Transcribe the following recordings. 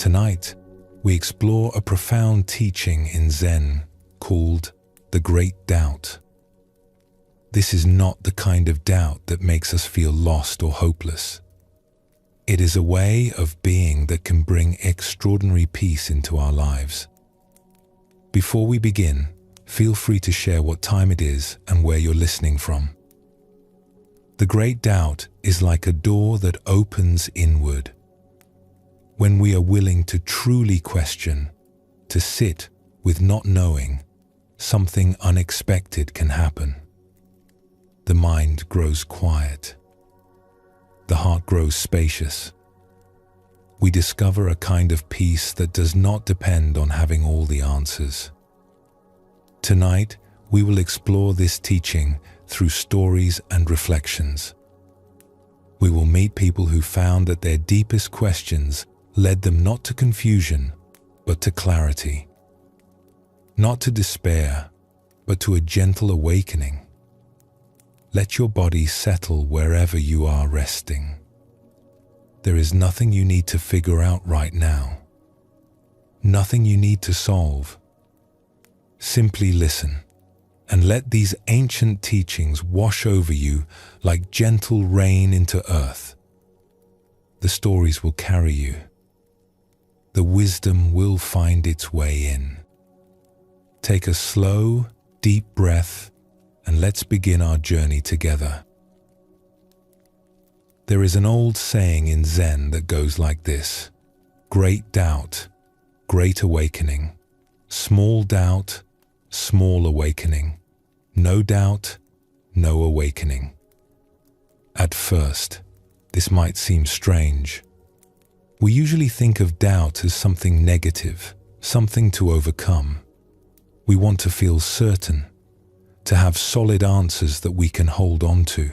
Tonight, we explore a profound teaching in Zen called the Great Doubt. This is not the kind of doubt that makes us feel lost or hopeless. It is a way of being that can bring extraordinary peace into our lives. Before we begin, feel free to share what time it is and where you're listening from. The Great Doubt is like a door that opens inward. When we are willing to truly question, to sit with not knowing, something unexpected can happen. The mind grows quiet. The heart grows spacious. We discover a kind of peace that does not depend on having all the answers. Tonight, we will explore this teaching through stories and reflections. We will meet people who found that their deepest questions led them not to confusion, but to clarity. Not to despair, but to a gentle awakening. Let your body settle wherever you are resting. There is nothing you need to figure out right now. Nothing you need to solve. Simply listen and let these ancient teachings wash over you like gentle rain into earth. The stories will carry you. The wisdom will find its way in. Take a slow, deep breath and let's begin our journey together. There is an old saying in Zen that goes like this: great doubt, great awakening. Small doubt, small awakening. No doubt, no awakening. At first, this might seem strange. We usually think of doubt as something negative, something to overcome. We want to feel certain, to have solid answers that we can hold on to.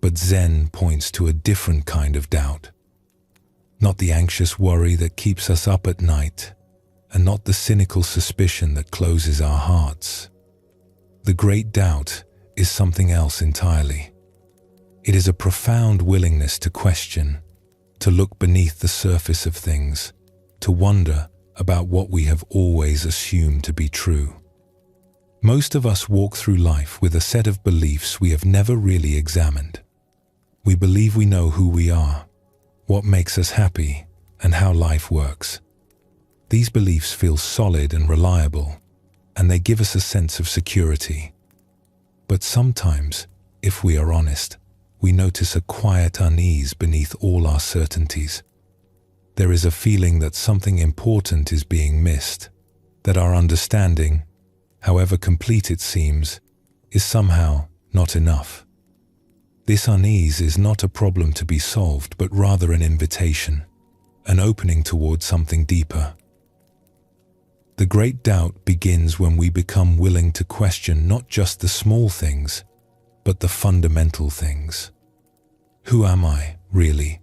But Zen points to a different kind of doubt. Not the anxious worry that keeps us up at night, and not the cynical suspicion that closes our hearts. The great doubt is something else entirely. It is a profound willingness to question, to look beneath the surface of things, to wonder about what we have always assumed to be true. Most of us walk through life with a set of beliefs we have never really examined. We believe we know who we are, what makes us happy, and how life works. These beliefs feel solid and reliable, and they give us a sense of security. But sometimes, if we are honest, we notice a quiet unease beneath all our certainties. There is a feeling that something important is being missed, that our understanding, however complete it seems, is somehow not enough. This unease is not a problem to be solved, but rather an invitation, an opening towards something deeper. The great doubt begins when we become willing to question not just the small things, but the fundamental things. Who am I, really?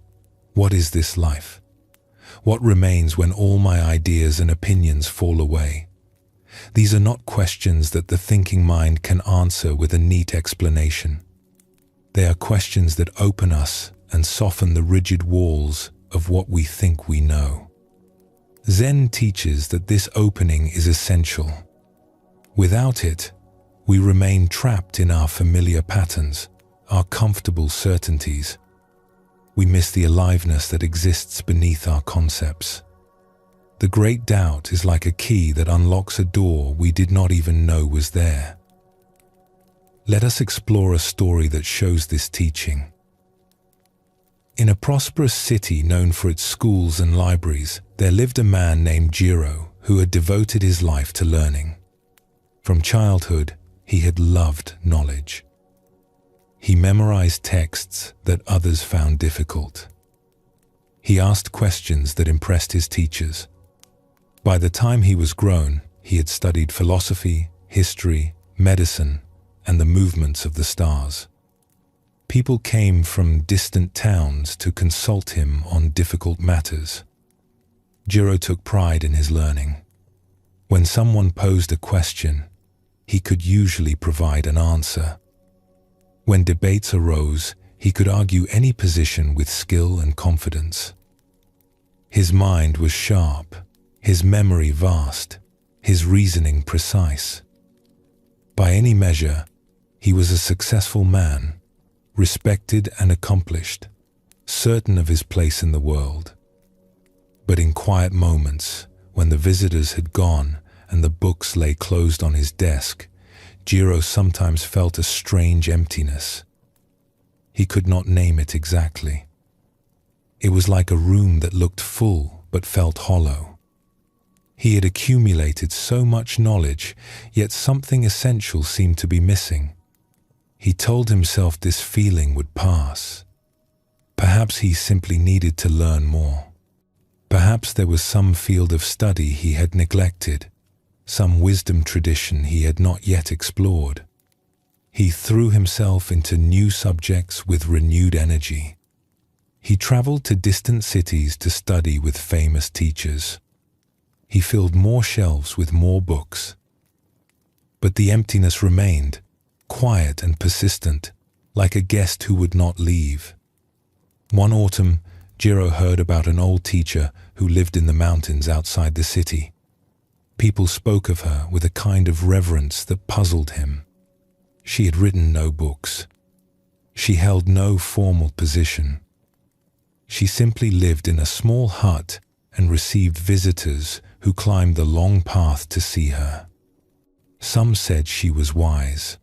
What is this life? What remains when all my ideas and opinions fall away? These are not questions that the thinking mind can answer with a neat explanation. They are questions that open us and soften the rigid walls of what we think we know. Zen teaches that this opening is essential. Without it, we remain trapped in our familiar patterns, our comfortable certainties. We miss the aliveness that exists beneath our concepts. The great doubt is like a key that unlocks a door we did not even know was there. Let us explore a story that shows this teaching. In a prosperous city known for its schools and libraries, there lived a man named Jiro who had devoted his life to learning. From childhood, he had loved knowledge. He memorized texts that others found difficult. He asked questions that impressed his teachers. By the time he was grown, he had studied philosophy, history, medicine, and the movements of the stars. People came from distant towns to consult him on difficult matters. Jiro took pride in his learning. When someone posed a question, he could usually provide an answer. When debates arose, he could argue any position with skill and confidence. His mind was sharp, his memory vast, his reasoning precise. By any measure, he was a successful man, respected and accomplished, certain of his place in the world. But in quiet moments, when the visitors had gone and the books lay closed on his desk, Jiro sometimes felt a strange emptiness. He could not name it exactly. It was like a room that looked full but felt hollow. He had accumulated so much knowledge, yet something essential seemed to be missing. He told himself this feeling would pass. Perhaps he simply needed to learn more. Perhaps there was some field of study he had neglected, some wisdom tradition he had not yet explored. He threw himself into new subjects with renewed energy. He traveled to distant cities to study with famous teachers. He filled more shelves with more books. But the emptiness remained, quiet and persistent, like a guest who would not leave. One autumn, Jiro heard about an old teacher who lived in the mountains outside the city. People spoke of her with a kind of reverence that puzzled him. She had written no books. She held no formal position. She simply lived in a small hut and received visitors who climbed the long path to see her. Some said she was wise.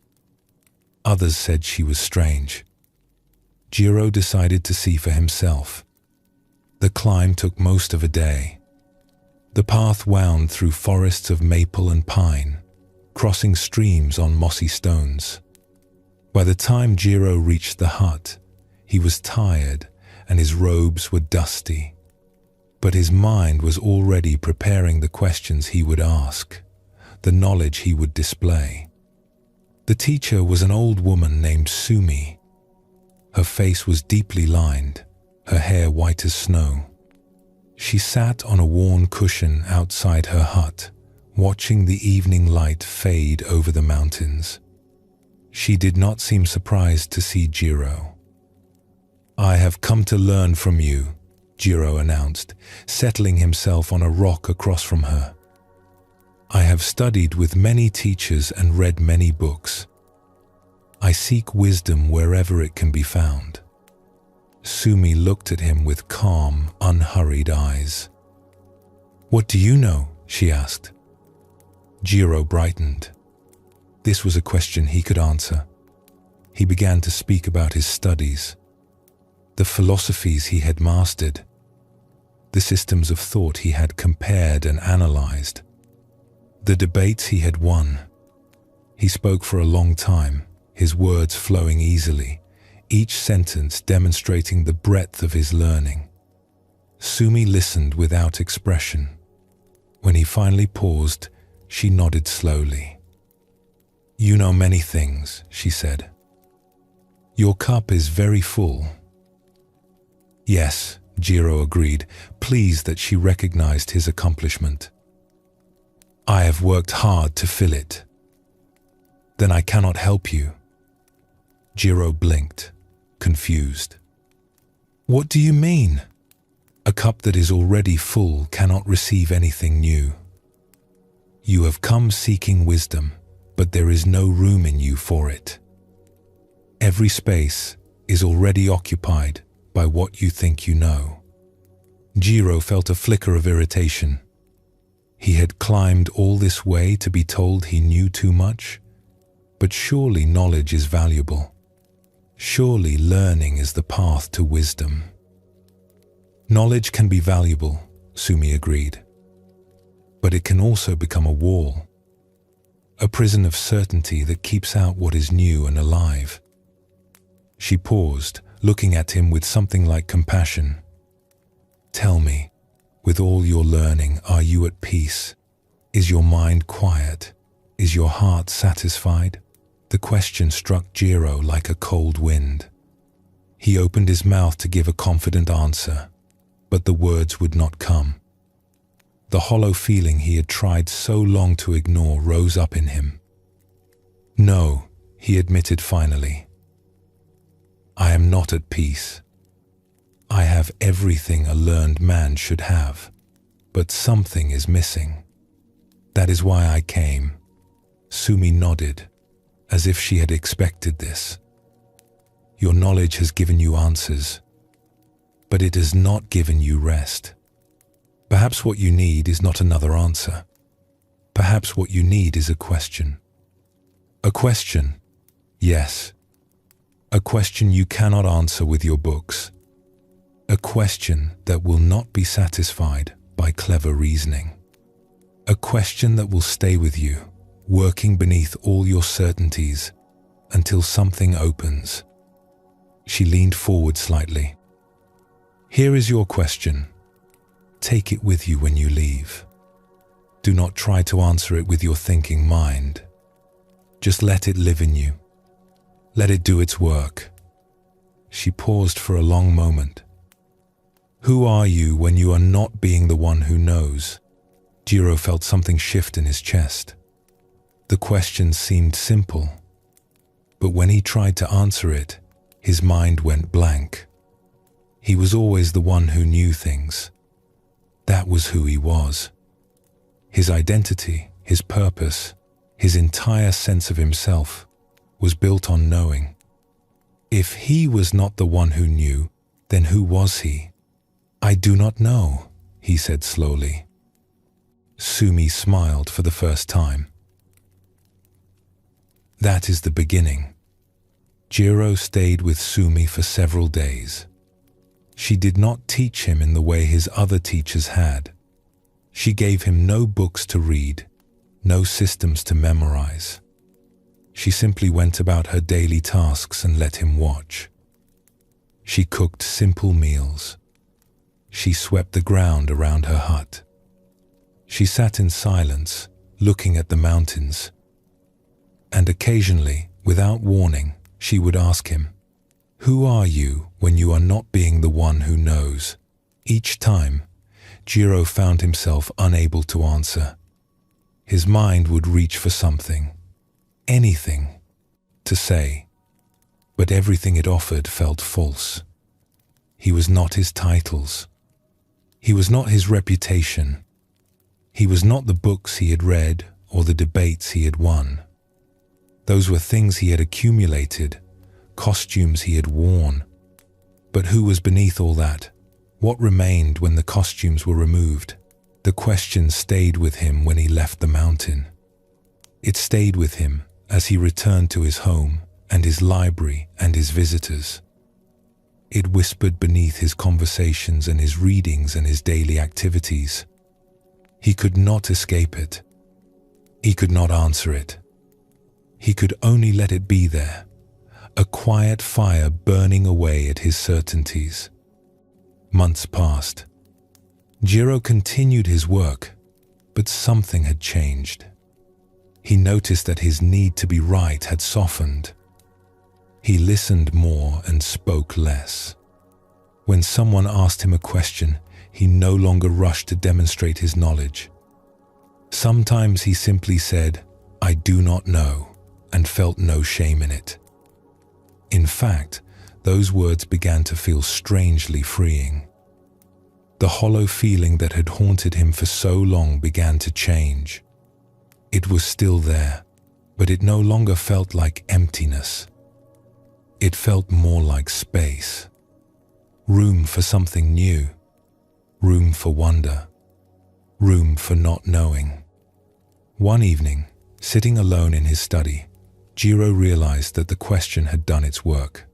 Others said she was strange. Jiro decided to see for himself. The climb took most of a day. The path wound through forests of maple and pine, crossing streams on mossy stones. By the time Jiro reached the hut, he was tired and his robes were dusty. But his mind was already preparing the questions he would ask, the knowledge he would display. The teacher was an old woman named Sumi. Her face was deeply lined, her hair white as snow. She sat on a worn cushion outside her hut, watching the evening light fade over the mountains. She did not seem surprised to see Jiro. "I have come to learn from you," Jiro announced, settling himself on a rock across from her. "I have studied with many teachers and read many books. I seek wisdom wherever it can be found." Sumi looked at him with calm, unhurried eyes. "What do you know?" she asked. Jiro brightened. This was a question he could answer. He began to speak about his studies, the philosophies he had mastered, the systems of thought he had compared and analyzed, the debates he had won. He spoke for a long time, his words flowing easily, each sentence demonstrating the breadth of his learning. Sumi listened without expression. When he finally paused, she nodded slowly. "You know many things," she said. "Your cup is very full." "Yes," Jiro agreed, pleased that she recognized his accomplishment. "I have worked hard to fill it." "Then I cannot help you." Jiro blinked, confused. "What do you mean?" "A cup that is already full cannot receive anything new. You have come seeking wisdom, but there is no room in you for it. Every space is already occupied by what you think you know." Jiro felt a flicker of irritation. He had climbed all this way to be told he knew too much? But surely knowledge is valuable. Surely learning is the path to wisdom. "Knowledge can be valuable," Sumi agreed. "But it can also become a wall, a prison of certainty that keeps out what is new and alive." She paused, looking at him with something like compassion. "Tell me, with all your learning, are you at peace? Is your mind quiet? Is your heart satisfied?" The question struck Jiro like a cold wind. He opened his mouth to give a confident answer, but the words would not come. The hollow feeling he had tried so long to ignore rose up in him. "No," he admitted finally. "I am not at peace." I have everything a learned man should have, but something is missing. That is why I came." Sumi nodded, as if she had expected this. "Your knowledge has given you answers, but it has not given you rest. Perhaps what you need is not another answer. Perhaps what you need is a question. A question, yes. A question you cannot answer with your books. A question that will not be satisfied by clever reasoning. A question that will stay with you, working beneath all your certainties until something opens." She leaned forward slightly. "Here is your question. Take it with you when you leave. Do not try to answer it with your thinking mind. Just let it live in you. Let it do its work." She paused for a long moment. "Who are you when you are not being the one who knows?" Jiro felt something shift in his chest. The question seemed simple, but when he tried to answer it, his mind went blank. He was always the one who knew things. That was who he was. His identity, his purpose, his entire sense of himself was built on knowing. If he was not the one who knew, then who was he? "I do not know," he said slowly. Sumi smiled for the first time. That is the beginning. Jiro stayed with Sumi for several days. She did not teach him in the way his other teachers had. She gave him no books to read, no systems to memorize. She simply went about her daily tasks and let him watch. She cooked simple meals. She swept the ground around her hut. She sat in silence, looking at the mountains. And occasionally, without warning, she would ask him, "Who are you when you are not being the one who knows?" Each time, Jiro found himself unable to answer. His mind would reach for something, anything, to say, but everything it offered felt false. He was not his titles. He was not his reputation. He was not the books he had read or the debates he had won. Those were things he had accumulated, costumes he had worn. But who was beneath all that? What remained when the costumes were removed? The question stayed with him when he left the mountain. It stayed with him as he returned to his home and his library and his visitors. It whispered beneath his conversations and his readings and his daily activities. He could not escape it. He could not answer it. He could only let it be there, a quiet fire burning away at his certainties. Months passed. Jiro continued his work, but something had changed. He noticed that his need to be right had softened. He listened more and spoke less. When someone asked him a question, he no longer rushed to demonstrate his knowledge. Sometimes he simply said, "I do not know," and felt no shame in it. In fact, those words began to feel strangely freeing. The hollow feeling that had haunted him for so long began to change. It was still there, but it no longer felt like emptiness. It felt more like space. Room for something new. Room for wonder. Room for not knowing. One evening, sitting alone in his study, Jiro realized that the question had done its work.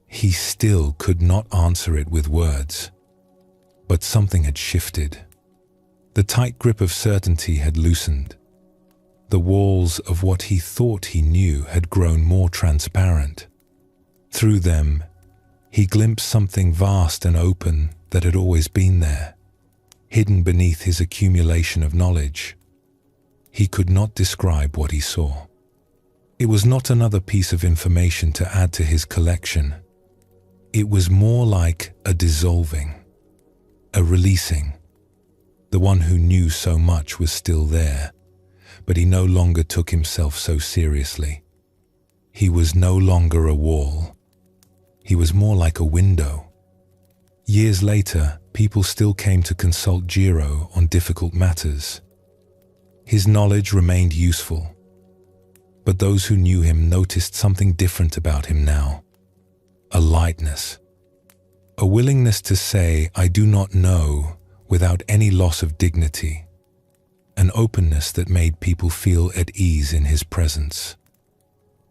He still could not answer it with words, but something had shifted. The tight grip of certainty had loosened. The walls of what he thought he knew had grown more transparent. Through them, he glimpsed something vast and open that had always been there, hidden beneath his accumulation of knowledge. He could not describe what he saw. It was not another piece of information to add to his collection. It was more like a dissolving, a releasing. The one who knew so much was still there, but he no longer took himself so seriously. He was no longer a wall. He was more like a window, Years later, people still came to consult Jiro on difficult matters. His knowledge remained useful, but those who knew him noticed something different about him now. A lightness. A willingness to say, "I do not know," without any loss of dignity. An openness that made people feel at ease in his presence.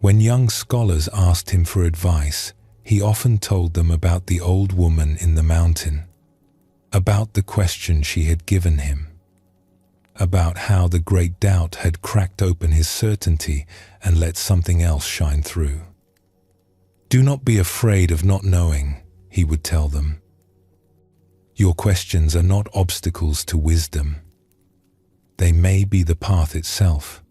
When young scholars asked him for advice, he often told them about the old woman in the mountain, about the question she had given him, about how the great doubt had cracked open his certainty and let something else shine through. "Do not be afraid of not knowing," he would tell them. "Your questions are not obstacles to wisdom. They may be the path itself."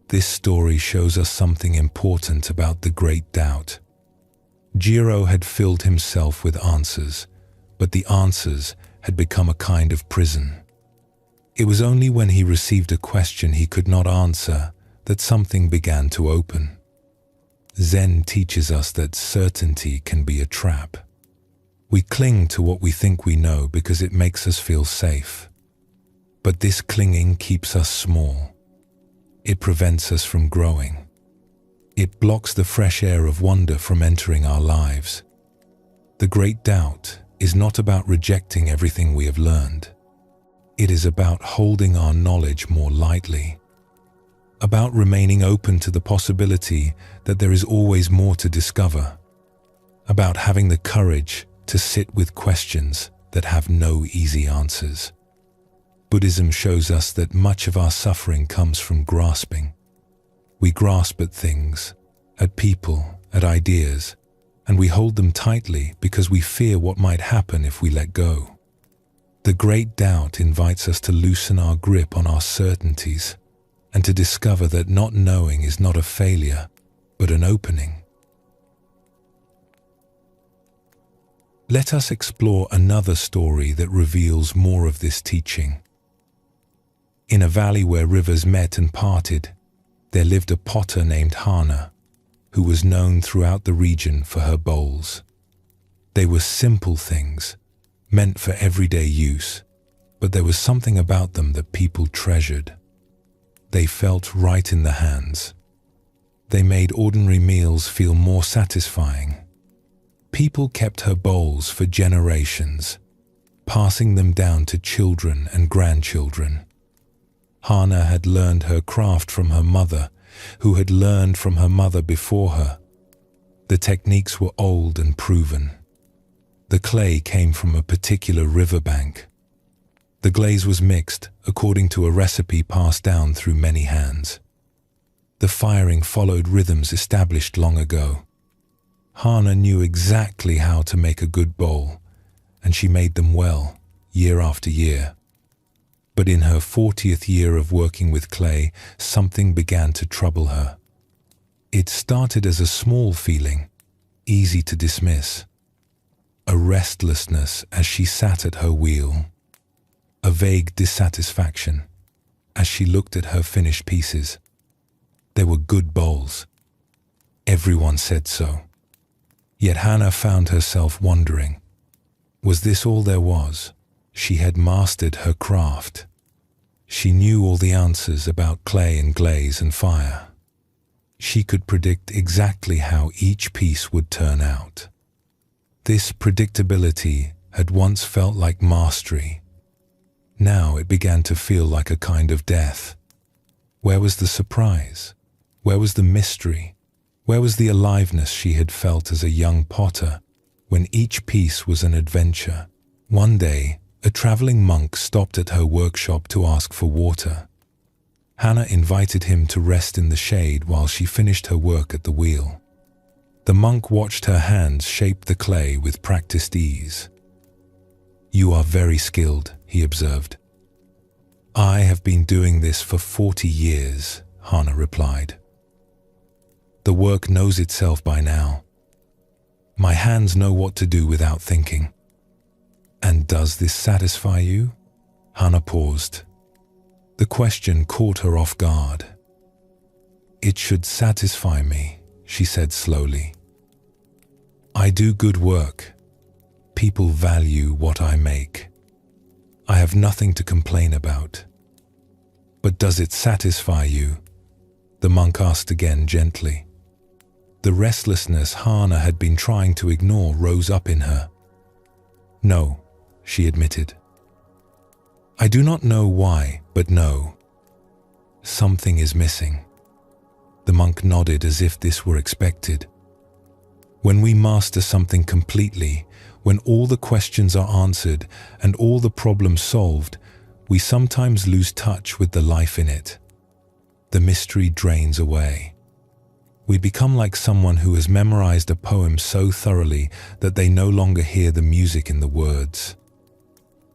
This story shows us something important about the great doubt. Jiro had filled himself with answers, but the answers had become a kind of prison. It was only when he received a question he could not answer that something began to open. Zen teaches us that certainty can be a trap. We cling to what we think we know because it makes us feel safe. But this clinging keeps us small. It prevents us from growing. It blocks the fresh air of wonder from entering our lives. The great doubt is not about rejecting everything we have learned. It is about holding our knowledge more lightly, about remaining open to the possibility that there is always more to discover, about having the courage to sit with questions that have no easy answers. Buddhism shows us that much of our suffering comes from grasping. We grasp at things, at people, at ideas, and we hold them tightly because we fear what might happen if we let go. The great doubt invites us to loosen our grip on our certainties and to discover that not knowing is not a failure, but an opening. Let us explore another story that reveals more of this teaching. In a valley where rivers met and parted, there lived a potter named Hana, who was known throughout the region for her bowls. They were simple things, meant for everyday use, but there was something about them that people treasured. They felt right in the hands. They made ordinary meals feel more satisfying. People kept her bowls for generations, passing them down to children and grandchildren. Hana had learned her craft from her mother, who had learned from her mother before her. The techniques were old and proven. The clay came from a particular riverbank. The glaze was mixed according to a recipe passed down through many hands. The firing followed rhythms established long ago. Hana knew exactly how to make a good bowl, and she made them well, year after year. But in her 40th year of working with clay, something began to trouble her. It started as a small feeling, easy to dismiss. A restlessness as she sat at her wheel. A vague dissatisfaction as she looked at her finished pieces. They were good bowls. Everyone said so. Yet Hana found herself wondering, was this all there was? She had mastered her craft. She knew all the answers about clay and glaze and fire. She could predict exactly how each piece would turn out. This predictability had once felt like mastery. Now it began to feel like a kind of death. Where was the surprise? Where was the mystery? Where was the aliveness she had felt as a young potter, when each piece was an adventure? One day, a traveling monk stopped at her workshop to ask for water. Hana invited him to rest in the shade while she finished her work at the wheel. The monk watched her hands shape the clay with practiced ease. "You are very skilled," he observed. "I have been doing this for 40 years, Hana replied. "The work knows itself by now. My hands know what to do without thinking." "And does this satisfy you?" Hana paused. The question caught her off guard. "It should satisfy me," she said slowly. I do good work. People value what I make. I have nothing to complain about. But does it satisfy you? The monk asked again gently. The restlessness Hana had been trying to ignore rose up in her. No, she admitted. I do not know why, but no. Something is missing. The monk nodded as if this were expected. When we master something completely, when all the questions are answered and all the problems solved, we sometimes lose touch with the life in it. The mystery drains away. We become like someone who has memorized a poem so thoroughly that they no longer hear the music in the words.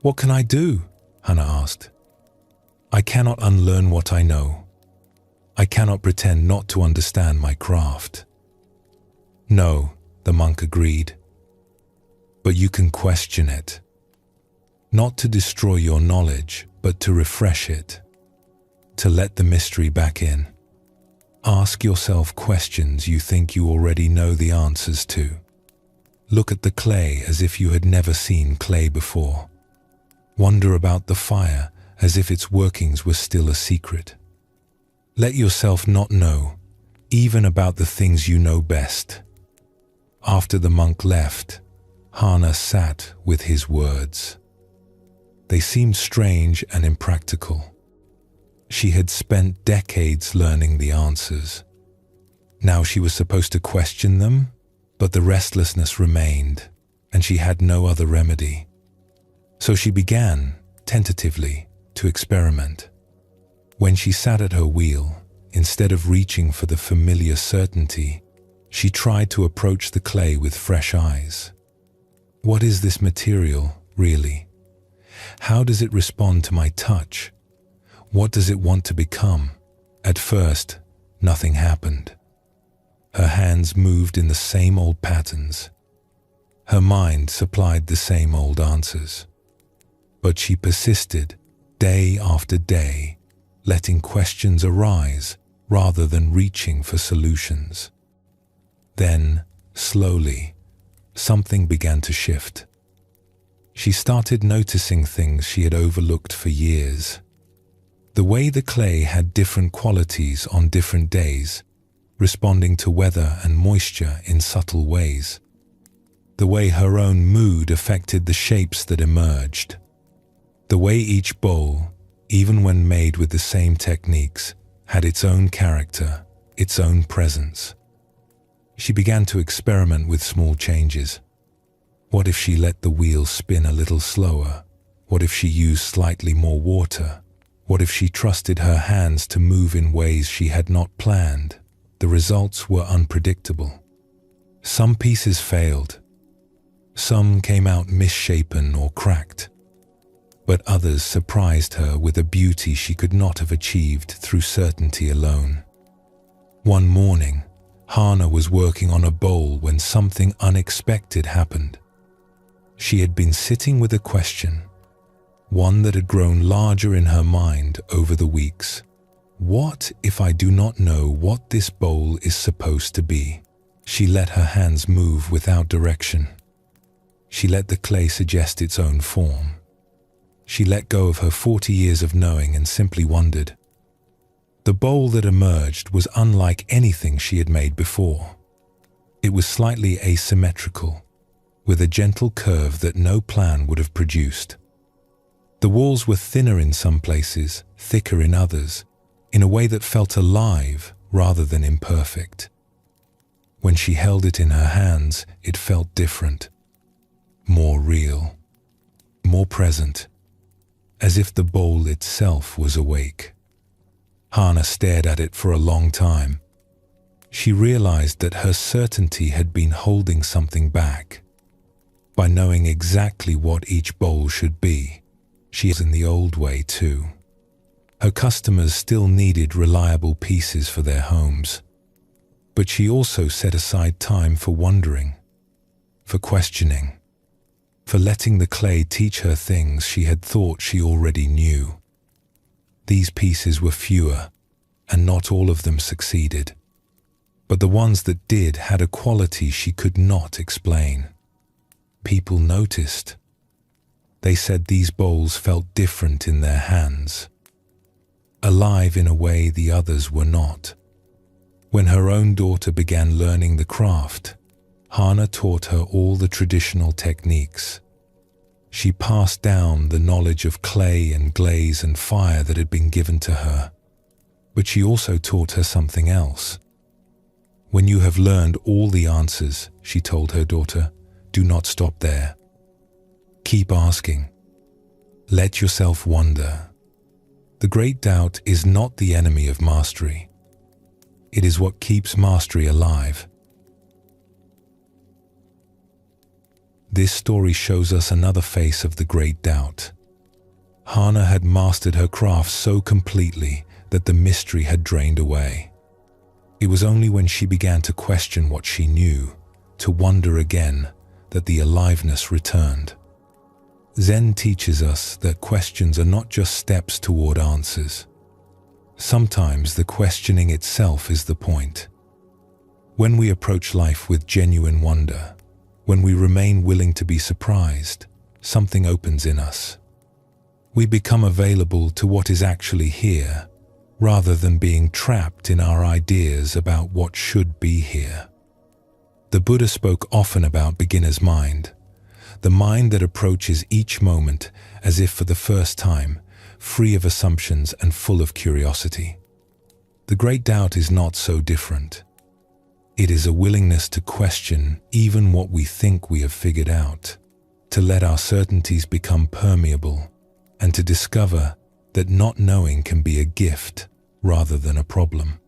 What can I do? Hana asked. I cannot unlearn what I know. I cannot pretend not to understand my craft. No, the monk agreed. But you can question it. Not to destroy your knowledge, but to refresh it. To let the mystery back in. Ask yourself questions you think you already know the answers to. Look at the clay as if you had never seen clay before. Wonder about the fire as if its workings were still a secret. Let yourself not know, even about the things you know best. After the monk left, Hana sat with his words. They seemed strange and impractical. She had spent decades learning the answers. Now she was supposed to question them, but the restlessness remained, and she had no other remedy. So she began, tentatively, to experiment. When she sat at her wheel, instead of reaching for the familiar certainty, she tried to approach the clay with fresh eyes. What is this material, really? How does it respond to my touch? What does it want to become? At first, nothing happened. Her hands moved in the same old patterns. Her mind supplied the same old answers. But she persisted, day after day, letting questions arise rather than reaching for solutions. Then, slowly, something began to shift. She started noticing things she had overlooked for years. The way the clay had different qualities on different days, responding to weather and moisture in subtle ways. The way her own mood affected the shapes that emerged. The way each bowl, even when made with the same techniques, had its own character, its own presence. She began to experiment with small changes. What if she let the wheel spin a little slower? What if she used slightly more water? What if she trusted her hands to move in ways she had not planned? The results were unpredictable. Some pieces failed. Some came out misshapen or cracked. But others surprised her with a beauty she could not have achieved through certainty alone. One morning, Hana was working on a bowl when something unexpected happened. She had been sitting with a question, one that had grown larger in her mind over the weeks. What if I do not know what this bowl is supposed to be? She let her hands move without direction. She let the clay suggest its own form. She let go of her 40 years of knowing and simply wondered. The bowl that emerged was unlike anything she had made before. It was slightly asymmetrical, with a gentle curve that no plan would have produced. The walls were thinner in some places, thicker in others, in a way that felt alive rather than imperfect. When she held it in her hands, it felt different, more real, more present, as if the bowl itself was awake. Hana stared at it for a long time. She realized that her certainty had been holding something back. By knowing exactly what each bowl should be, she was in the old way too. Her customers still needed reliable pieces for their homes. But she also set aside time for wondering, for questioning, for letting the clay teach her things she had thought she already knew. These pieces were fewer, and not all of them succeeded. But the ones that did had a quality she could not explain. People noticed. They said these bowls felt different in their hands, alive in a way the others were not. When her own daughter began learning the craft, Hana taught her all the traditional techniques. She passed down the knowledge of clay and glaze and fire that had been given to her. But she also taught her something else. When you have learned all the answers, she told her daughter, do not stop there. Keep asking. Let yourself wonder. The great doubt is not the enemy of mastery. It is what keeps mastery alive. This story shows us another face of the great doubt. Hana had mastered her craft so completely that the mystery had drained away. It was only when she began to question what she knew, to wonder again, that the aliveness returned. Zen teaches us that questions are not just steps toward answers. Sometimes the questioning itself is the point. When we approach life with genuine wonder, when we remain willing to be surprised, something opens in us. We become available to what is actually here, rather than being trapped in our ideas about what should be here. The Buddha spoke often about beginner's mind, the mind that approaches each moment as if for the first time, free of assumptions and full of curiosity. The great doubt is not so different. It is a willingness to question even what we think we have figured out, to let our certainties become permeable, and to discover that not knowing can be a gift rather than a problem.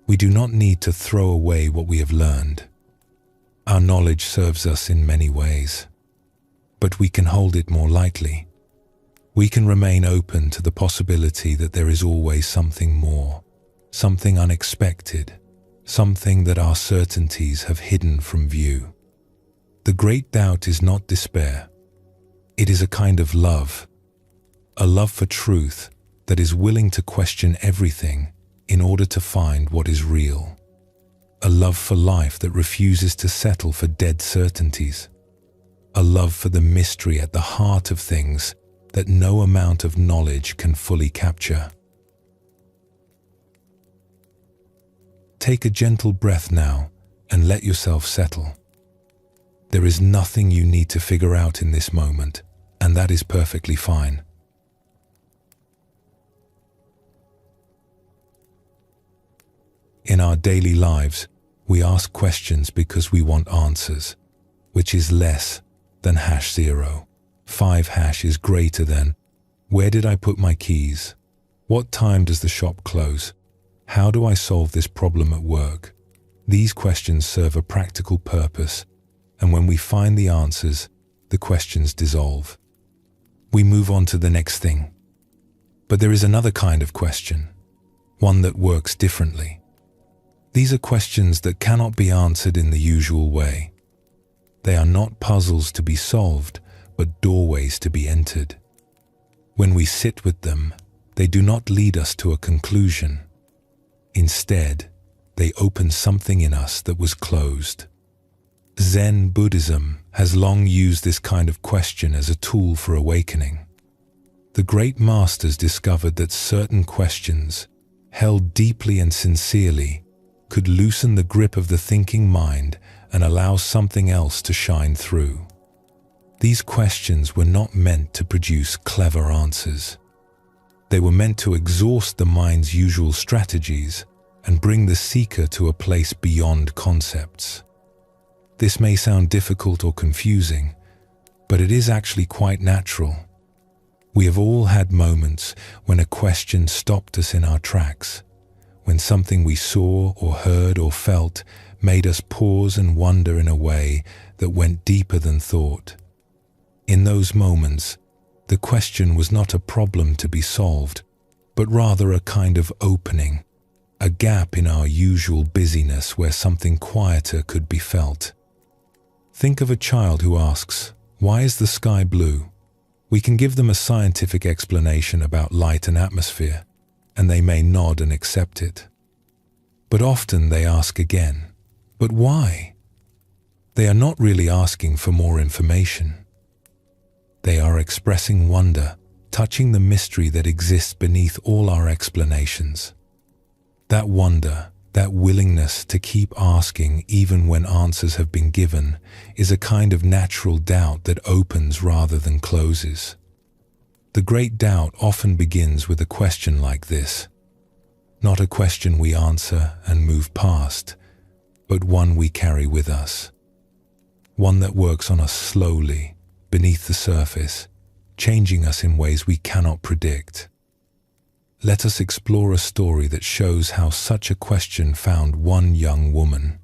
We do not need to throw away what we have learned. Our knowledge serves us in many ways, but we can hold it more lightly. We can remain open to the possibility that there is always something more, something unexpected, something that our certainties have hidden from view. The great doubt is not despair. It is a kind of love, a love for truth that is willing to question everything in order to find what is real. A love for life that refuses to settle for dead certainties. A love for the mystery at the heart of things that no amount of knowledge can fully capture. Take a gentle breath now and let yourself settle. There is nothing you need to figure out in this moment, and that is perfectly fine. In our daily lives, we ask questions because we want answers, which is less than #0. 5# is greater than, where did I put my keys? What time does the shop close? How do I solve this problem at work? These questions serve a practical purpose, and when we find the answers, the questions dissolve. We move on to the next thing. But there is another kind of question, one that works differently. These are questions that cannot be answered in the usual way. They are not puzzles to be solved, but doorways to be entered. When we sit with them, they do not lead us to a conclusion. Instead, they open something in us that was closed. Zen Buddhism has long used this kind of question as a tool for awakening. The great masters discovered that certain questions, held deeply and sincerely, could loosen the grip of the thinking mind and allow something else to shine through. These questions were not meant to produce clever answers. They were meant to exhaust the mind's usual strategies and bring the seeker to a place beyond concepts. This may sound difficult or confusing, but it is actually quite natural. We have all had moments when a question stopped us in our tracks, when something we saw or heard or felt made us pause and wonder in a way that went deeper than thought. In those moments, the question was not a problem to be solved, but rather a kind of opening, a gap in our usual busyness where something quieter could be felt. Think of a child who asks, "Why is the sky blue?" We can give them a scientific explanation about light and atmosphere, and they may nod and accept it. But often they ask again, "But why?" They are not really asking for more information. They are expressing wonder, touching the mystery that exists beneath all our explanations. That wonder, that willingness to keep asking even when answers have been given, is a kind of natural doubt that opens rather than closes. The great doubt often begins with a question like this, not a question we answer and move past, but one we carry with us. One that works on us slowly, beneath the surface, changing us in ways we cannot predict. Let us explore a story that shows how such a question found one young woman.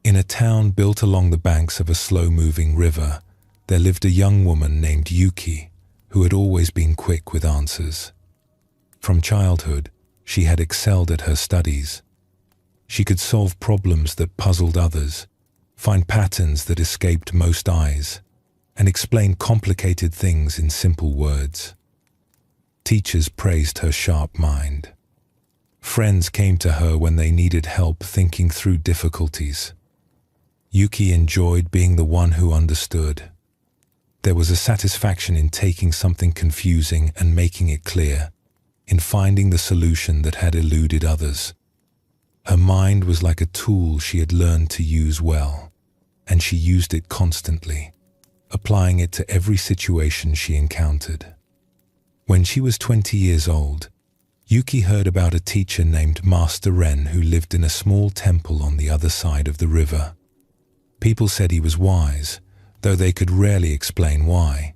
In a town built along the banks of a slow-moving river, there lived a young woman named Yuki, who had always been quick with answers. From childhood, she had excelled at her studies. She could solve problems that puzzled others, find patterns that escaped most eyes, and explain complicated things in simple words. Teachers praised her sharp mind. Friends came to her when they needed help thinking through difficulties. Yuki enjoyed being the one who understood. There was a satisfaction in taking something confusing and making it clear, in finding the solution that had eluded others. Her mind was like a tool she had learned to use well, and she used it constantly, applying it to every situation she encountered. When she was 20 years old, Yuki heard about a teacher named Master Ren who lived in a small temple on the other side of the river. People said he was wise, though they could rarely explain why.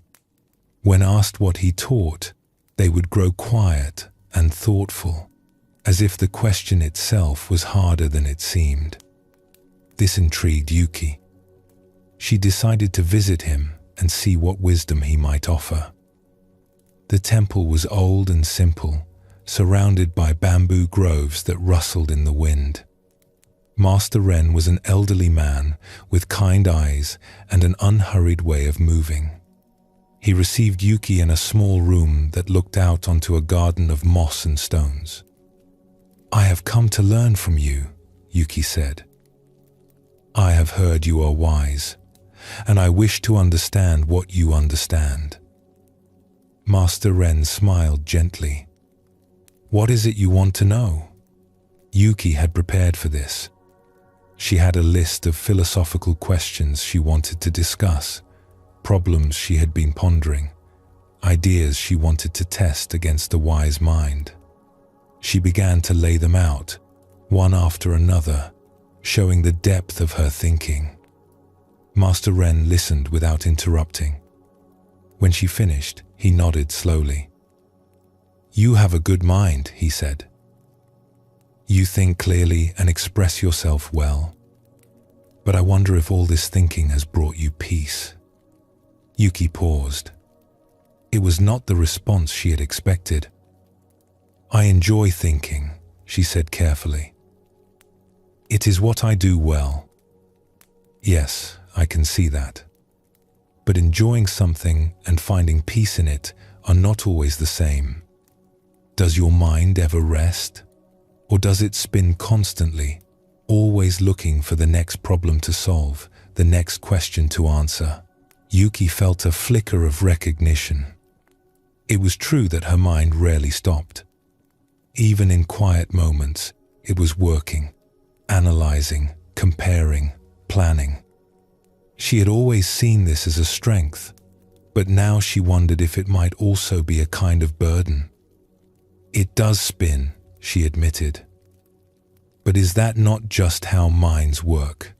When asked what he taught, they would grow quiet and thoughtful, as if the question itself was harder than it seemed. This intrigued Yuki. She decided to visit him and see what wisdom he might offer. The temple was old and simple, surrounded by bamboo groves that rustled in the wind. Master Ren was an elderly man with kind eyes and an unhurried way of moving. He received Yuki in a small room that looked out onto a garden of moss and stones. "I have come to learn from you," Yuki said. "I have heard you are wise, and I wish to understand what you understand." Master Ren smiled gently. "What is it you want to know?" Yuki had prepared for this. She had a list of philosophical questions she wanted to discuss, problems she had been pondering, ideas she wanted to test against a wise mind. She began to lay them out, one after another, showing the depth of her thinking. Master Ren listened without interrupting. When she finished, he nodded slowly. "You have a good mind," he said. "You think clearly and express yourself well. But I wonder if all this thinking has brought you peace." Yuki paused. It was not the response she had expected. "I enjoy thinking," she said carefully. "It is what I do well." "Yes, I can see that. But enjoying something and finding peace in it are not always the same. Does your mind ever rest? Or does it spin constantly, always looking for the next problem to solve, the next question to answer?" Yuki felt a flicker of recognition. It was true that her mind rarely stopped. Even in quiet moments, it was working, analyzing, comparing, planning. She had always seen this as a strength, but now she wondered if it might also be a kind of burden. "It does spin," she admitted. "But is that not just how minds work?"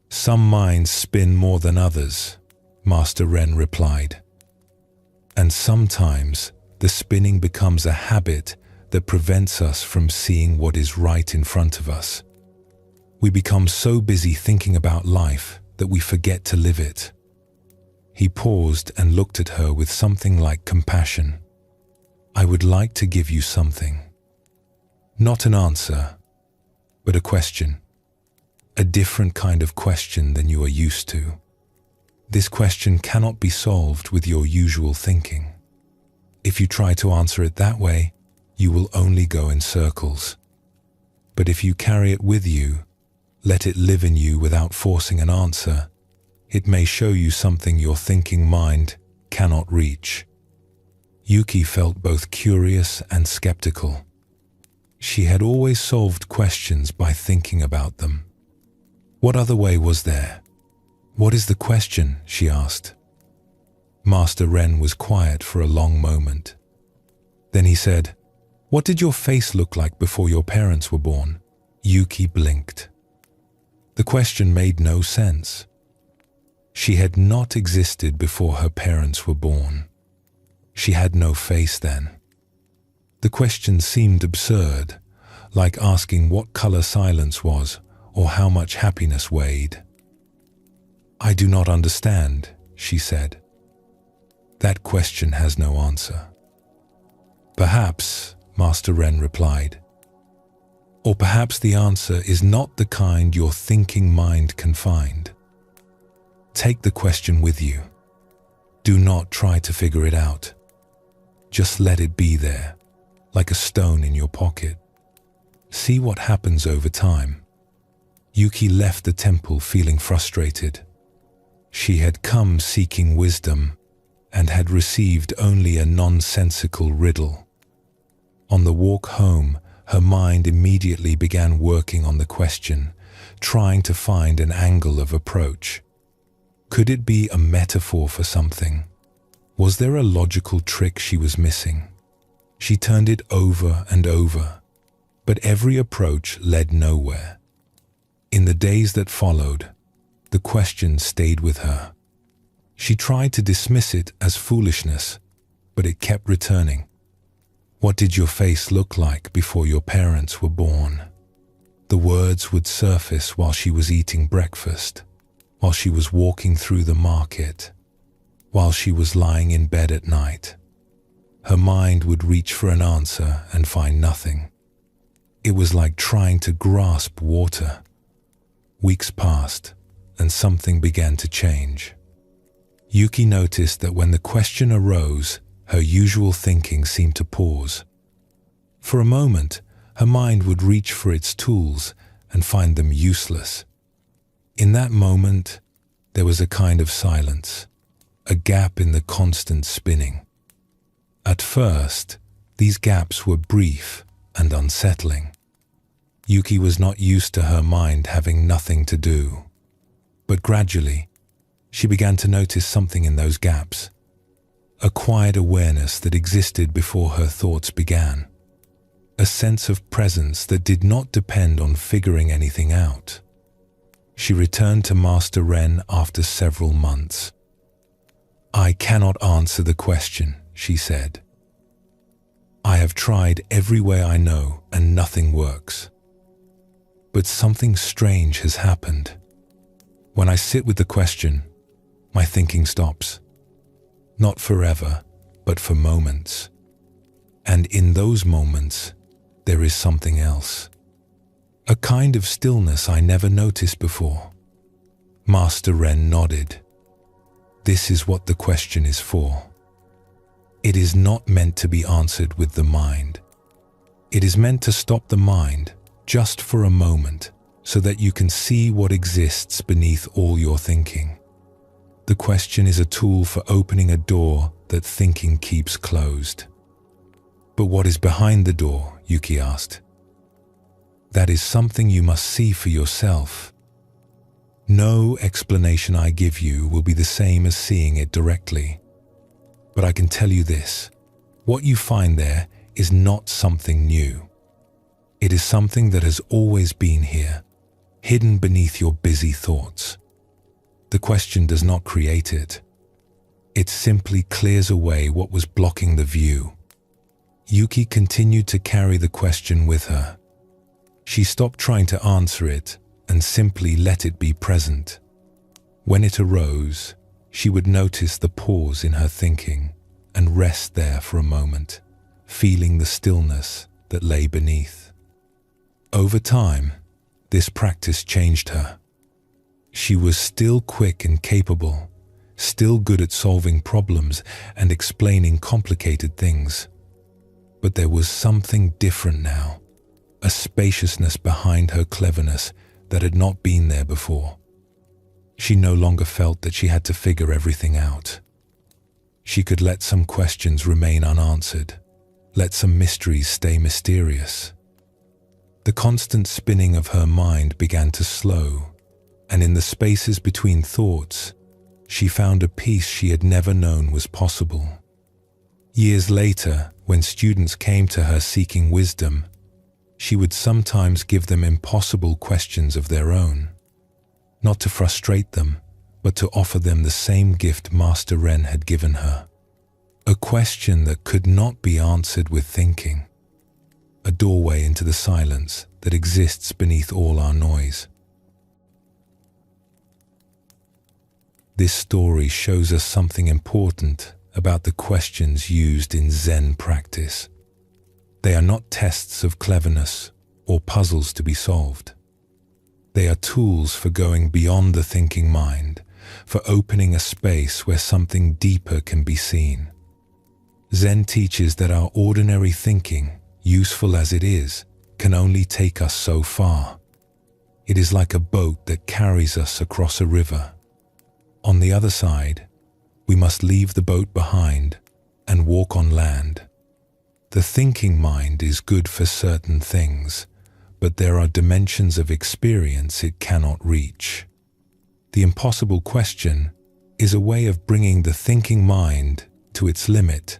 "Some minds spin more than others," Master Ren replied. "And sometimes the spinning becomes a habit that prevents us from seeing what is right in front of us. We become so busy thinking about life that we forget to live it." He paused and looked at her with something like compassion. "I would like to give you something. Not an answer, but a question. A different kind of question than you are used to. This question cannot be solved with your usual thinking. If you try to answer it that way, you will only go in circles. But if you carry it with you, let it live in you without forcing an answer, it may show you something your thinking mind cannot reach. Yuki felt both curious and skeptical. She had always solved questions by thinking about them. What other way was there? "What is the question?" she asked. Master Ren was quiet for a long moment. Then he said, "What did your face look like before your parents were born?" Yuki blinked. The question made no sense. She had not existed before her parents were born. She had no face then. The question seemed absurd, like asking what color silence was or how much happiness weighed. "I do not understand," she said. "That question has no answer." "Perhaps," Master Ren replied. "Or perhaps the answer is not the kind your thinking mind can find. Take the question with you. Do not try to figure it out. Just let it be there, like a stone in your pocket. See what happens over time." Yuki left the temple feeling frustrated. She had come seeking wisdom and had received only a nonsensical riddle. On the walk home, her mind immediately began working on the question, trying to find an angle of approach. Could it be a metaphor for something? Was there a logical trick she was missing? She turned it over and over, but every approach led nowhere. In the days that followed, the question stayed with her. She tried to dismiss it as foolishness, but it kept returning. "What did your face look like before your parents were born?" The words would surface while she was eating breakfast, while she was walking through the market, while she was lying in bed at night. Her mind would reach for an answer and find nothing. It was like trying to grasp water. Weeks passed, and something began to change. Yuki noticed that when the question arose, her usual thinking seemed to pause. For a moment, her mind would reach for its tools and find them useless. In that moment, there was a kind of silence, a gap in the constant spinning. At first, these gaps were brief and unsettling. Yuki was not used to her mind having nothing to do. But gradually, she began to notice something in those gaps, a quiet awareness that existed before her thoughts began, a sense of presence that did not depend on figuring anything out. She returned to Master Ren after several months. "I cannot answer the question," she said. "I have tried every way I know and nothing works. But something strange has happened. When I sit with the question, my thinking stops. Not forever, but for moments. And in those moments, there is something else. A kind of stillness I never noticed before." Master Ren nodded. "This is what the question is for. It is not meant to be answered with the mind. It is meant to stop the mind just for a moment so that you can see what exists beneath all your thinking. The question is a tool for opening a door that thinking keeps closed." "But what is behind the door?" Yuki asked. "That is something you must see for yourself. No explanation I give you will be the same as seeing it directly. But I can tell you this, what you find there is not something new. It is something that has always been here, hidden beneath your busy thoughts. The question does not create it. It simply clears away what was blocking the view." Yuki continued to carry the question with her. She stopped trying to answer it and simply let it be present. When it arose, she would notice the pause in her thinking and rest there for a moment, feeling the stillness that lay beneath. Over time, this practice changed her. She was still quick and capable, still good at solving problems and explaining complicated things. But there was something different now. a spaciousness behind her cleverness that had not been there before. She no longer felt that she had to figure everything out. She could let some questions remain unanswered, let some mysteries stay mysterious. The constant spinning of her mind began to slow, and in the spaces between thoughts, she found a peace she had never known was possible. Years later, when students came to her seeking wisdom, she would sometimes give them impossible questions of their own, not to frustrate them, but to offer them the same gift Master Ren had given her. A question that could not be answered with thinking. A doorway into the silence that exists beneath all our noise. This story shows us something important about the questions used in Zen practice. They are not tests of cleverness or puzzles to be solved. They are tools for going beyond the thinking mind, for opening a space where something deeper can be seen. Zen teaches that our ordinary thinking, useful as it is, can only take us so far. It is like a boat that carries us across a river. On the other side, we must leave the boat behind and walk on land. The thinking mind is good for certain things, but there are dimensions of experience it cannot reach. The impossible question is a way of bringing the thinking mind to its limit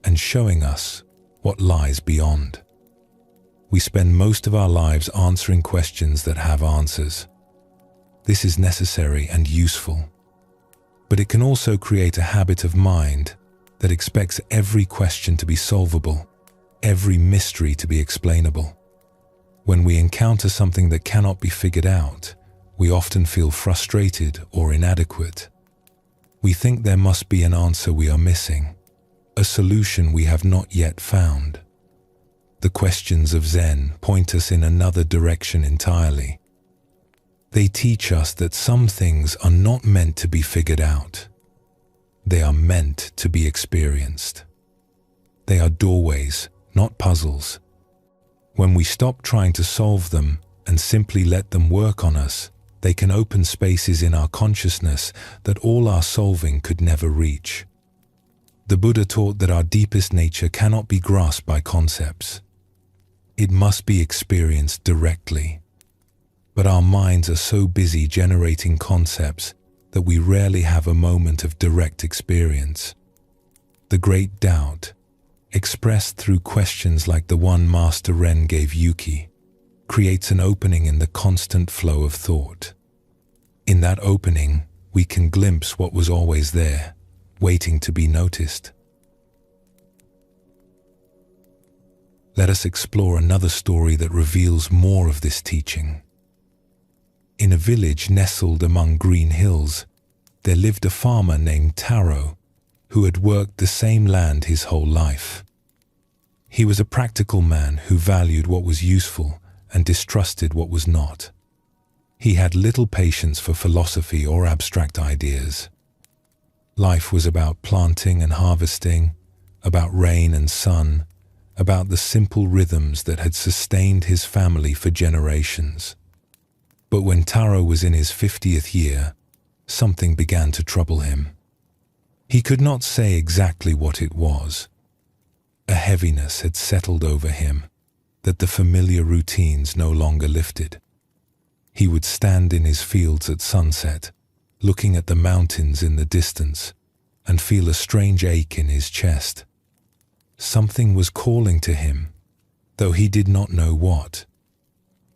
and showing us what lies beyond. We spend most of our lives answering questions that have answers. This is necessary and useful, but it can also create a habit of mind that expects every question to be solvable, every mystery to be explainable. When we encounter something that cannot be figured out, we often feel frustrated or inadequate. We think there must be an answer we are missing, a solution we have not yet found. The questions of Zen point us in another direction entirely. They teach us that some things are not meant to be figured out. They are meant to be experienced. They are doorways, not puzzles. When we stop trying to solve them and simply let them work on us, they can open spaces in our consciousness that all our solving could never reach. The Buddha taught that our deepest nature cannot be grasped by concepts. It must be experienced directly. But our minds are so busy generating concepts that we rarely have a moment of direct experience. The great doubt, expressed through questions like the one Master Ren gave Yuki, creates an opening in the constant flow of thought. In that opening, we can glimpse what was always there, waiting to be noticed. Let us explore another story that reveals more of this teaching. In a village nestled among green hills, there lived a farmer named Taro, who had worked the same land his whole life. He was a practical man who valued what was useful and distrusted what was not. He had little patience for philosophy or abstract ideas. Life was about planting and harvesting, about rain and sun, about the simple rhythms that had sustained his family for generations. But when Taro was in his 50th year, something began to trouble him. He could not say exactly what it was. A heaviness had settled over him that the familiar routines no longer lifted. He would stand in his fields at sunset, looking at the mountains in the distance, and feel a strange ache in his chest. Something was calling to him, though he did not know what.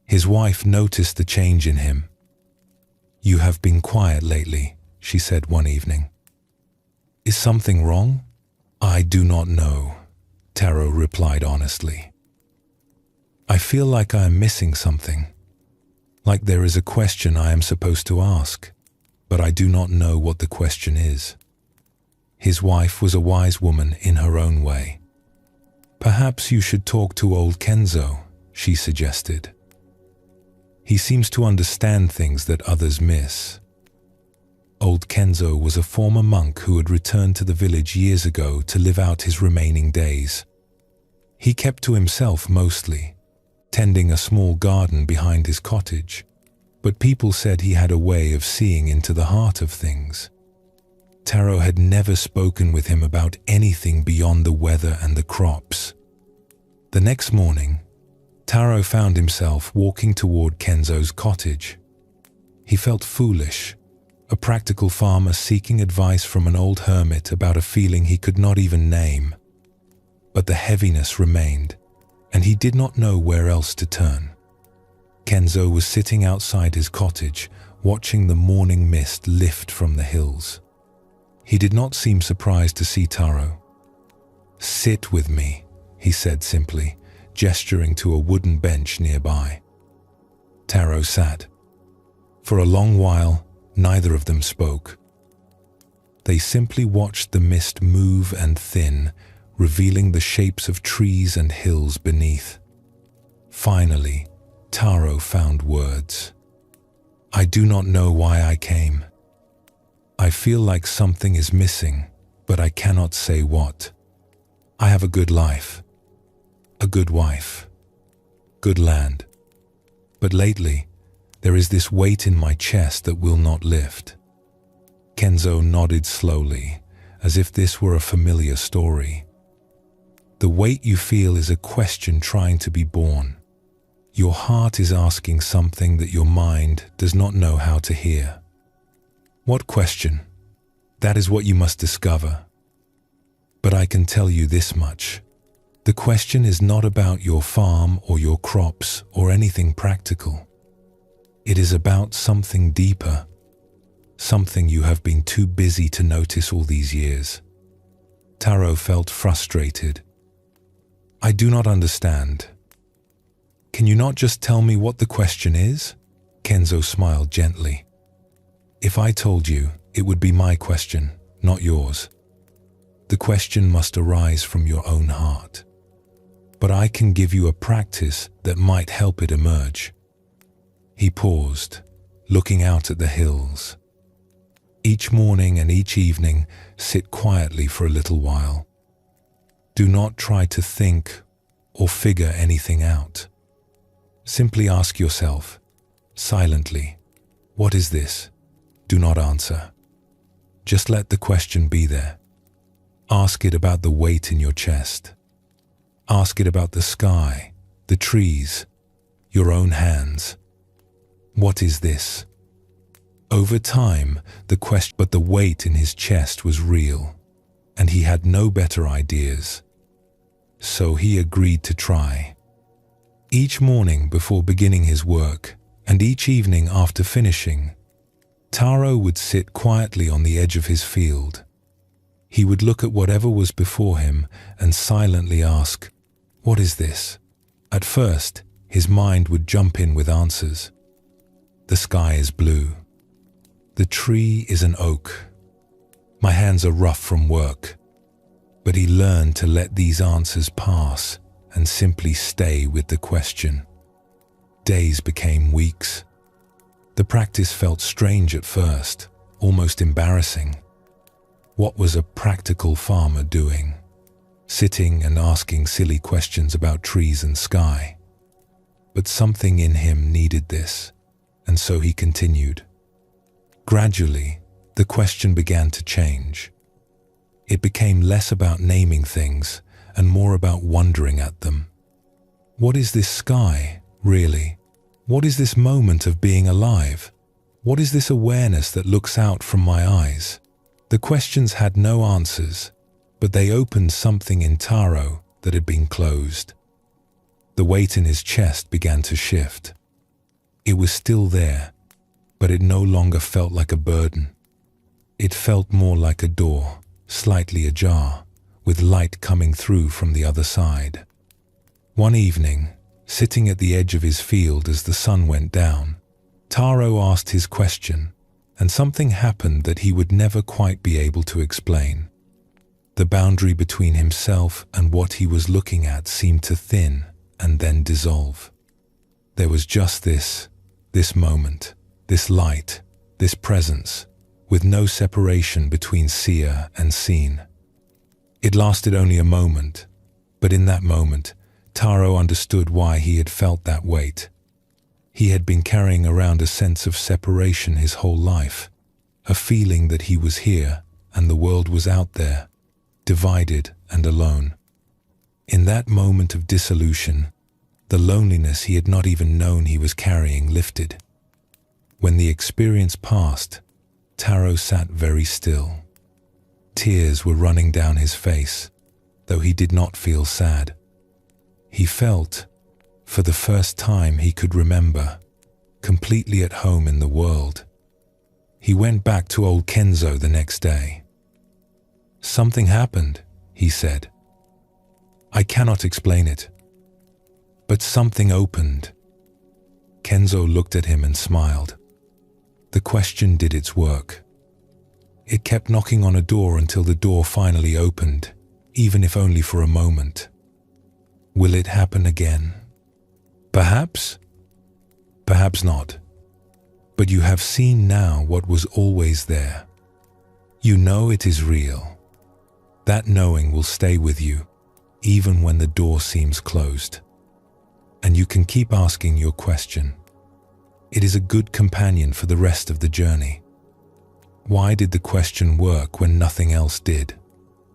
His wife noticed the change in him. "You have been quiet lately," she said one evening. "Is something wrong?" "I do not know," Taro replied honestly. "I feel like I am missing something, like there is a question I am supposed to ask, but I do not know what the question is." His wife was a wise woman in her own way. "Perhaps you should talk to old Kenzo," she suggested. "He seems to understand things that others miss." Old Kenzo was a former monk who had returned to the village years ago to live out his remaining days. He kept to himself mostly, tending a small garden behind his cottage, but people said he had a way of seeing into the heart of things. Taro had never spoken with him about anything beyond the weather and the crops. The next morning, Taro found himself walking toward Kenzo's cottage. He felt foolish, a practical farmer seeking advice from an old hermit about a feeling he could not even name. But the heaviness remained, and he did not know where else to turn. Kenzo was sitting outside his cottage, watching the morning mist lift from the hills. He did not seem surprised to see Taro. "Sit with me," he said simply, gesturing to a wooden bench nearby. Taro sat. For a long while, neither of them spoke. They simply watched the mist move and thin, revealing the shapes of trees and hills beneath. Finally, Taro found words. "I do not know why I came. I feel like something is missing, but I cannot say what. I have a good life, a good wife, good land. But lately, there is this weight in my chest that will not lift." Kenzo nodded slowly, as if this were a familiar story. "The weight you feel is a question trying to be born. Your heart is asking something that your mind does not know how to hear." "What question? That is what you must discover. But I can tell you this much. The question is not about your farm or your crops or anything practical. It is about something deeper, something you have been too busy to notice all these years." Taro felt frustrated. "I do not understand. Can you not just tell me what the question is?" Kenzo smiled gently. "If I told you, it would be my question, not yours. The question must arise from your own heart. But I can give you a practice that might help it emerge." He paused, looking out at the hills. "Each morning and each evening, sit quietly for a little while. Do not try to think or figure anything out. Simply ask yourself, silently, what is this? Do not answer. Just let the question be there. Ask it about the weight in your chest. Ask it about the sky, the trees, your own hands. What is this?" Over time, but the weight in his chest was real, and he had no better ideas. So he agreed to try. Each morning before beginning his work, and each evening after finishing, Taro would sit quietly on the edge of his field. He would look at whatever was before him and silently ask, "What is this?" At first, his mind would jump in with answers. "The sky is blue. The tree is an oak. My hands are rough from work." But he learned to let these answers pass and simply stay with the question. Days became weeks. The practice felt strange at first, almost embarrassing. What was a practical farmer doing? Sitting and asking silly questions about trees and sky. But something in him needed this, and so he continued. Gradually, the question began to change. It became less about naming things and more about wondering at them. What is this sky, really? What is this moment of being alive? What is this awareness that looks out from my eyes? The questions had no answers, but they opened something in Taro that had been closed. The weight in his chest began to shift. It was still there, but it no longer felt like a burden. It felt more like a door, slightly ajar, with light coming through from the other side. One evening, sitting at the edge of his field as the sun went down, Taro asked his question, and something happened that he would never quite be able to explain. The boundary between himself and what he was looking at seemed to thin and then dissolve. There was just this moment, this light, this presence, with no separation between seer and seen. It lasted only a moment, but in that moment, Taro understood why he had felt that weight. He had been carrying around a sense of separation his whole life, a feeling that he was here and the world was out there, divided and alone. In that moment of dissolution, the loneliness he had not even known he was carrying lifted. When the experience passed, Taro sat very still. Tears were running down his face, though he did not feel sad. He felt, for the first time he could remember, completely at home in the world. He went back to old Kenzo the next day. "Something happened," he said. "I cannot explain it. But something opened." Kenzo looked at him and smiled. The question did its work. It kept knocking on a door until the door finally opened, even if only for a moment. Will it happen again? Perhaps. Perhaps not. But you have seen now what was always there. You know it is real. That knowing will stay with you, even when the door seems closed. And you can keep asking your question. It is a good companion for the rest of the journey. Why did the question work when nothing else did?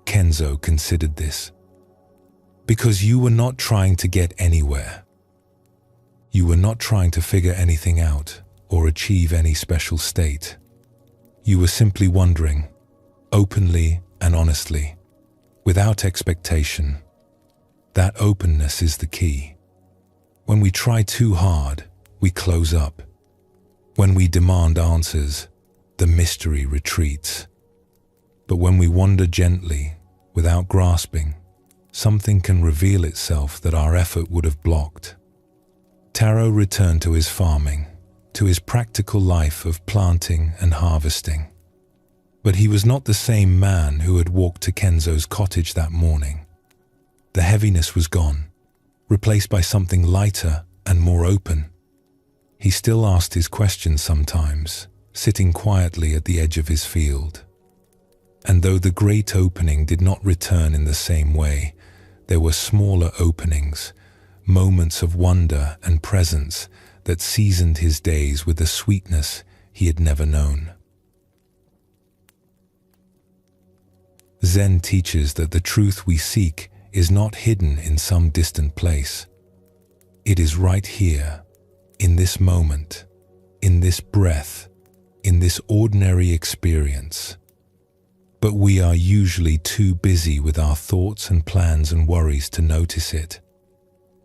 Kenzo considered this. Because you were not trying to get anywhere. You were not trying to figure anything out or achieve any special state. You were simply wondering, openly and honestly, without expectation. That openness is the key. When we try too hard, we close up. When we demand answers, the mystery retreats. But when we wander gently, without grasping, something can reveal itself that our effort would have blocked. Taro returned to his farming, to his practical life of planting and harvesting. But he was not the same man who had walked to Kenzo's cottage that morning. The heaviness was gone, replaced by something lighter and more open. He still asked his questions sometimes, sitting quietly at the edge of his field. And though the great opening did not return in the same way, there were smaller openings, moments of wonder and presence that seasoned his days with a sweetness he had never known. Zen teaches that the truth we seek is not hidden in some distant place. It is right here, in this moment, in this breath, in this ordinary experience. But we are usually too busy with our thoughts and plans and worries to notice it.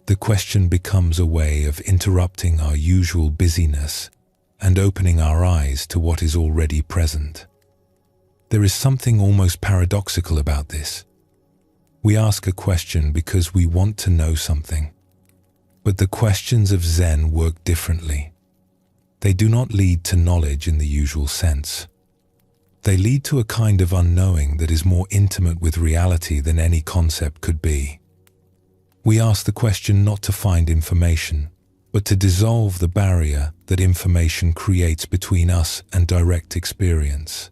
The question becomes a way of interrupting our usual busyness and opening our eyes to what is already present. There is something almost paradoxical about this. We ask a question because we want to know something. But the questions of Zen work differently. They do not lead to knowledge in the usual sense. They lead to a kind of unknowing that is more intimate with reality than any concept could be. We ask the question not to find information, but to dissolve the barrier that information creates between us and direct experience.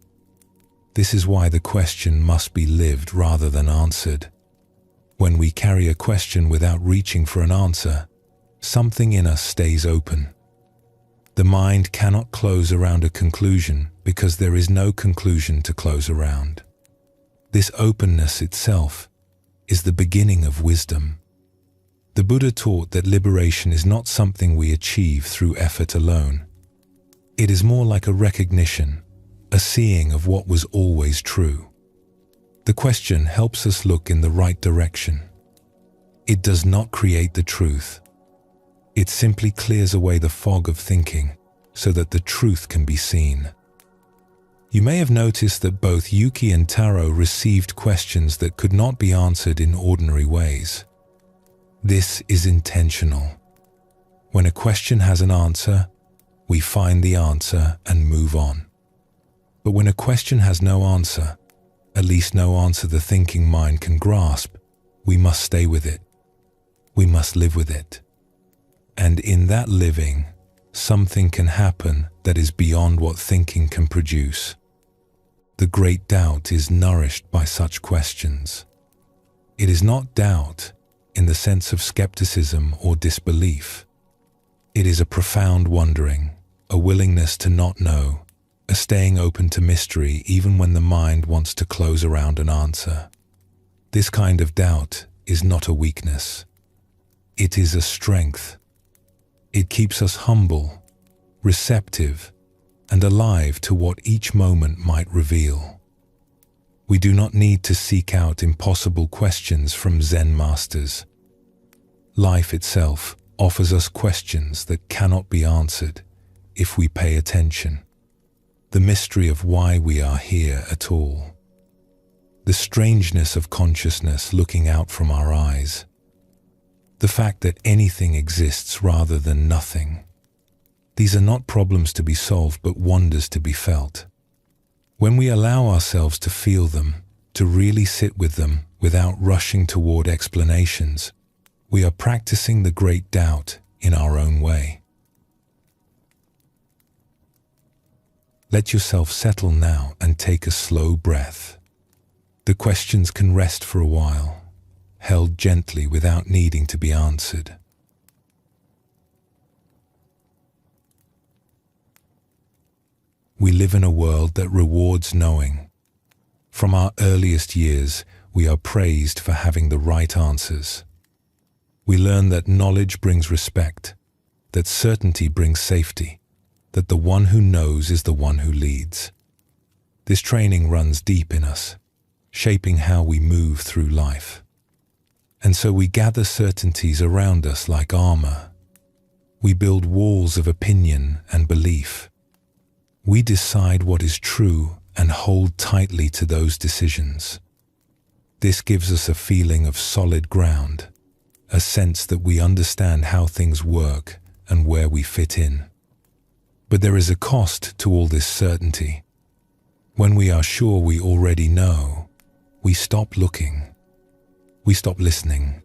This is why the question must be lived rather than answered. When we carry a question without reaching for an answer, something in us stays open. The mind cannot close around a conclusion because there is no conclusion to close around. This openness itself is the beginning of wisdom. The Buddha taught that liberation is not something we achieve through effort alone. It is more like a recognition, a seeing of what was always true. The question helps us look in the right direction. It does not create the truth. It simply clears away the fog of thinking so that the truth can be seen. You may have noticed that both Yuki and Taro received questions that could not be answered in ordinary ways. This is intentional. When a question has an answer, we find the answer and move on. But when a question has no answer, at least no answer the thinking mind can grasp, we must stay with it. We must live with it. And in that living, something can happen that is beyond what thinking can produce. The great doubt is nourished by such questions. It is not doubt, in the sense of skepticism or disbelief. It is a profound wondering, a willingness to not know, a staying open to mystery even when the mind wants to close around an answer. This kind of doubt is not a weakness. It is a strength. It keeps us humble, receptive, and alive to what each moment might reveal. We do not need to seek out impossible questions from Zen masters. Life itself offers us questions that cannot be answered if we pay attention. The mystery of why we are here at all. The strangeness of consciousness looking out from our eyes. The fact that anything exists rather than nothing. These are not problems to be solved, but wonders to be felt. When we allow ourselves to feel them, to really sit with them without rushing toward explanations, we are practicing the great doubt in our own way. Let yourself settle now and take a slow breath. The questions can rest for a while, held gently without needing to be answered. We live in a world that rewards knowing. From our earliest years, we are praised for having the right answers. We learn that knowledge brings respect, that certainty brings safety, that the one who knows is the one who leads. This training runs deep in us, shaping how we move through life. And so we gather certainties around us like armor. We build walls of opinion and belief. We decide what is true and hold tightly to those decisions. This gives us a feeling of solid ground, a sense that we understand how things work and where we fit in. But there is a cost to all this certainty. When we are sure we already know, we stop looking. We stop listening.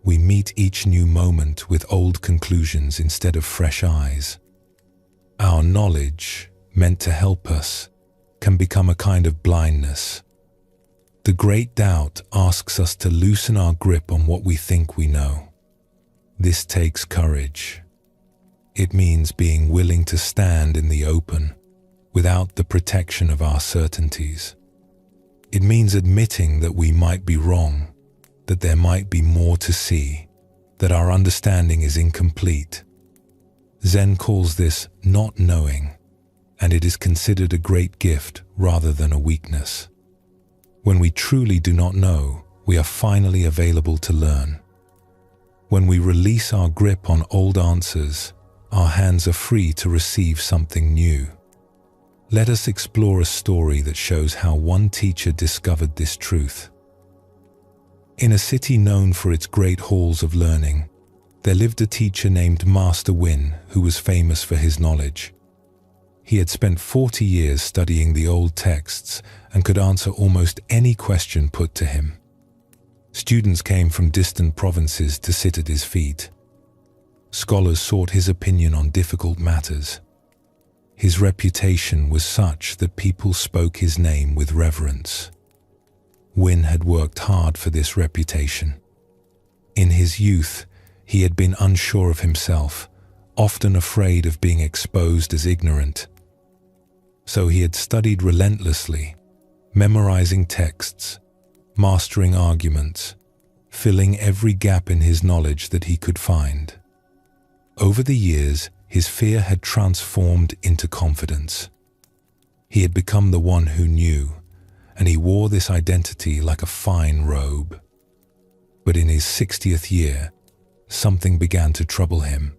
We meet each new moment with old conclusions instead of fresh eyes. Our knowledge, meant to help us, can become a kind of blindness. The great doubt asks us to loosen our grip on what we think we know. This takes courage. It means being willing to stand in the open without the protection of our certainties. It means admitting that we might be wrong, that there might be more to see, that our understanding is incomplete. Zen calls this not knowing, and it is considered a great gift rather than a weakness. When we truly do not know, we are finally available to learn. When we release our grip on old answers, our hands are free to receive something new. Let us explore a story that shows how one teacher discovered this truth. In a city known for its great halls of learning, there lived a teacher named Master Win who was famous for his knowledge. He had spent 40 years studying the old texts and could answer almost any question put to him. Students came from distant provinces to sit at his feet. Scholars sought his opinion on difficult matters. His reputation was such that people spoke his name with reverence. Win had worked hard for this reputation. In his youth, he had been unsure of himself, often afraid of being exposed as ignorant. So he had studied relentlessly, memorizing texts, mastering arguments, filling every gap in his knowledge that he could find. Over the years, his fear had transformed into confidence. He had become the one who knew, and he wore this identity like a fine robe. But in his 60th year, something began to trouble him.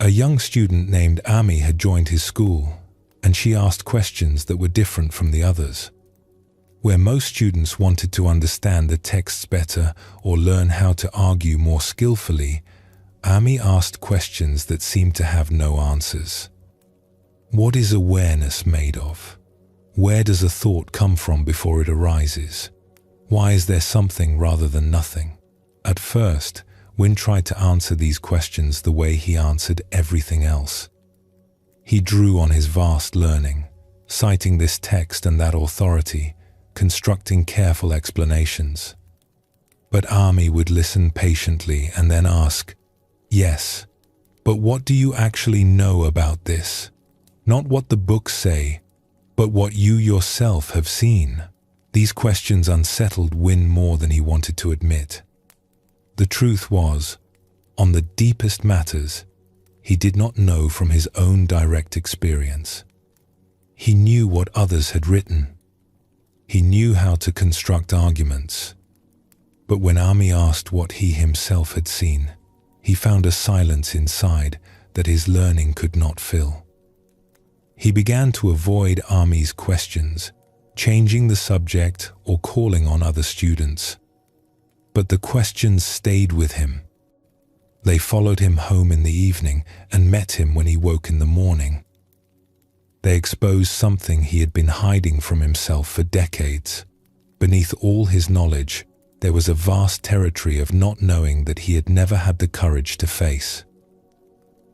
A young student named Ami had joined his school, and she asked questions that were different from the others. Where most students wanted to understand the texts better or learn how to argue more skillfully, Ami asked questions that seemed to have no answers. What is awareness made of? Where does a thought come from before it arises? Why is there something rather than nothing? At first, Win tried to answer these questions the way he answered everything else. He drew on his vast learning, citing this text and that authority, constructing careful explanations. But Ami would listen patiently and then ask, "Yes, but what do you actually know about this? Not what the books say, but what you yourself have seen." These questions unsettled Win more than he wanted to admit. The truth was, on the deepest matters, he did not know from his own direct experience. He knew what others had written. He knew how to construct arguments. But when Ami asked what he himself had seen, he found a silence inside that his learning could not fill. He began to avoid Ami's questions, changing the subject or calling on other students. But the questions stayed with him. They followed him home in the evening and met him when he woke in the morning. They exposed something he had been hiding from himself for decades. Beneath all his knowledge, there was a vast territory of not knowing that he had never had the courage to face.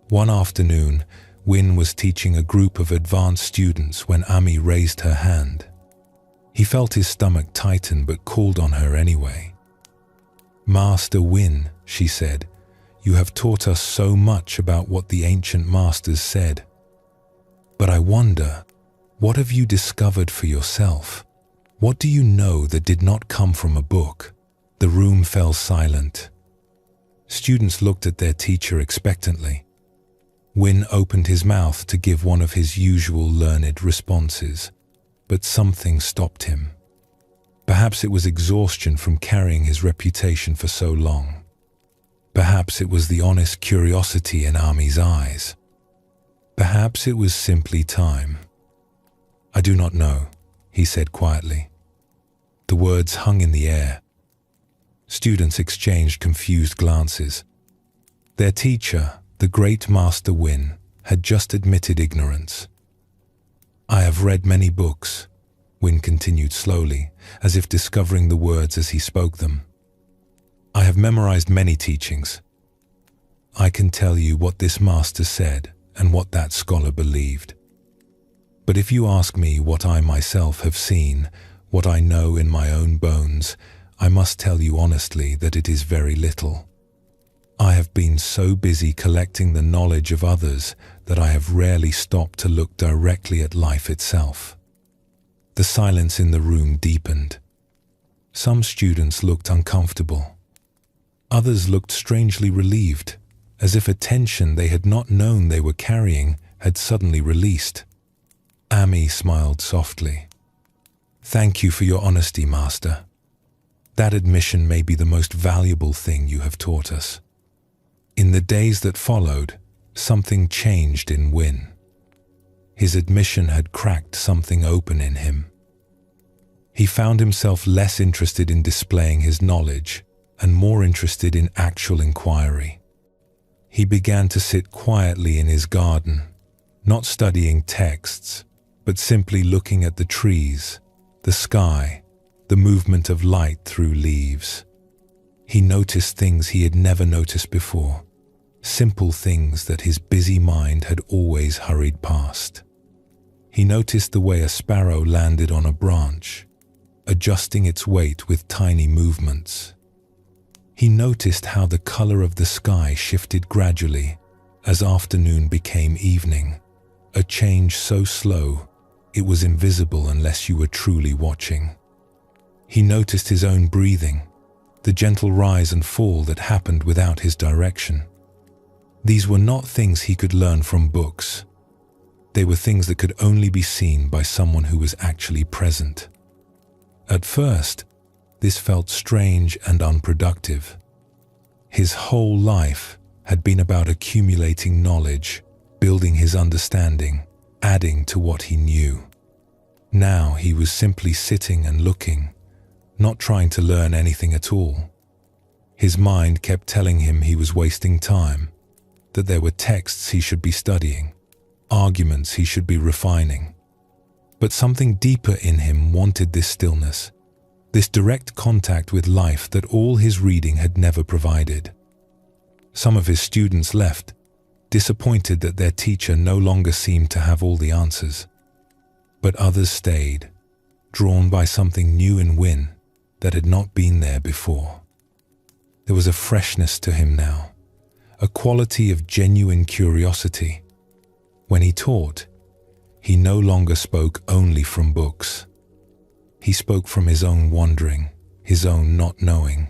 One afternoon, Win was teaching a group of advanced students when Ami raised her hand. He felt his stomach tighten but called on her anyway. "Master Win," she said, "you have taught us so much about what the ancient masters said. But I wonder, what have you discovered for yourself? What do you know that did not come from a book?" The room fell silent. Students looked at their teacher expectantly. Win opened his mouth to give one of his usual learned responses, but something stopped him. Perhaps it was exhaustion from carrying his reputation for so long. Perhaps it was the honest curiosity in Ami's eyes. Perhaps it was simply time. "I do not know," he said quietly. The words hung in the air. Students exchanged confused glances. Their teacher, the great Master Win, had just admitted ignorance. "I have read many books," Win continued slowly, as if discovering the words as he spoke them. "I have memorized many teachings. I can tell you what this master said and what that scholar believed. But if you ask me what I myself have seen, what I know in my own bones, I must tell you honestly that it is very little. I have been so busy collecting the knowledge of others that I have rarely stopped to look directly at life itself." The silence in the room deepened. Some students looked uncomfortable. Others looked strangely relieved, as if a tension they had not known they were carrying had suddenly released. Ami smiled softly. "Thank you for your honesty, Master. That admission may be the most valuable thing you have taught us." In the days that followed, something changed in Win. His admission had cracked something open in him. He found himself less interested in displaying his knowledge and more interested in actual inquiry. He began to sit quietly in his garden, not studying texts, but simply looking at the trees, the sky, the movement of light through leaves. He noticed things he had never noticed before, simple things that his busy mind had always hurried past. He noticed the way a sparrow landed on a branch, adjusting its weight with tiny movements. He noticed how the color of the sky shifted gradually as afternoon became evening, a change so slow it was invisible unless you were truly watching. He noticed his own breathing, the gentle rise and fall that happened without his direction. These were not things he could learn from books. They were things that could only be seen by someone who was actually present. At first, this felt strange and unproductive. His whole life had been about accumulating knowledge, building his understanding, adding to what he knew. Now he was simply sitting and looking, not trying to learn anything at all. His mind kept telling him he was wasting time, that there were texts he should be studying, arguments he should be refining. But something deeper in him wanted this stillness, this direct contact with life that all his reading had never provided. Some of his students left, disappointed that their teacher no longer seemed to have all the answers. But others stayed, drawn by something new in Win that had not been there before. There was a freshness to him now, a quality of genuine curiosity. When he taught, he no longer spoke only from books. He spoke from his own wandering, his own not knowing.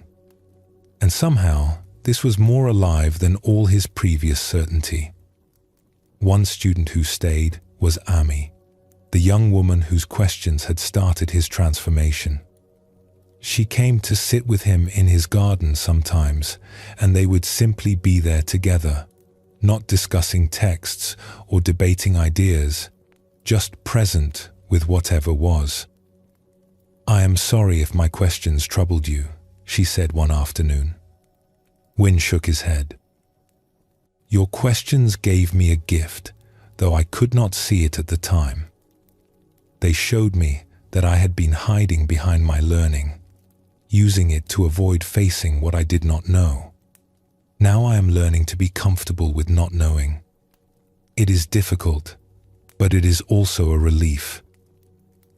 And somehow, this was more alive than all his previous certainty. One student who stayed was Ami, the young woman whose questions had started his transformation. She came to sit with him in his garden sometimes, and they would simply be there together, not discussing texts or debating ideas, just present with whatever was. "I am sorry if my questions troubled you," she said one afternoon. Win shook his head. "Your questions gave me a gift, though I could not see it at the time. They showed me that I had been hiding behind my learning, using it to avoid facing what I did not know. Now I am learning to be comfortable with not knowing. It is difficult, but it is also a relief."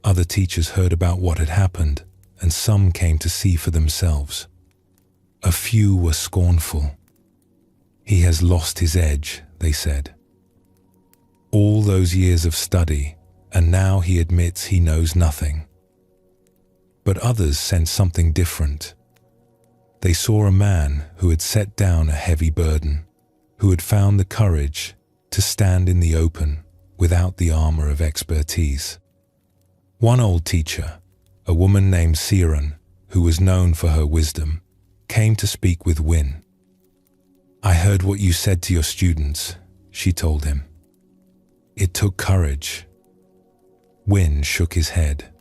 Other teachers heard about what had happened, and some came to see for themselves. A few were scornful. "He has lost his edge," they said. "All those years of study, and now he admits he knows nothing." But others sensed something different. They saw a man who had set down a heavy burden, who had found the courage to stand in the open without the armor of expertise. One old teacher, a woman named Siran, who was known for her wisdom, came to speak with Win. "I heard what you said to your students," she told him. "It took courage." Win shook his head.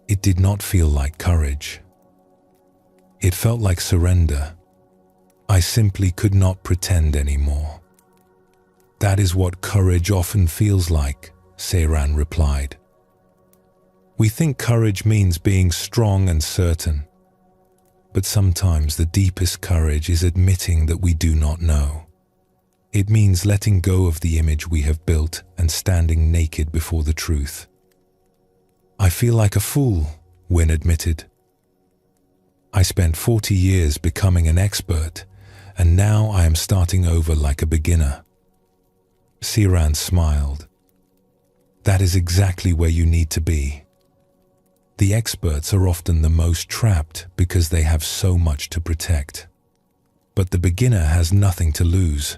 It did not feel like courage. It felt like surrender. "I simply could not pretend anymore." "That is what courage often feels like," Siran replied. "We think courage means being strong and certain. But sometimes the deepest courage is admitting that we do not know. It means letting go of the image we have built and standing naked before the truth." "I feel like a fool," Win admitted. "I spent 40 years becoming an expert, and now I am starting over like a beginner." Siran smiled. "That is exactly where you need to be. The experts are often the most trapped because they have so much to protect. But the beginner has nothing to lose.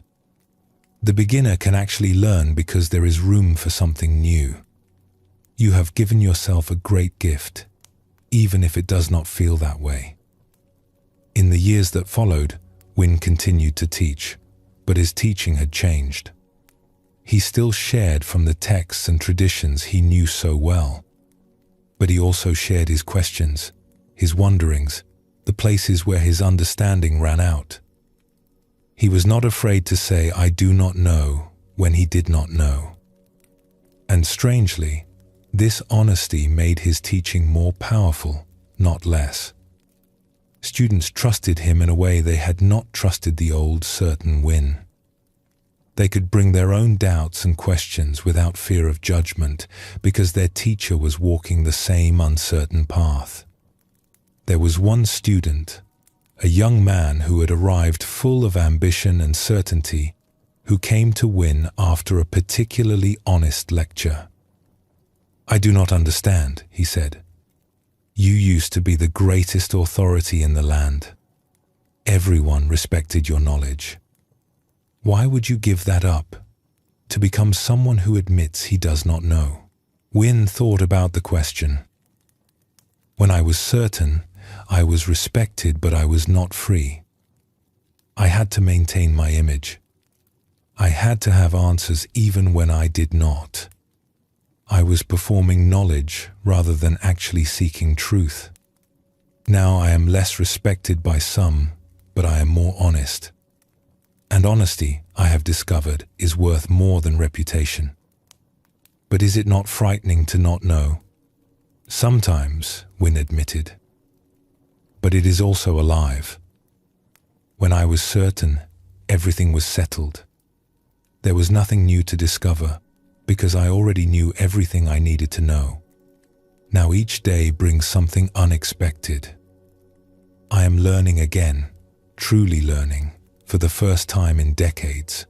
The beginner can actually learn because there is room for something new. You have given yourself a great gift, even if it does not feel that way." In the years that followed, Win continued to teach, but his teaching had changed. He still shared from the texts and traditions he knew so well, but he also shared his questions, his wonderings, the places where his understanding ran out. He was not afraid to say, "I do not know," when he did not know. And strangely, this honesty made his teaching more powerful, not less. Students trusted him in a way they had not trusted the old certain Win. They could bring their own doubts and questions without fear of judgment because their teacher was walking the same uncertain path. There was one student, a young man who had arrived full of ambition and certainty, who came to Win after a particularly honest lecture. "I do not understand," he said. "You used to be the greatest authority in the land. Everyone respected your knowledge. Why would you give that up, to become someone who admits he does not know?" Win thought about the question. "When I was certain, I was respected, but I was not free. I had to maintain my image. I had to have answers even when I did not. I was performing knowledge rather than actually seeking truth. Now I am less respected by some, but I am more honest. And honesty, I have discovered, is worth more than reputation." "But is it not frightening to not know?" "Sometimes," Win admitted. "But it is also alive. When I was certain, everything was settled. There was nothing new to discover, because I already knew everything I needed to know. Now each day brings something unexpected. I am learning again, truly learning, for the first time in decades.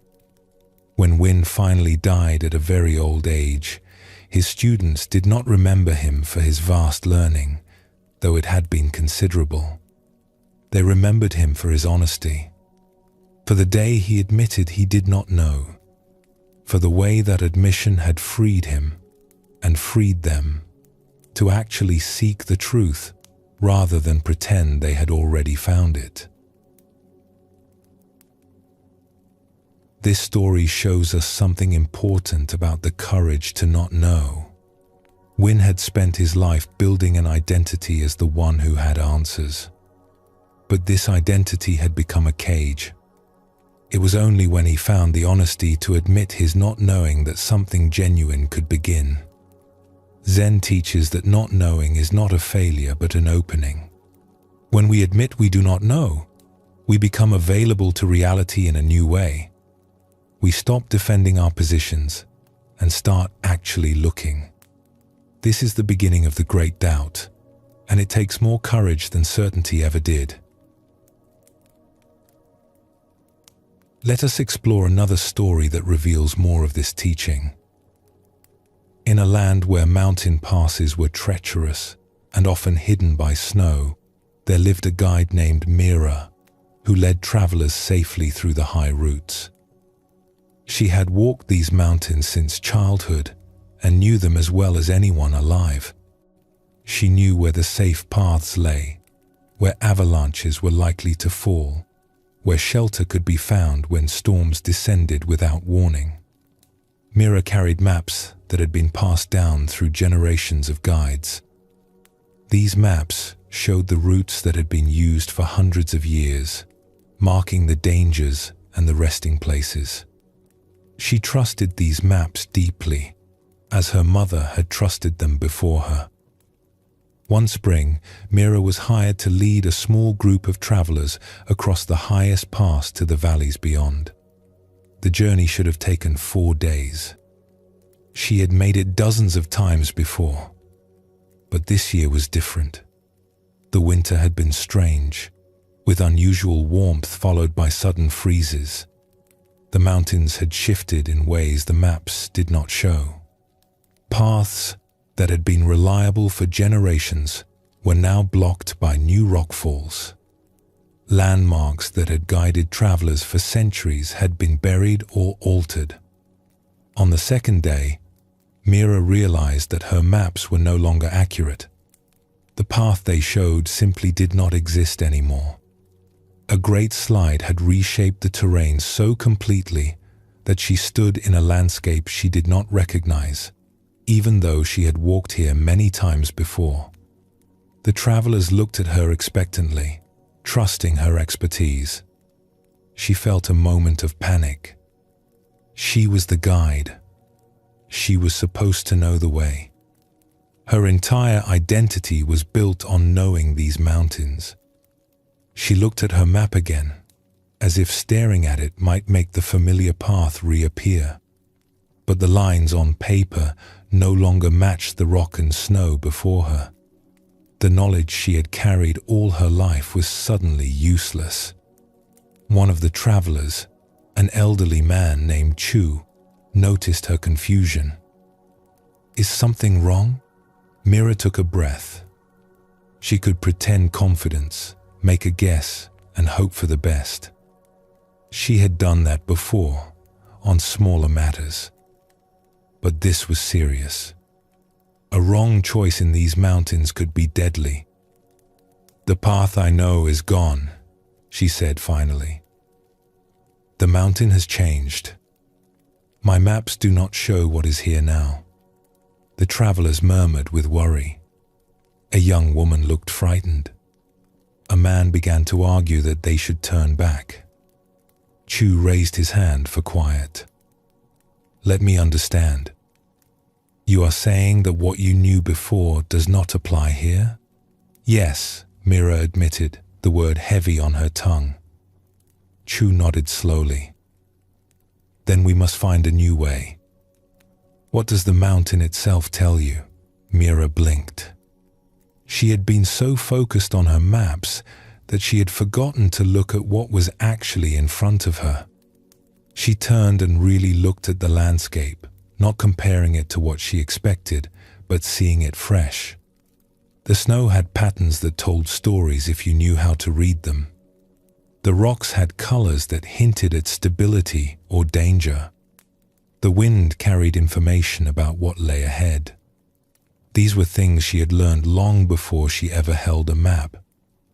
When Win finally died at a very old age, his students did not remember him for his vast learning, though it had been considerable. They remembered him for his honesty, for the day he admitted he did not know, for the way that admission had freed him and freed them to actually seek the truth rather than pretend they had already found it. This story shows us something important about the courage to not know. Win had spent his life building an identity as the one who had answers. But this identity had become a cage. It was only when he found the honesty to admit his not knowing that something genuine could begin. Zen teaches that not knowing is not a failure but an opening. When we admit we do not know, we become available to reality in a new way. We stop defending our positions and start actually looking. This is the beginning of the great doubt, and it takes more courage than certainty ever did. Let us explore another story that reveals more of this teaching. In a land where mountain passes were treacherous and often hidden by snow, there lived a guide named Mira, who led travelers safely through the high routes. She had walked these mountains since childhood and knew them as well as anyone alive. She knew where the safe paths lay, where avalanches were likely to fall, where shelter could be found when storms descended without warning. Mira carried maps that had been passed down through generations of guides. These maps showed the routes that had been used for hundreds of years, marking the dangers and the resting places. She trusted these maps deeply, as her mother had trusted them before her. One spring, Mira was hired to lead a small group of travelers across the highest pass to the valleys beyond. The journey should have taken 4 days. She had made it dozens of times before, but this year was different. The winter had been strange, with unusual warmth followed by sudden freezes. The mountains had shifted in ways the maps did not show. Paths that had been reliable for generations were now blocked by new rockfalls. Landmarks that had guided travelers for centuries had been buried or altered. On the second day, Mira realized that her maps were no longer accurate. The path they showed simply did not exist anymore. A great slide had reshaped the terrain so completely that she stood in a landscape she did not recognize, even though she had walked here many times before. The travelers looked at her expectantly, trusting her expertise. She felt a moment of panic. She was the guide. She was supposed to know the way. Her entire identity was built on knowing these mountains. She looked at her map again, as if staring at it might make the familiar path reappear. But the lines on paper no longer matched the rock and snow before her. The knowledge she had carried all her life was suddenly useless. One of the travelers, an elderly man named Chu, noticed her confusion. "Is something wrong?" Mira took a breath. She could pretend confidence, make a guess, and hope for the best. She had done that before, on smaller matters. But this was serious. A wrong choice in these mountains could be deadly. "The path I know is gone," she said finally. "The mountain has changed. My maps do not show what is here now." The travelers murmured with worry. A young woman looked frightened. A man began to argue that they should turn back. Chu raised his hand for quiet. "Let me understand. You are saying that what you knew before does not apply here?" "Yes," Mira admitted, the word heavy on her tongue. Chu nodded slowly. "Then we must find a new way." "What does the mountain itself tell you?" Mira blinked. She had been so focused on her maps that she had forgotten to look at what was actually in front of her. She turned and really looked at the landscape, not comparing it to what she expected, but seeing it fresh. The snow had patterns that told stories if you knew how to read them. The rocks had colors that hinted at stability or danger. The wind carried information about what lay ahead. These were things she had learned long before she ever held a map,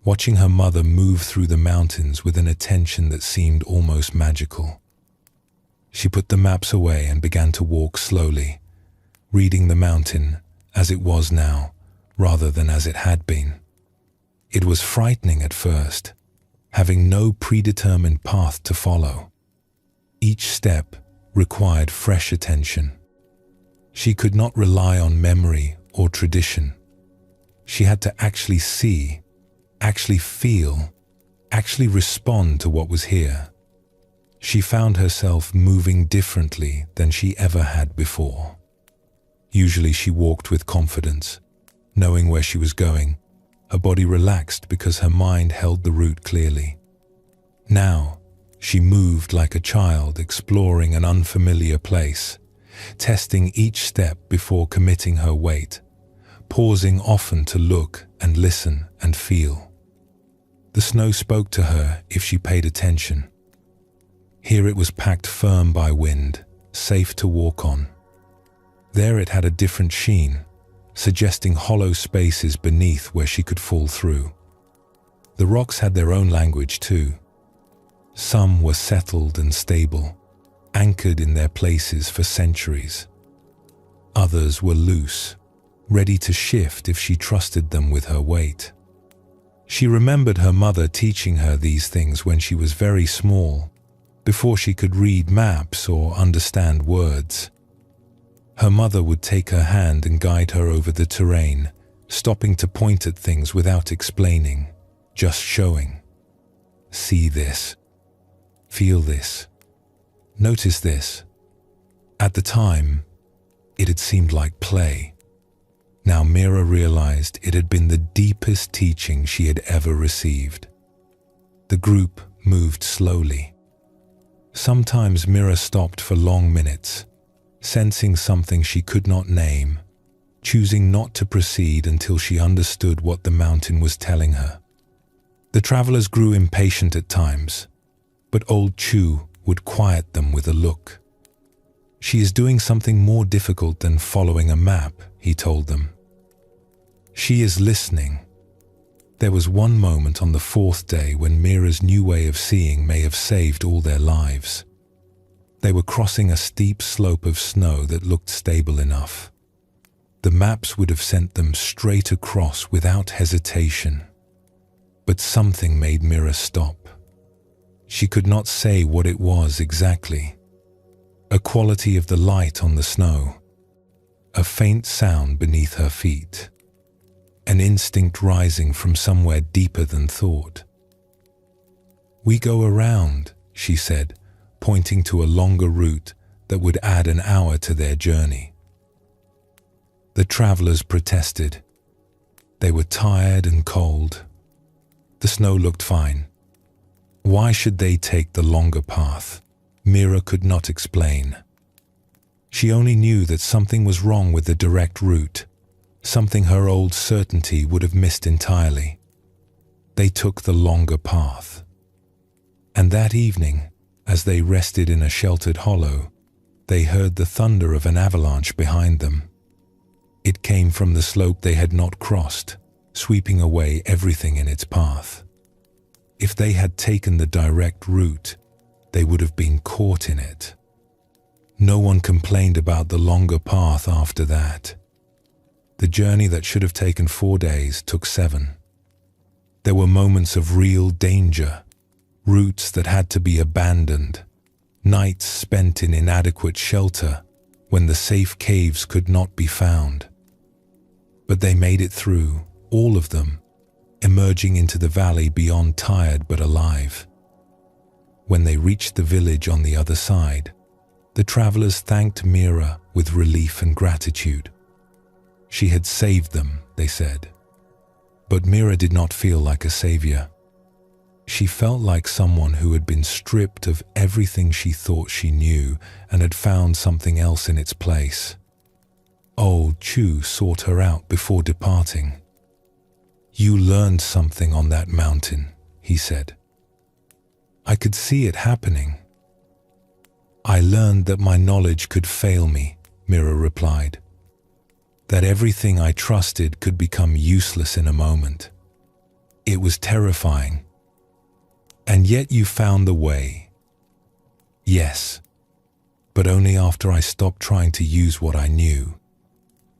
watching her mother move through the mountains with an attention that seemed almost magical. She put the maps away and began to walk slowly, reading the mountain as it was now, rather than as it had been. It was frightening at first, having no predetermined path to follow. Each step required fresh attention. She could not rely on memory or tradition. She had to actually see, actually feel, actually respond to what was here. She found herself moving differently than she ever had before. Usually she walked with confidence, knowing where she was going. Her body relaxed because her mind held the route clearly. Now, she moved like a child exploring an unfamiliar place, testing each step before committing her weight, pausing often to look and listen and feel. The snow spoke to her if she paid attention. Here it was packed firm by wind, safe to walk on. There it had a different sheen, suggesting hollow spaces beneath where she could fall through. The rocks had their own language too. Some were settled and stable, anchored in their places for centuries. Others were loose, ready to shift if she trusted them with her weight. She remembered her mother teaching her these things when she was very small, before she could read maps or understand words. Her mother would take her hand and guide her over the terrain, stopping to point at things without explaining, just showing. See this. Feel this. Notice this. At the time, it had seemed like play. Now Mira realized it had been the deepest teaching she had ever received. The group moved slowly. Sometimes Mira stopped for long minutes, sensing something she could not name, choosing not to proceed until she understood what the mountain was telling her. The travelers grew impatient at times, but old Chu would quiet them with a look. She is doing something more difficult than following a map, he told them. She is listening. There was one moment on the fourth day when Mira's new way of seeing may have saved all their lives. They were crossing a steep slope of snow that looked stable enough. The maps would have sent them straight across without hesitation. But something made Mira stop. She could not say what it was exactly. A quality of the light on the snow. A faint sound beneath her feet. An instinct rising from somewhere deeper than thought. "We go around," she said, pointing to a longer route that would add an hour to their journey. The travelers protested. They were tired and cold. The snow looked fine. Why should they take the longer path? Mira could not explain. She only knew that something was wrong with the direct route, something her old certainty would have missed entirely. They took the longer path. And that evening, as they rested in a sheltered hollow, they heard the thunder of an avalanche behind them. It came from the slope they had not crossed, sweeping away everything in its path. If they had taken the direct route, they would have been caught in it. No one complained about the longer path after that. The journey that should have taken 4 days took 7. There were moments of real danger, routes that had to be abandoned, nights spent in inadequate shelter when the safe caves could not be found. But they made it through, all of them, emerging into the valley beyond tired but alive. When they reached the village on the other side, the travelers thanked Mira with relief and gratitude. She had saved them, they said. But Mira did not feel like a savior. She felt like someone who had been stripped of everything she thought she knew and had found something else in its place. Old Chu sought her out before departing. "You learned something on that mountain," he said. "I could see it happening." "I learned that my knowledge could fail me," Mira replied. "That everything I trusted could become useless in a moment. It was terrifying. And yet you found the way." "Yes, but only after I stopped trying to use what I knew.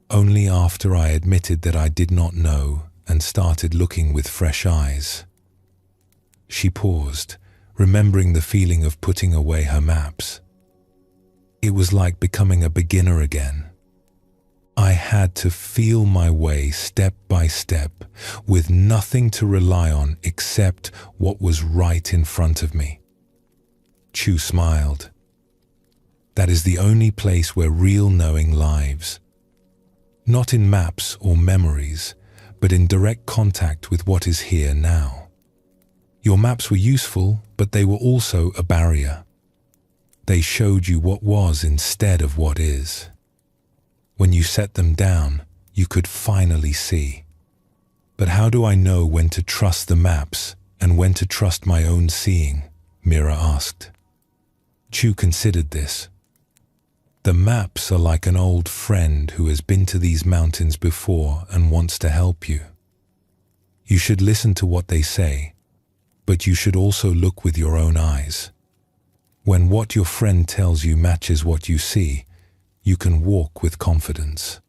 Only after I admitted that I did not know and started looking with fresh eyes." She paused, remembering the feeling of putting away her maps. It was like becoming a beginner again. I had to feel my way step by step, with nothing to rely on except what was right in front of me. Chu smiled. "That is the only place where real knowing lives. Not in maps or memories, but in direct contact with what is here now. Your maps were useful, but they were also a barrier. They showed you what was instead of what is. When you set them down, you could finally see. But how do I know when to trust the maps and when to trust my own seeing?" Mira asked. Chu considered this. "The maps are like an old friend who has been to these mountains before and wants to help you. You should listen to what they say, but you should also look with your own eyes. When what your friend tells you matches what you see, you can walk with confidence.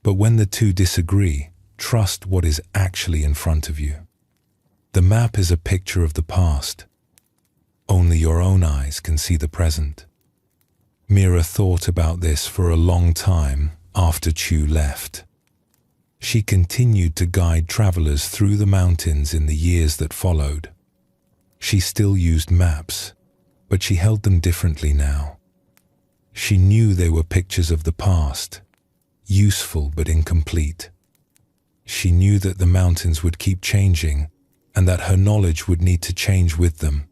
But when the two disagree, trust what is actually in front of you. The map is a picture of the past. Only your own eyes can see the present." Mira thought about this for a long time after Chu left. She continued to guide travelers through the mountains in the years that followed. She still used maps, but she held them differently now. She knew they were pictures of the past, useful but incomplete. She knew that the mountains would keep changing and that her knowledge would need to change with them.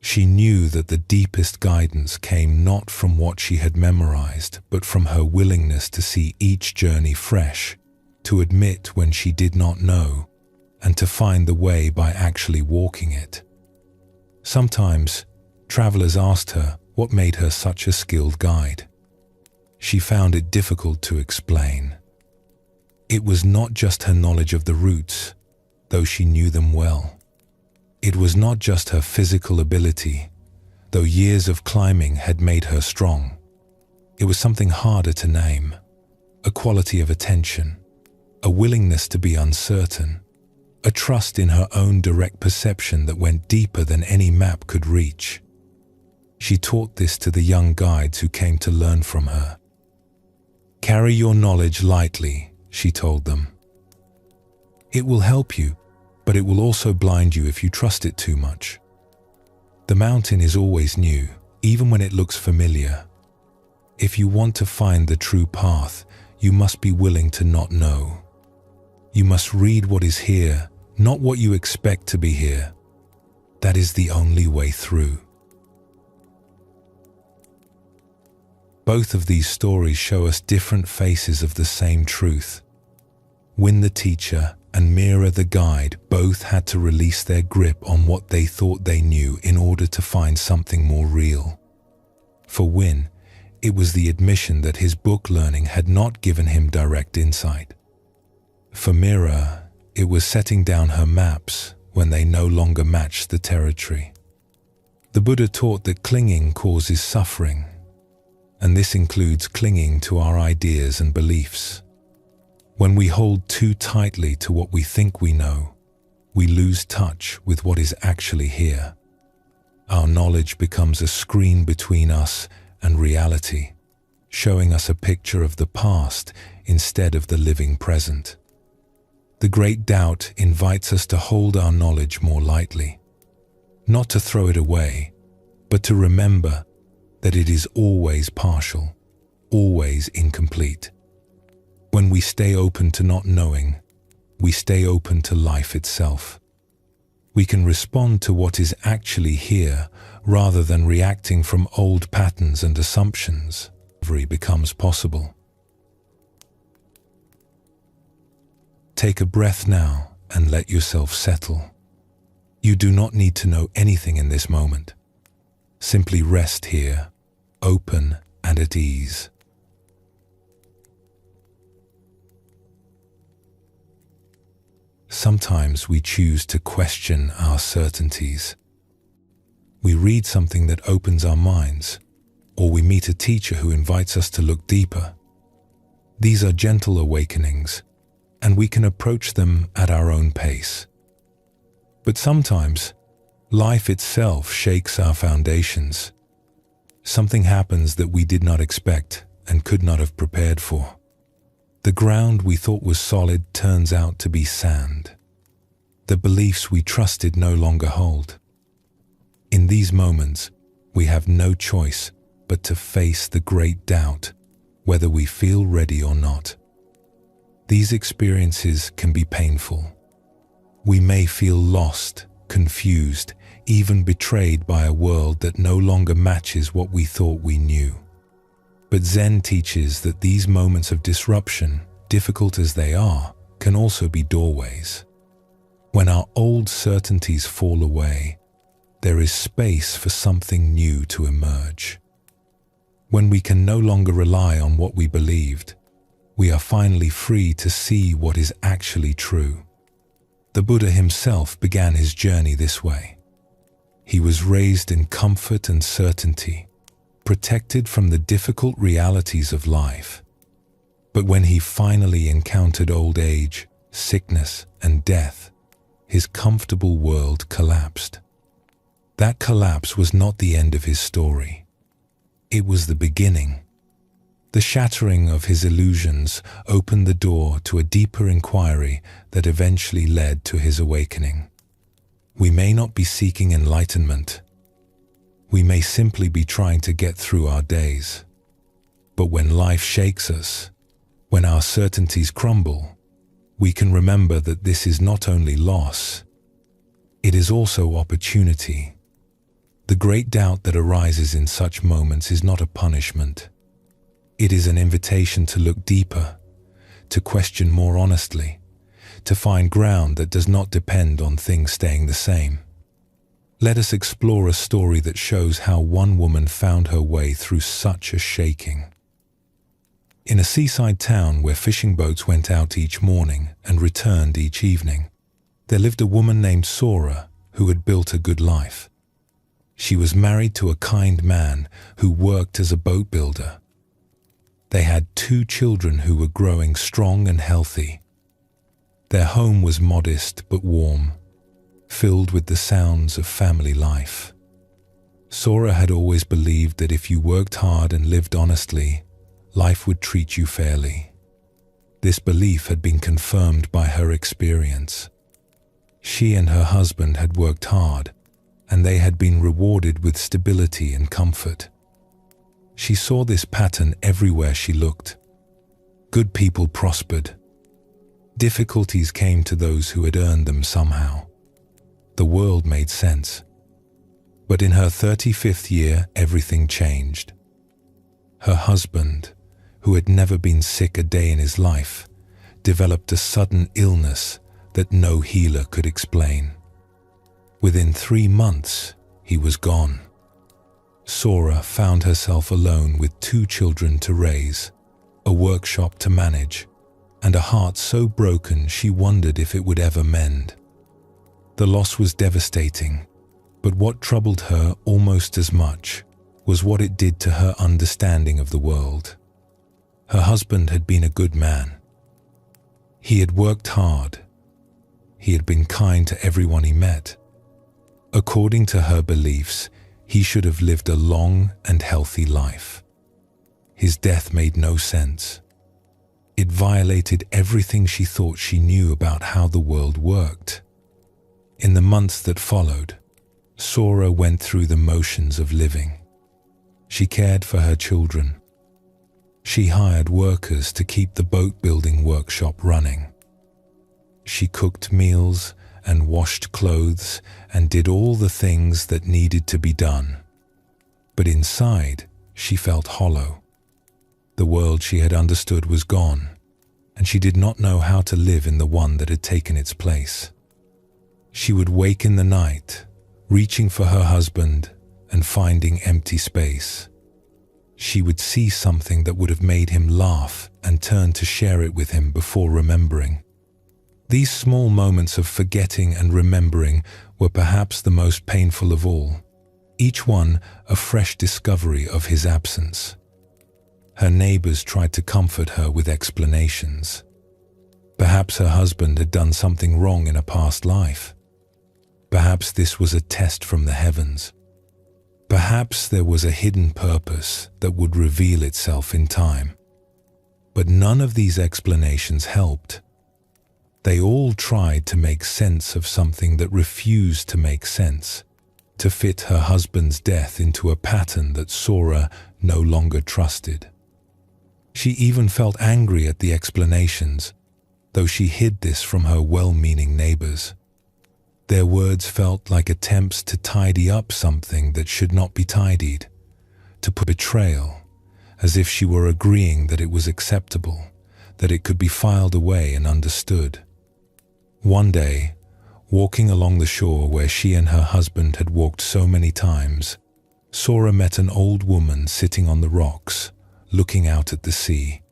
She knew that the deepest guidance came not from what she had memorized, but from her willingness to see each journey fresh, to admit when she did not know, and to find the way by actually walking it. Sometimes, travelers asked her what made her such a skilled guide. She found it difficult to explain. It was not just her knowledge of the routes, though she knew them well. It was not just her physical ability, though years of climbing had made her strong. It was something harder to name, a quality of attention, a willingness to be uncertain, a trust in her own direct perception that went deeper than any map could reach. She taught this to the young guides who came to learn from her. "Carry your knowledge lightly," she told them. "It will help you, but it will also blind you if you trust it too much. The mountain is always new, even when it looks familiar. If you want to find the true path, you must be willing to not know. You must read what is here, not what you expect to be here. That is the only way through." Both of these stories show us different faces of the same truth. Win the teacher and Mira the guide both had to release their grip on what they thought they knew in order to find something more real. For Win, it was the admission that his book learning had not given him direct insight. For Mira, it was setting down her maps when they no longer matched the territory. The Buddha taught that clinging causes suffering, and this includes clinging to our ideas and beliefs. When we hold too tightly to what we think we know, we lose touch with what is actually here. Our knowledge becomes a screen between us and reality, showing us a picture of the past instead of the living present. The great doubt invites us to hold our knowledge more lightly, not to throw it away, but to remember that it is always partial, always incomplete. When we stay open to not knowing, we stay open to life itself. We can respond to what is actually here rather than reacting from old patterns and assumptions. Recovery becomes possible. Take a breath now and let yourself settle. You do not need to know anything in this moment. Simply rest here, open and at ease. Sometimes we choose to question our certainties. We read something that opens our minds, or we meet a teacher who invites us to look deeper. These are gentle awakenings, and we can approach them at our own pace. But sometimes, life itself shakes our foundations. Something happens that we did not expect and could not have prepared for. The ground we thought was solid turns out to be sand. The beliefs we trusted no longer hold. In these moments, we have no choice but to face the great doubt, whether we feel ready or not. These experiences can be painful. We may feel lost, confused, even betrayed by a world that no longer matches what we thought we knew. But Zen teaches that these moments of disruption, difficult as they are, can also be doorways. When our old certainties fall away, there is space for something new to emerge. When we can no longer rely on what we believed, we are finally free to see what is actually true. The Buddha himself began his journey this way. He was raised in comfort and certainty, protected from the difficult realities of life. But when he finally encountered old age, sickness, and death, his comfortable world collapsed. That collapse was not the end of his story. It was the beginning. The shattering of his illusions opened the door to a deeper inquiry that eventually led to his awakening. We may not be seeking enlightenment. We may simply be trying to get through our days. But when life shakes us, when our certainties crumble, we can remember that this is not only loss, it is also opportunity. The great doubt that arises in such moments is not a punishment. It is an invitation to look deeper, to question more honestly, to find ground that does not depend on things staying the same. Let us explore a story that shows how one woman found her way through such a shaking. In a seaside town where fishing boats went out each morning and returned each evening, there lived a woman named Sora who had built a good life. She was married to a kind man who worked as a boat builder. They had 2 children who were growing strong and healthy. Their home was modest but warm, filled with the sounds of family life. Sora had always believed that if you worked hard and lived honestly, life would treat you fairly. This belief had been confirmed by her experience. She and her husband had worked hard, and they had been rewarded with stability and comfort. She saw this pattern everywhere she looked. Good people prospered. Difficulties came to those who had earned them somehow. The world made sense. But in her 35th year, everything changed. Her husband, who had never been sick a day in his life, developed a sudden illness that no healer could explain. Within 3 months, he was gone. Sora found herself alone with 2 children to raise, a workshop to manage, and a heart so broken she wondered if it would ever mend. The loss was devastating, but what troubled her almost as much was what it did to her understanding of the world. Her husband had been a good man. He had worked hard. He had been kind to everyone he met. According to her beliefs, he should have lived a long and healthy life. His death made no sense. It violated everything she thought she knew about how the world worked. In the months that followed, Sora went through the motions of living. She cared for her children. She hired workers to keep the boat building workshop running. She cooked meals and washed clothes and did all the things that needed to be done. But inside, she felt hollow. The world she had understood was gone, and she did not know how to live in the one that had taken its place. She would wake in the night, reaching for her husband and finding empty space. She would see something that would have made him laugh and turn to share it with him before remembering. These small moments of forgetting and remembering were perhaps the most painful of all, each one a fresh discovery of his absence. Her neighbors tried to comfort her with explanations. Perhaps her husband had done something wrong in a past life. Perhaps this was a test from the heavens. Perhaps there was a hidden purpose that would reveal itself in time. But none of these explanations helped. They all tried to make sense of something that refused to make sense, to fit her husband's death into a pattern that Sora no longer trusted. She even felt angry at the explanations, though she hid this from her well-meaning neighbors. Their words felt like attempts to tidy up something that should not be tidied, to put betrayal, as if she were agreeing that it was acceptable, that it could be filed away and understood. One day, walking along the shore where she and her husband had walked so many times, Sora met an old woman sitting on the rocks, looking out at the sea.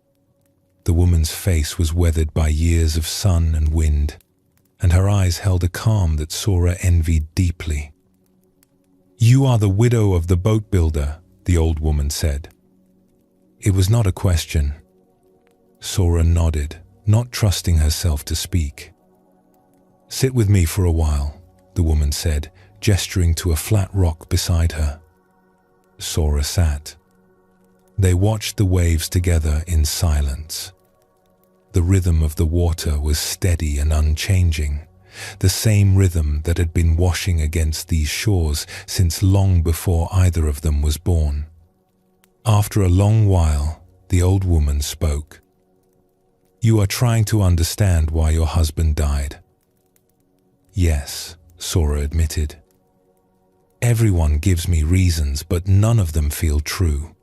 The woman's face was weathered by years of sun and wind, and her eyes held a calm that Sora envied deeply. "You are the widow of the boat builder," the old woman said. It was not a question. Sora nodded, not trusting herself to speak. "Sit with me for a while," the woman said, gesturing to a flat rock beside her. Sora sat. They watched the waves together in silence. The rhythm of the water was steady and unchanging, the same rhythm that had been washing against these shores since long before either of them was born. After a long while, the old woman spoke. "You are trying to understand why your husband died." "Yes," Sora admitted. "Everyone gives me reasons, but none of them feel true.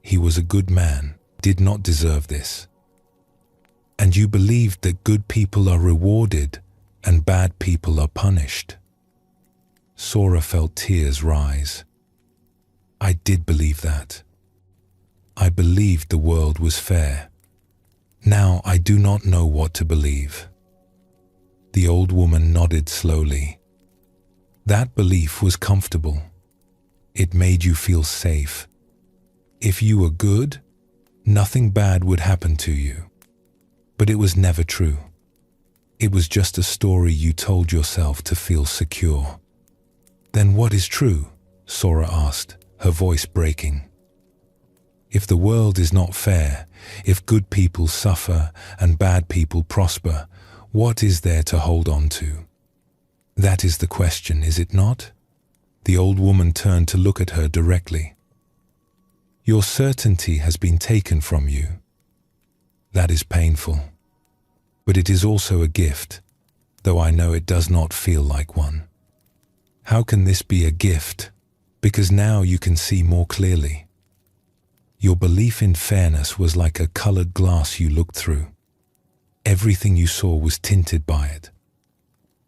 He was a good man, did not deserve this. And you believed that good people are rewarded and bad people are punished." Sora felt tears rise. "I did believe that. I believed the world was fair. Now I do not know what to believe." The old woman nodded slowly. "That belief was comfortable. It made you feel safe. If you were good, nothing bad would happen to you. But it was never true. It was just a story you told yourself to feel secure." "Then what is true?" Sora asked, her voice breaking. "If the world is not fair, if good people suffer and bad people prosper, what is there to hold on to? That is the question, is it not?" The old woman turned to look at her directly. "Your certainty has been taken from you. That is painful. But it is also a gift, though I know it does not feel like one." "How can this be a gift? Because now you can see more clearly. Your belief in fairness was like a colored glass you looked through. Everything you saw was tinted by it.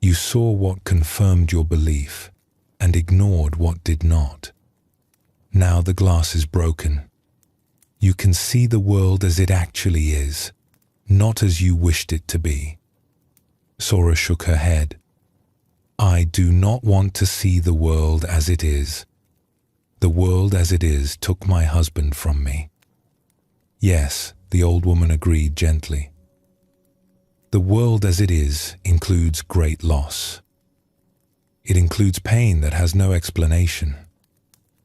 You saw what confirmed your belief and ignored what did not. Now the glass is broken. You can see the world as it actually is, not as you wished it to be." Sora shook her head. "I do not want to see the world as it is. The world as it is took my husband from me." "Yes," the old woman agreed gently. "The world as it is includes great loss. It includes pain that has no explanation.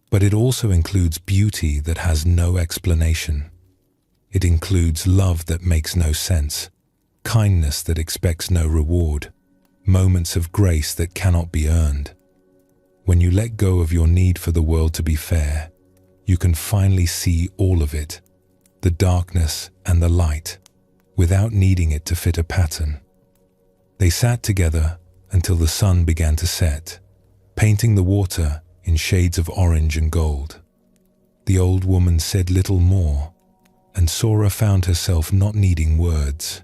But it also includes beauty that has no explanation. It includes love that makes no sense, kindness that expects no reward, moments of grace that cannot be earned. When you let go of your need for the world to be fair, you can finally see all of it, the darkness and the light, without needing it to fit a pattern." They sat together until the sun began to set, painting the water in shades of orange and gold. The old woman said little more, and Sora found herself not needing words.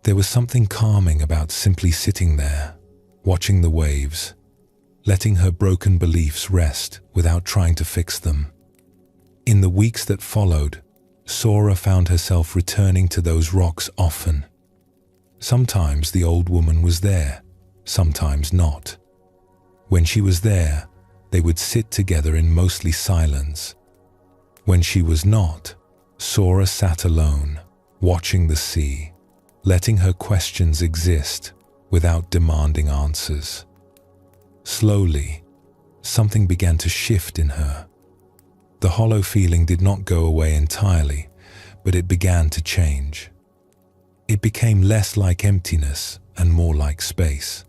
There was something calming about simply sitting there, watching the waves, letting her broken beliefs rest without trying to fix them. In the weeks that followed, Sora found herself returning to those rocks often. Sometimes the old woman was there, sometimes not. When she was there, they would sit together in mostly silence. When she was not, Sora sat alone, watching the sea, letting her questions exist without demanding answers. Slowly, something began to shift in her. The hollow feeling did not go away entirely, but it began to change. It became less like emptiness and more like space.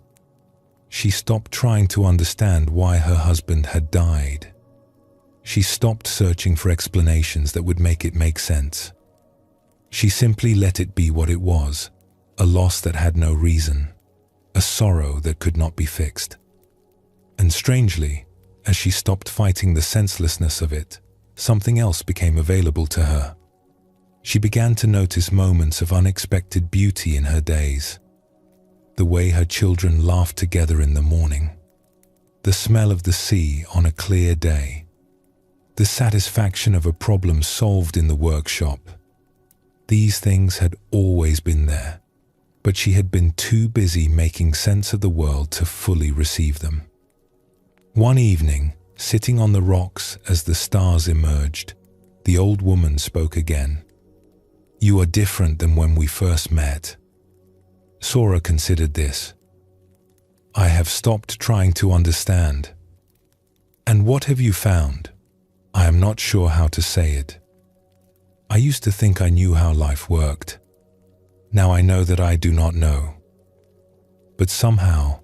She stopped trying to understand why her husband had died. She stopped searching for explanations that would make it make sense. She simply let it be what it was, a loss that had no reason, a sorrow that could not be fixed. And strangely, as she stopped fighting the senselessness of it, something else became available to her. She began to notice moments of unexpected beauty in her days. The way her children laughed together in the morning, the smell of the sea on a clear day, the satisfaction of a problem solved in the workshop. These things had always been there, but she had been too busy making sense of the world to fully receive them. One evening, sitting on the rocks as the stars emerged, the old woman spoke again. "You are different than when we first met." Sora considered this. "I have stopped trying to understand." "And what have you found?" "I am not sure how to say it. I used to think I knew how life worked. Now I know that I do not know. But somehow,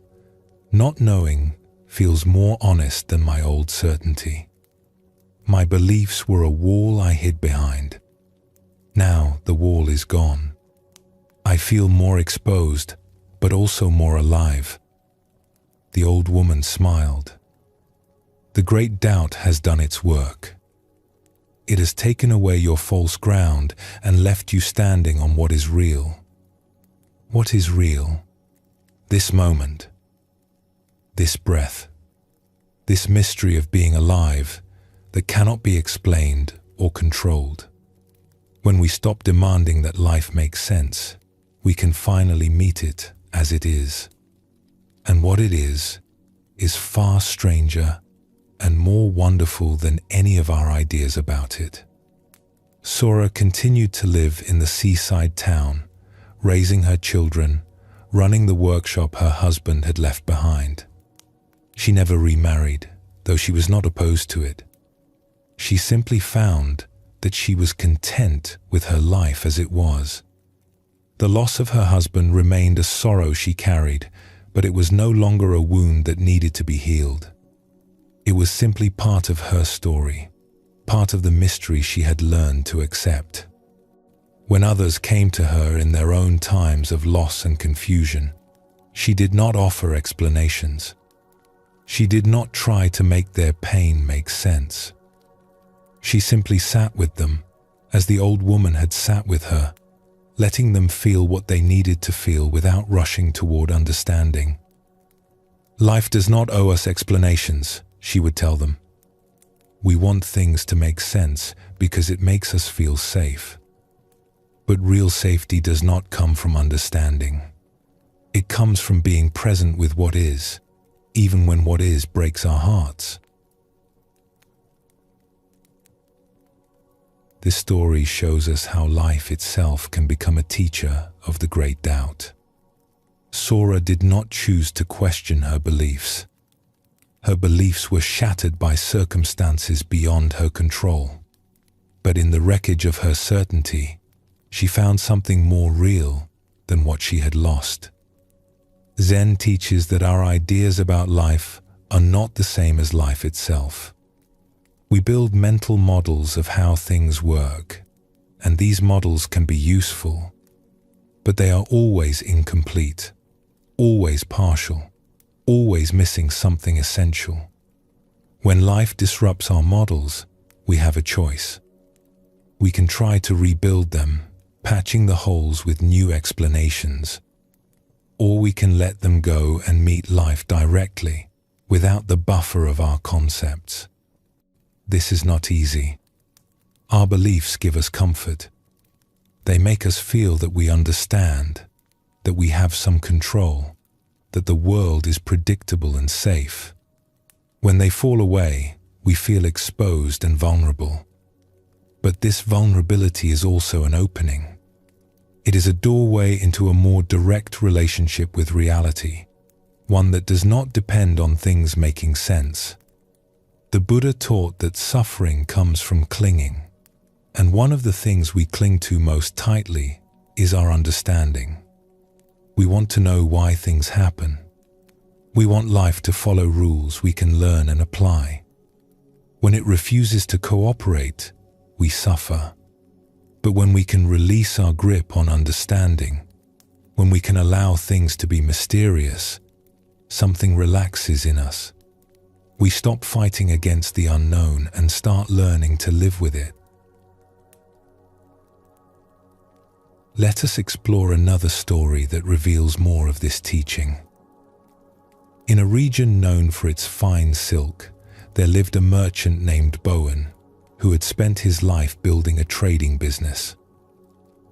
not knowing feels more honest than my old certainty. My beliefs were a wall I hid behind. Now the wall is gone. I feel more exposed, but also more alive." The old woman smiled. "The great doubt has done its work. It has taken away your false ground and left you standing on what is real." What is real? This moment. This breath, this mystery of being alive that cannot be explained or controlled. When we stop demanding that life makes sense, we can finally meet it as it is. And what it is far stranger and more wonderful than any of our ideas about it. Sora continued to live in the seaside town, raising her children, running the workshop her husband had left behind. She never remarried, though she was not opposed to it. She simply found that she was content with her life as it was. The loss of her husband remained a sorrow she carried, but it was no longer a wound that needed to be healed. It was simply part of her story, part of the mystery she had learned to accept. When others came to her in their own times of loss and confusion, she did not offer explanations. She did not try to make their pain make sense. She simply sat with them, as the old woman had sat with her, letting them feel what they needed to feel without rushing toward understanding. "Life does not owe us explanations," she would tell them. "We want things to make sense because it makes us feel safe. But real safety does not come from understanding. It comes from being present with what is, even when what is breaks our hearts." This story shows us how life itself can become a teacher of the great doubt. Sora did not choose to question her beliefs. Her beliefs were shattered by circumstances beyond her control. But in the wreckage of her certainty, she found something more real than what she had lost. Zen teaches that our ideas about life are not the same as life itself. We build mental models of how things work, and these models can be useful, but they are always incomplete. always partial, always missing something essential. When life disrupts our models, we have a choice. We can try to rebuild them, patching the holes with new explanations. Or we can let them go and meet life directly, without the buffer of our concepts. This is not easy. Our beliefs give us comfort. They make us feel that we understand, that we have some control, that the world is predictable and safe. When they fall away, we feel exposed and vulnerable. But this vulnerability is also an opening. It is a doorway into a more direct relationship with reality, one that does not depend on things making sense. The Buddha taught that suffering comes from clinging, and one of the things we cling to most tightly is our understanding. We want to know why things happen. We want life to follow rules we can learn and apply. When it refuses to cooperate, we suffer. But when we can release our grip on understanding, when we can allow things to be mysterious, something relaxes in us. We stop fighting against the unknown and start learning to live with it. Let us explore another story that reveals more of this teaching. In a region known for its fine silk, there lived a merchant named Bowen, who had spent his life building a trading business.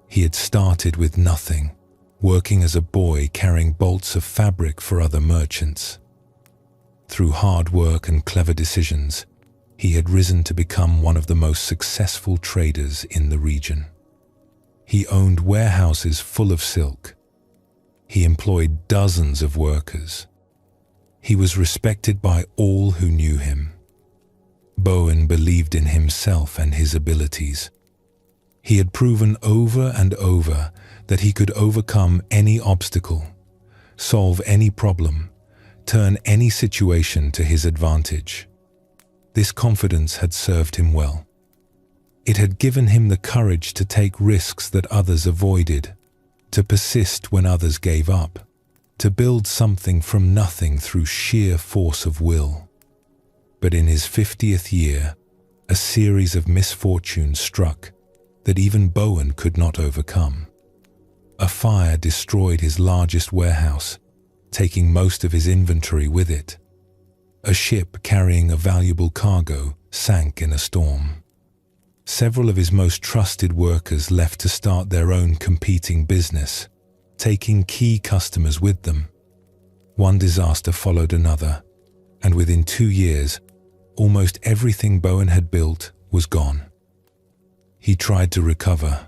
He had started with nothing, working as a boy carrying bolts of fabric for other merchants. Through hard work and clever decisions, he had risen to become one of the most successful traders in the region. He owned warehouses full of silk. He employed dozens of workers. He was respected by all who knew him. Bowen believed in himself and his abilities. He had proven over and over that he could overcome any obstacle, solve any problem, turn any situation to his advantage. This confidence had served him well. It had given him the courage to take risks that others avoided, to persist when others gave up, to build something from nothing through sheer force of will. But in his 50th year, a series of misfortunes struck that even Bowen could not overcome. A fire destroyed his largest warehouse, taking most of his inventory with it. A ship carrying a valuable cargo sank in a storm. Several of his most trusted workers left to start their own competing business, taking key customers with them. One disaster followed another, and within 2 years, almost everything Bowen had built was gone. He tried to recover.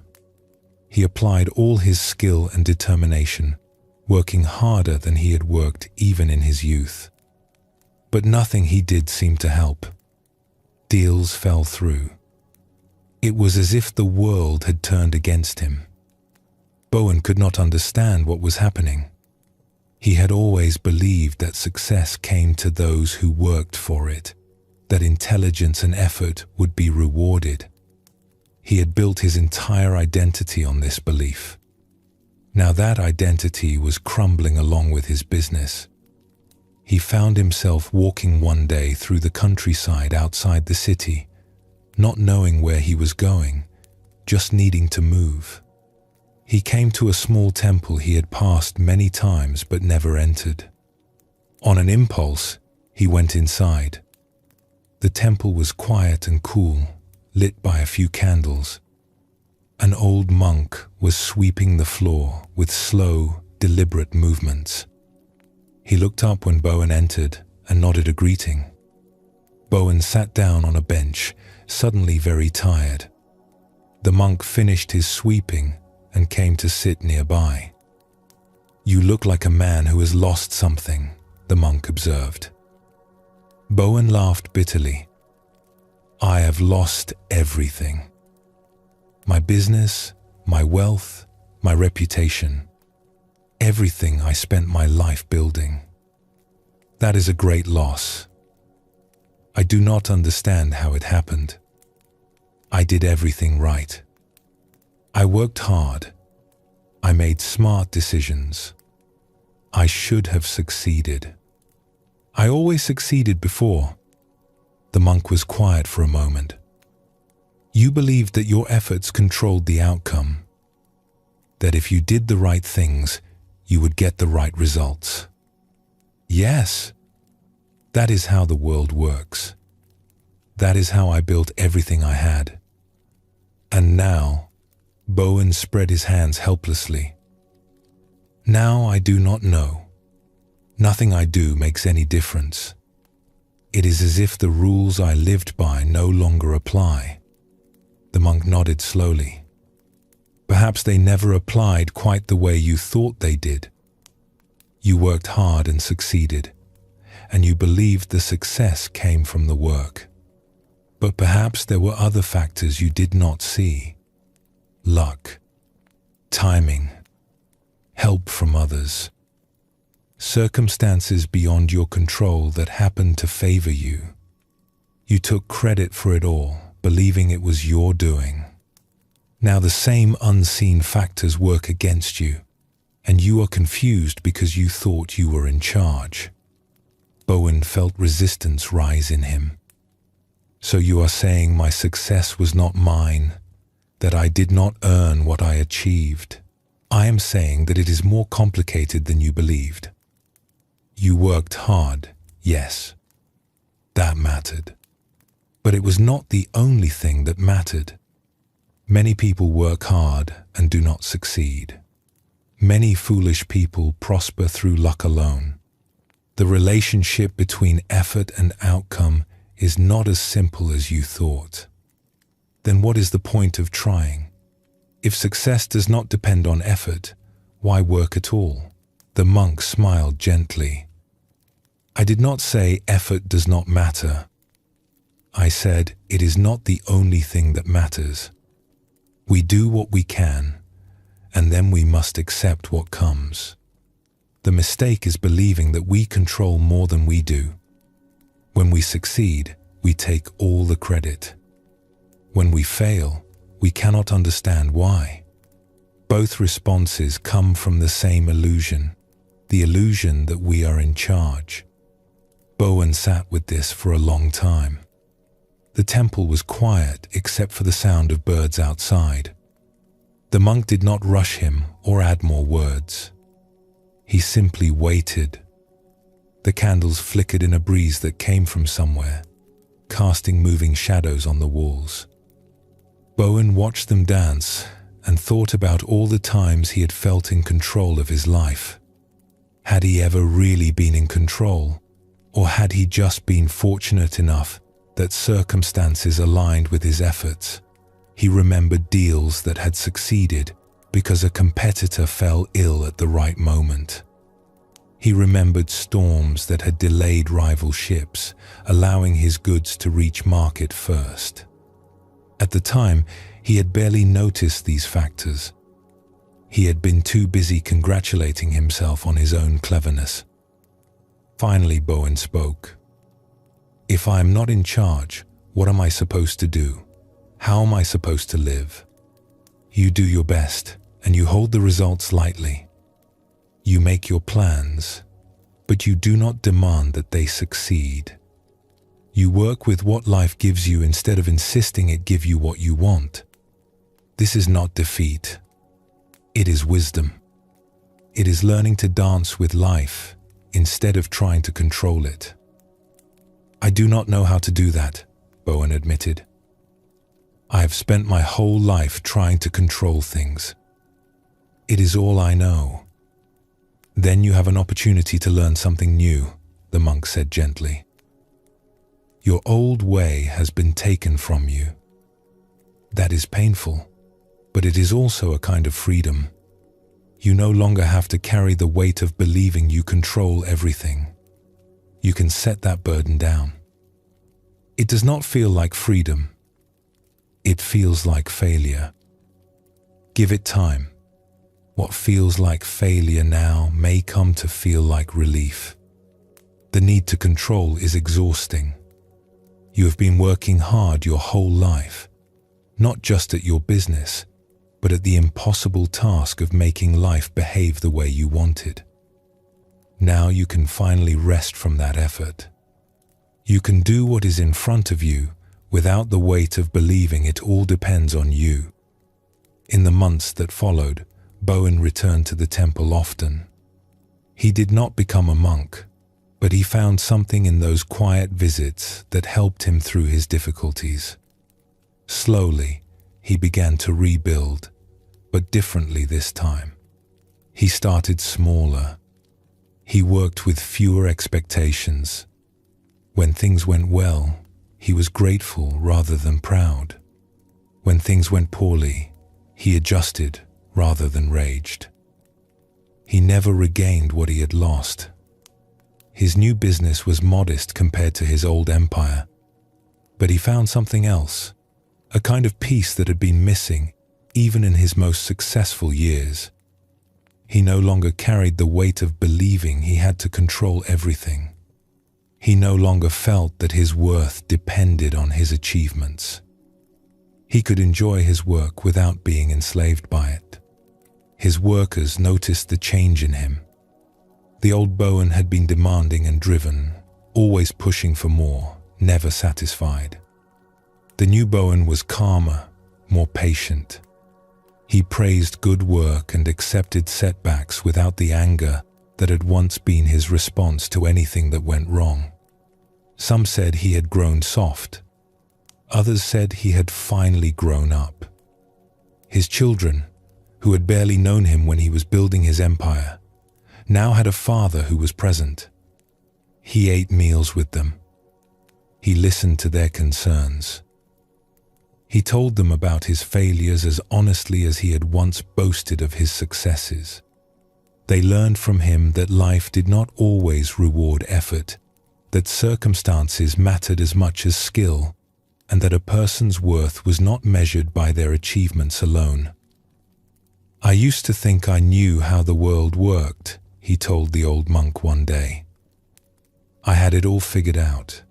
He applied all his skill and determination, working harder than he had worked even in his youth. But nothing he did seemed to help. Deals fell through. It was as if the world had turned against him. Bowen could not understand what was happening. He had always believed that success came to those who worked for it, that intelligence and effort would be rewarded. He had built his entire identity on this belief. Now that identity was crumbling along with his business. He found himself walking one day through the countryside outside the city, not knowing where he was going, just needing to move. He came to a small temple he had passed many times but never entered. On an impulse, he went inside. The temple was quiet and cool, lit by a few candles. An old monk was sweeping the floor with slow, deliberate movements. He looked up when Bowen entered and nodded a greeting. Bowen sat down on a bench, suddenly very tired. The monk finished his sweeping and came to sit nearby. "You look like a man who has lost something," the monk observed. Bowen laughed bitterly. "I have lost everything. My business, my wealth, my reputation. Everything I spent my life building. That is a great loss. I do not understand how it happened. I did everything right. I worked hard. I made smart decisions. I should have succeeded. I always succeeded before. The monk was quiet for a moment. You believed that your efforts controlled the outcome, that if you did the right things, you would get the right results. Yes, that is how the world works. That is how I built everything I had. And now, Bowen spread his hands helplessly. Now I do not know. Nothing I do makes any difference. It is as if the rules I lived by no longer apply. The monk nodded slowly. Perhaps they never applied quite the way you thought they did. You worked hard and succeeded, and you believed the success came from the work. But perhaps there were other factors you did not see. Luck, timing, help from others, circumstances beyond your control that happened to favor you. You took credit for it all, believing it was your doing. Now the same unseen factors work against you, and you are confused because you thought you were in charge. Bowen felt resistance rise in him. So you are saying my success was not mine, that I did not earn what I achieved. I am saying that it is more complicated than you believed. You worked hard, yes. That mattered. But it was not the only thing that mattered. Many people work hard and do not succeed. Many foolish people prosper through luck alone. The relationship between effort and outcome is not as simple as you thought. Then what is the point of trying? If success does not depend on effort, why work at all? The monk smiled gently. I did not say effort does not matter. I said it is not the only thing that matters. We do what we can, and then we must accept what comes. The mistake is believing that we control more than we do. When we succeed, we take all the credit. When we fail, we cannot understand why. Both responses come from the same illusion, the illusion that we are in charge. Bowen sat with this for a long time. The temple was quiet except for the sound of birds outside. The monk did not rush him or add more words. He simply waited. The candles flickered in a breeze that came from somewhere, casting moving shadows on the walls. Bowen watched them dance and thought about all the times he had felt in control of his life. Had he ever really been in control, or had he just been fortunate enough that circumstances aligned with his efforts? He remembered deals that had succeeded because a competitor fell ill at the right moment. He remembered storms that had delayed rival ships, allowing his goods to reach market first. At the time, he had barely noticed these factors. He had been too busy congratulating himself on his own cleverness. Finally, Bowen spoke. If I am not in charge, what am I supposed to do? How am I supposed to live? You do your best, and you hold the results lightly. You make your plans, but you do not demand that they succeed. You work with what life gives you instead of insisting it give you what you want. This is not defeat. It is wisdom. It is learning to dance with life instead of trying to control it. I do not know how to do that, Bowen admitted. I have spent my whole life trying to control things. It is all I know. Then you have an opportunity to learn something new, the monk said gently. Your old way has been taken from you. That is painful, but it is also a kind of freedom. You no longer have to carry the weight of believing you control everything. You can set that burden down. It does not feel like freedom. It feels like failure. Give it time. What feels like failure now may come to feel like relief. The need to control is exhausting. You have been working hard your whole life, not just at your business, but at the impossible task of making life behave the way you wanted. Now you can finally rest from that effort. You can do what is in front of you without the weight of believing it all depends on you. In the months that followed, Bowen returned to the temple often. He did not become a monk, but he found something in those quiet visits that helped him through his difficulties. Slowly, he began to rebuild, but differently this time. He started smaller. He worked with fewer expectations. When things went well, he was grateful rather than proud. When things went poorly, he adjusted rather than raged. He never regained what he had lost. His new business was modest compared to his old empire, but he found something else, a kind of peace that had been missing even in his most successful years. He no longer carried the weight of believing he had to control everything. He no longer felt that his worth depended on his achievements. He could enjoy his work without being enslaved by it. His workers noticed the change in him. The old Bowen had been demanding and driven, always pushing for more, never satisfied. The new Bowen was calmer, more patient. He praised good work and accepted setbacks without the anger that had once been his response to anything that went wrong. Some said he had grown soft. Others said he had finally grown up. His children, who had barely known him when he was building his empire, now had a father who was present. He ate meals with them. He listened to their concerns. He told them about his failures as honestly as he had once boasted of his successes. They learned from him that life did not always reward effort, that circumstances mattered as much as skill, and that a person's worth was not measured by their achievements alone. "I used to think I knew how the world worked," he told the old monk one day. "I had it all figured out.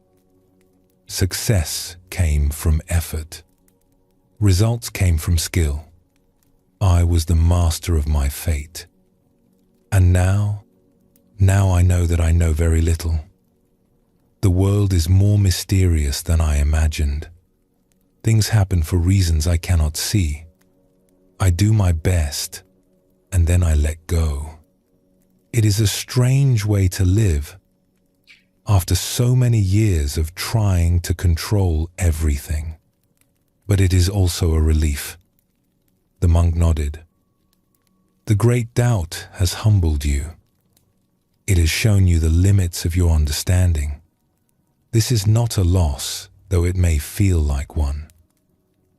Success came from effort. Results came from skill. I was the master of my fate. And now I know that I know very little. The world is more mysterious than I imagined. Things happen for reasons I cannot see. I do my best, and then I let go. It is a strange way to live, after so many years of trying to control everything. But it is also a relief." The monk nodded. "The great doubt has humbled you. It has shown you the limits of your understanding. This is not a loss, though it may feel like one.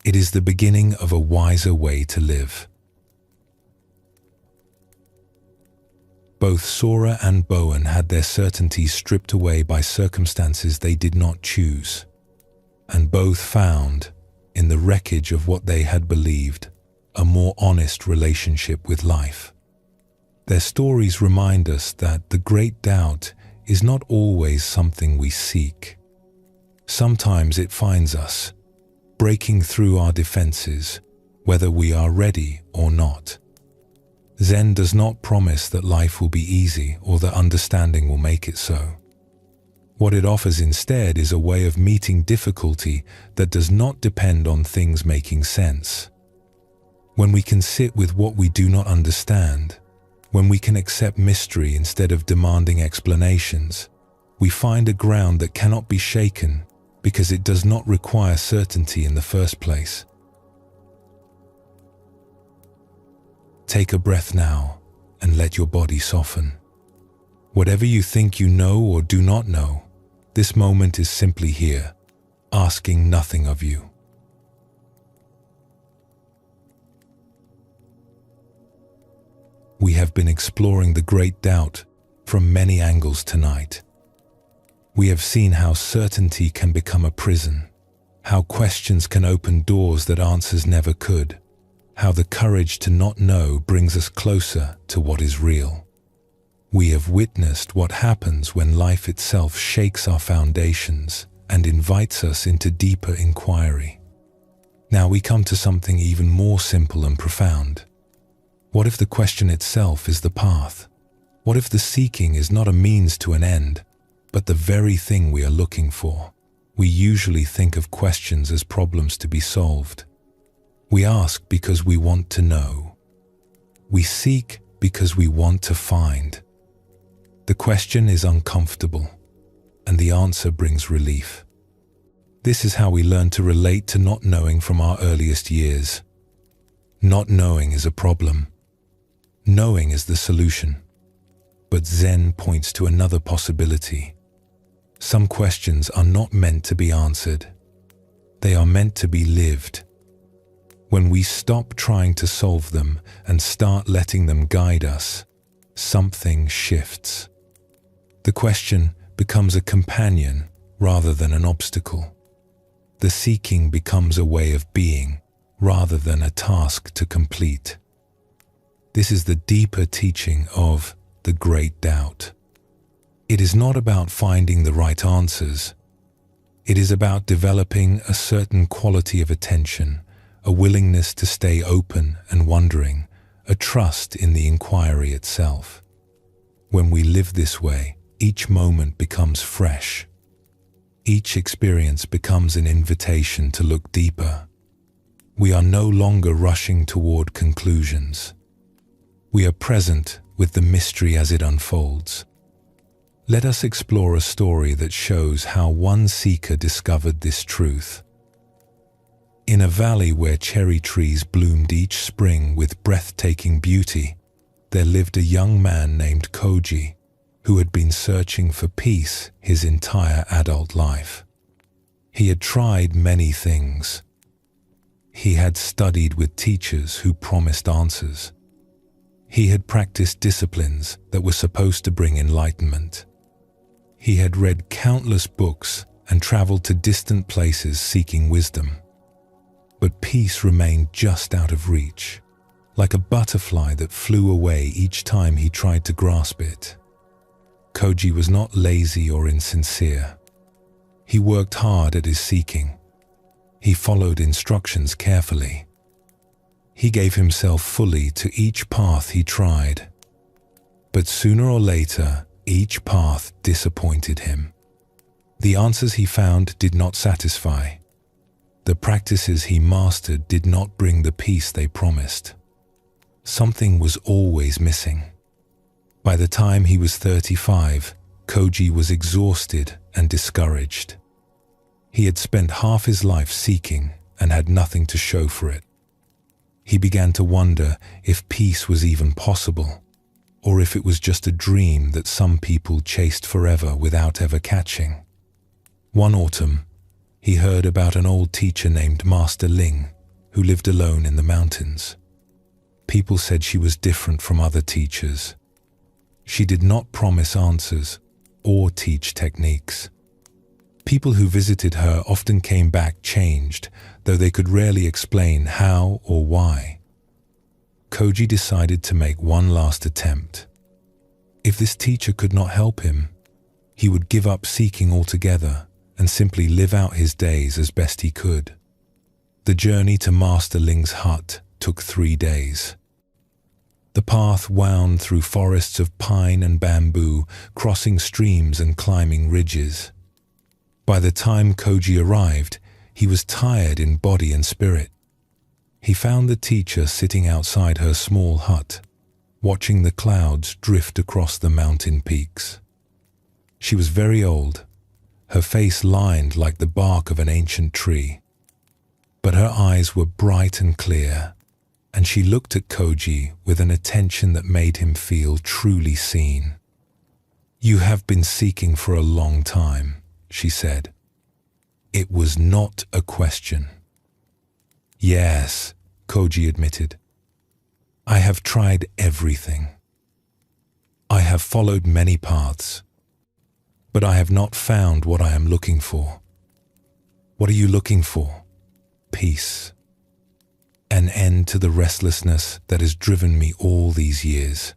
It is the beginning of a wiser way to live." Both Sora and Bowen had their certainties stripped away by circumstances they did not choose, and both found, in the wreckage of what they had believed, a more honest relationship with life. Their stories remind us that the great doubt is not always something we seek. Sometimes it finds us, breaking through our defenses, whether we are ready or not. Zen does not promise that life will be easy or that understanding will make it so. What it offers instead is a way of meeting difficulty that does not depend on things making sense. When we can sit with what we do not understand, when we can accept mystery instead of demanding explanations, we find a ground that cannot be shaken because it does not require certainty in the first place. Take a breath now and let your body soften. Whatever you think you know or do not know, this moment is simply here, asking nothing of you. We have been exploring the great doubt from many angles tonight. We have seen how certainty can become a prison, how questions can open doors that answers never could, how the courage to not know brings us closer to what is real. We have witnessed what happens when life itself shakes our foundations and invites us into deeper inquiry. Now we come to something even more simple and profound. What if the question itself is the path? What if the seeking is not a means to an end, but the very thing we are looking for? We usually think of questions as problems to be solved. We ask because we want to know. We seek because we want to find. The question is uncomfortable, and the answer brings relief. This is how we learn to relate to not knowing from our earliest years. Not knowing is a problem. Knowing is the solution. But Zen points to another possibility. Some questions are not meant to be answered. They are meant to be lived. When we stop trying to solve them and start letting them guide us, something shifts. The question becomes a companion rather than an obstacle. The seeking becomes a way of being rather than a task to complete. This is the deeper teaching of the Great Doubt. It is not about finding the right answers. It is about developing a certain quality of attention, a willingness to stay open and wondering, a trust in the inquiry itself. When we live this way, each moment becomes fresh. Each experience becomes an invitation to look deeper. We are no longer rushing toward conclusions. We are present with the mystery as it unfolds. Let us explore a story that shows how one seeker discovered this truth. In a valley where cherry trees bloomed each spring with breathtaking beauty, there lived a young man named Koji, who had been searching for peace his entire adult life. He had tried many things. He had studied with teachers who promised answers. He had practiced disciplines that were supposed to bring enlightenment. He had read countless books and traveled to distant places seeking wisdom. But peace remained just out of reach, like a butterfly that flew away each time he tried to grasp it. Koji was not lazy or insincere. He worked hard at his seeking. He followed instructions carefully. He gave himself fully to each path he tried. But sooner or later, each path disappointed him. The answers he found did not satisfy. The practices he mastered did not bring the peace they promised. Something was always missing. By the time he was 35, Koji was exhausted and discouraged. He had spent half his life seeking and had nothing to show for it. He began to wonder if peace was even possible, or if it was just a dream that some people chased forever without ever catching. One autumn, he heard about an old teacher named Master Ling, who lived alone in the mountains. People said she was different from other teachers. She did not promise answers or teach techniques. People who visited her often came back changed, though they could rarely explain how or why. Koji decided to make one last attempt. If this teacher could not help him, he would give up seeking altogether and simply live out his days as best he could. The journey to Master Ling's hut took 3 days. The path wound through forests of pine and bamboo, crossing streams and climbing ridges. By the time Koji arrived, he was tired in body and spirit. He found the teacher sitting outside her small hut, watching the clouds drift across the mountain peaks. She was very old, her face lined like the bark of an ancient tree. But her eyes were bright and clear, and she looked at Koji with an attention that made him feel truly seen. "You have been seeking for a long time," she said. It was not a question. "Yes," Koji admitted. "I have tried everything. I have followed many paths, but I have not found what I am looking for." "What are you looking for?" "Peace. An end to the restlessness that has driven me all these years.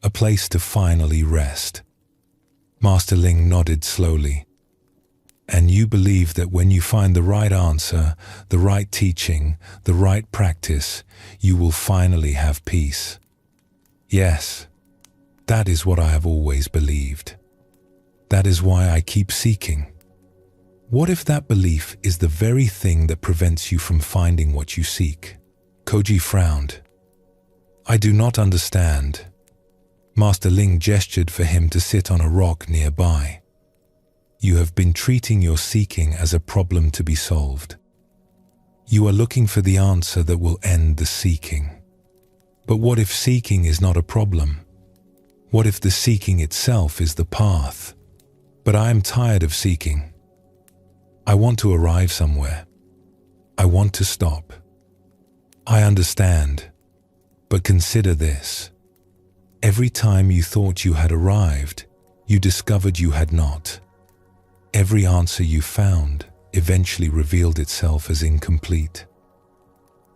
A place to finally rest." Master Ling nodded slowly. "And you believe that when you find the right answer, the right teaching, the right practice, you will finally have peace?" "Yes. That is what I have always believed. That is why I keep seeking. What if that belief is the very thing that prevents you from finding what you seek? Koji frowned. I do not understand. Master Ling gestured for him to sit on a rock nearby. You have been treating your seeking as a problem to be solved. You are looking for the answer that will end the seeking. But what if seeking is not a problem? What if the seeking itself is the path? But I am tired of seeking. I want to arrive somewhere. I want to stop. I understand, but consider this. Every time you thought you had arrived, you discovered you had not. Every answer you found eventually revealed itself as incomplete.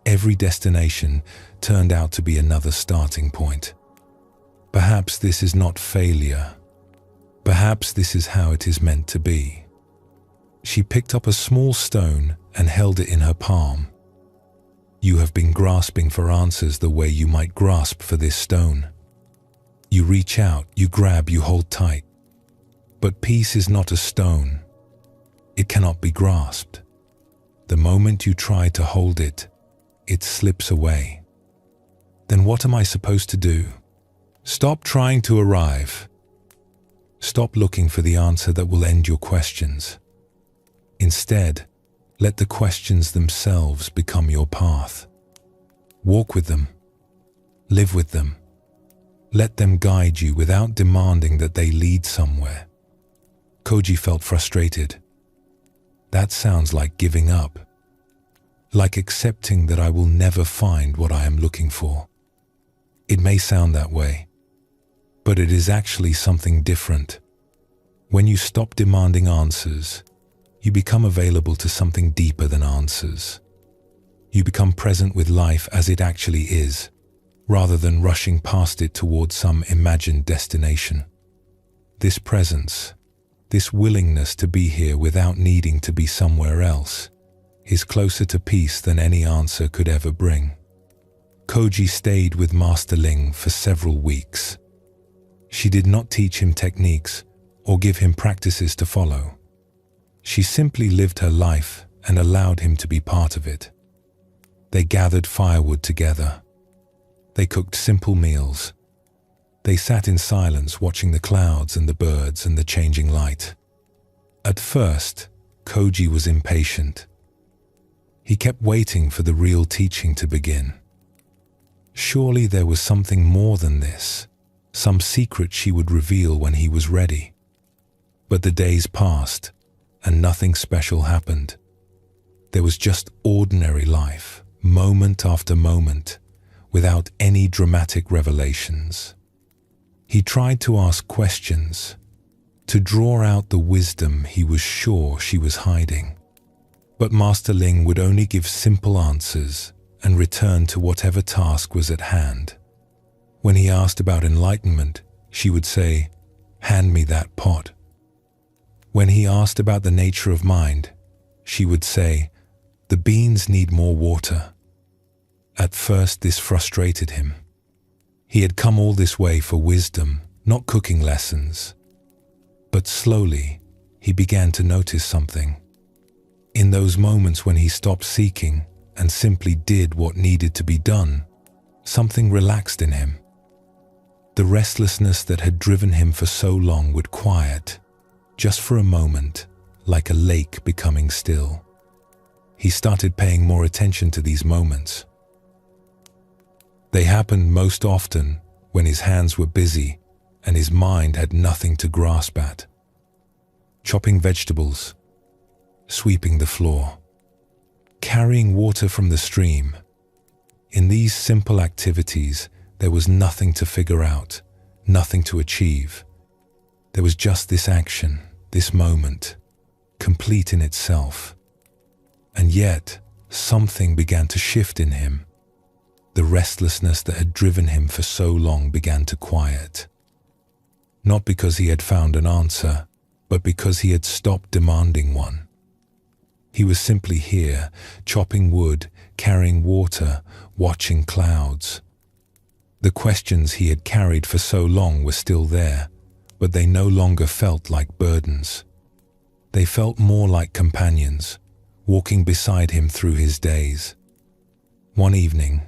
Every destination turned out to be another starting point. Perhaps this is not failure. Perhaps this is how it is meant to be. She picked up a small stone and held it in her palm. You have been grasping for answers the way you might grasp for this stone. You reach out, you grab, you hold tight. But peace is not a stone. It cannot be grasped. The moment you try to hold it, it slips away. Then what am I supposed to do? Stop trying to arrive. Stop looking for the answer that will end your questions. Instead, let the questions themselves become your path. Walk with them. Live with them. Let them guide you without demanding that they lead somewhere. Koji felt frustrated. That sounds like giving up. Like accepting that I will never find what I am looking for. It may sound that way, but it is actually something different. When you stop demanding answers, you become available to something deeper than answers. You become present with life as it actually is, rather than rushing past it towards some imagined destination. This presence, this willingness to be here without needing to be somewhere else, is closer to peace than any answer could ever bring. Koji stayed with Master Ling for several weeks. She did not teach him techniques or give him practices to follow. She simply lived her life and allowed him to be part of it. They gathered firewood together. They cooked simple meals. They sat in silence watching the clouds and the birds and the changing light. At first, Koji was impatient. He kept waiting for the real teaching to begin. Surely there was something more than this, some secret she would reveal when he was ready. But the days passed, and nothing special happened. There was just ordinary life, moment after moment, without any dramatic revelations. He tried to ask questions, to draw out the wisdom he was sure she was hiding. But Master Ling would only give simple answers and return to whatever task was at hand. When he asked about enlightenment, she would say, "Hand me that pot." When he asked about the nature of mind, she would say, "The beans need more water." At first, this frustrated him. He had come all this way for wisdom, not cooking lessons. But slowly, he began to notice something. In those moments when he stopped seeking and simply did what needed to be done, something relaxed in him. The restlessness that had driven him for so long would quiet, just for a moment, like a lake becoming still. He started paying more attention to these moments. They happened most often when his hands were busy and his mind had nothing to grasp at. Chopping vegetables, sweeping the floor, carrying water from the stream. In these simple activities, there was nothing to figure out, nothing to achieve. There was just this action, this moment, complete in itself. And yet, something began to shift in him. The restlessness that had driven him for so long began to quiet. Not because he had found an answer, but because he had stopped demanding one. He was simply here, chopping wood, carrying water, watching clouds. The questions he had carried for so long were still there, but they no longer felt like burdens. They felt more like companions, walking beside him through his days. One evening,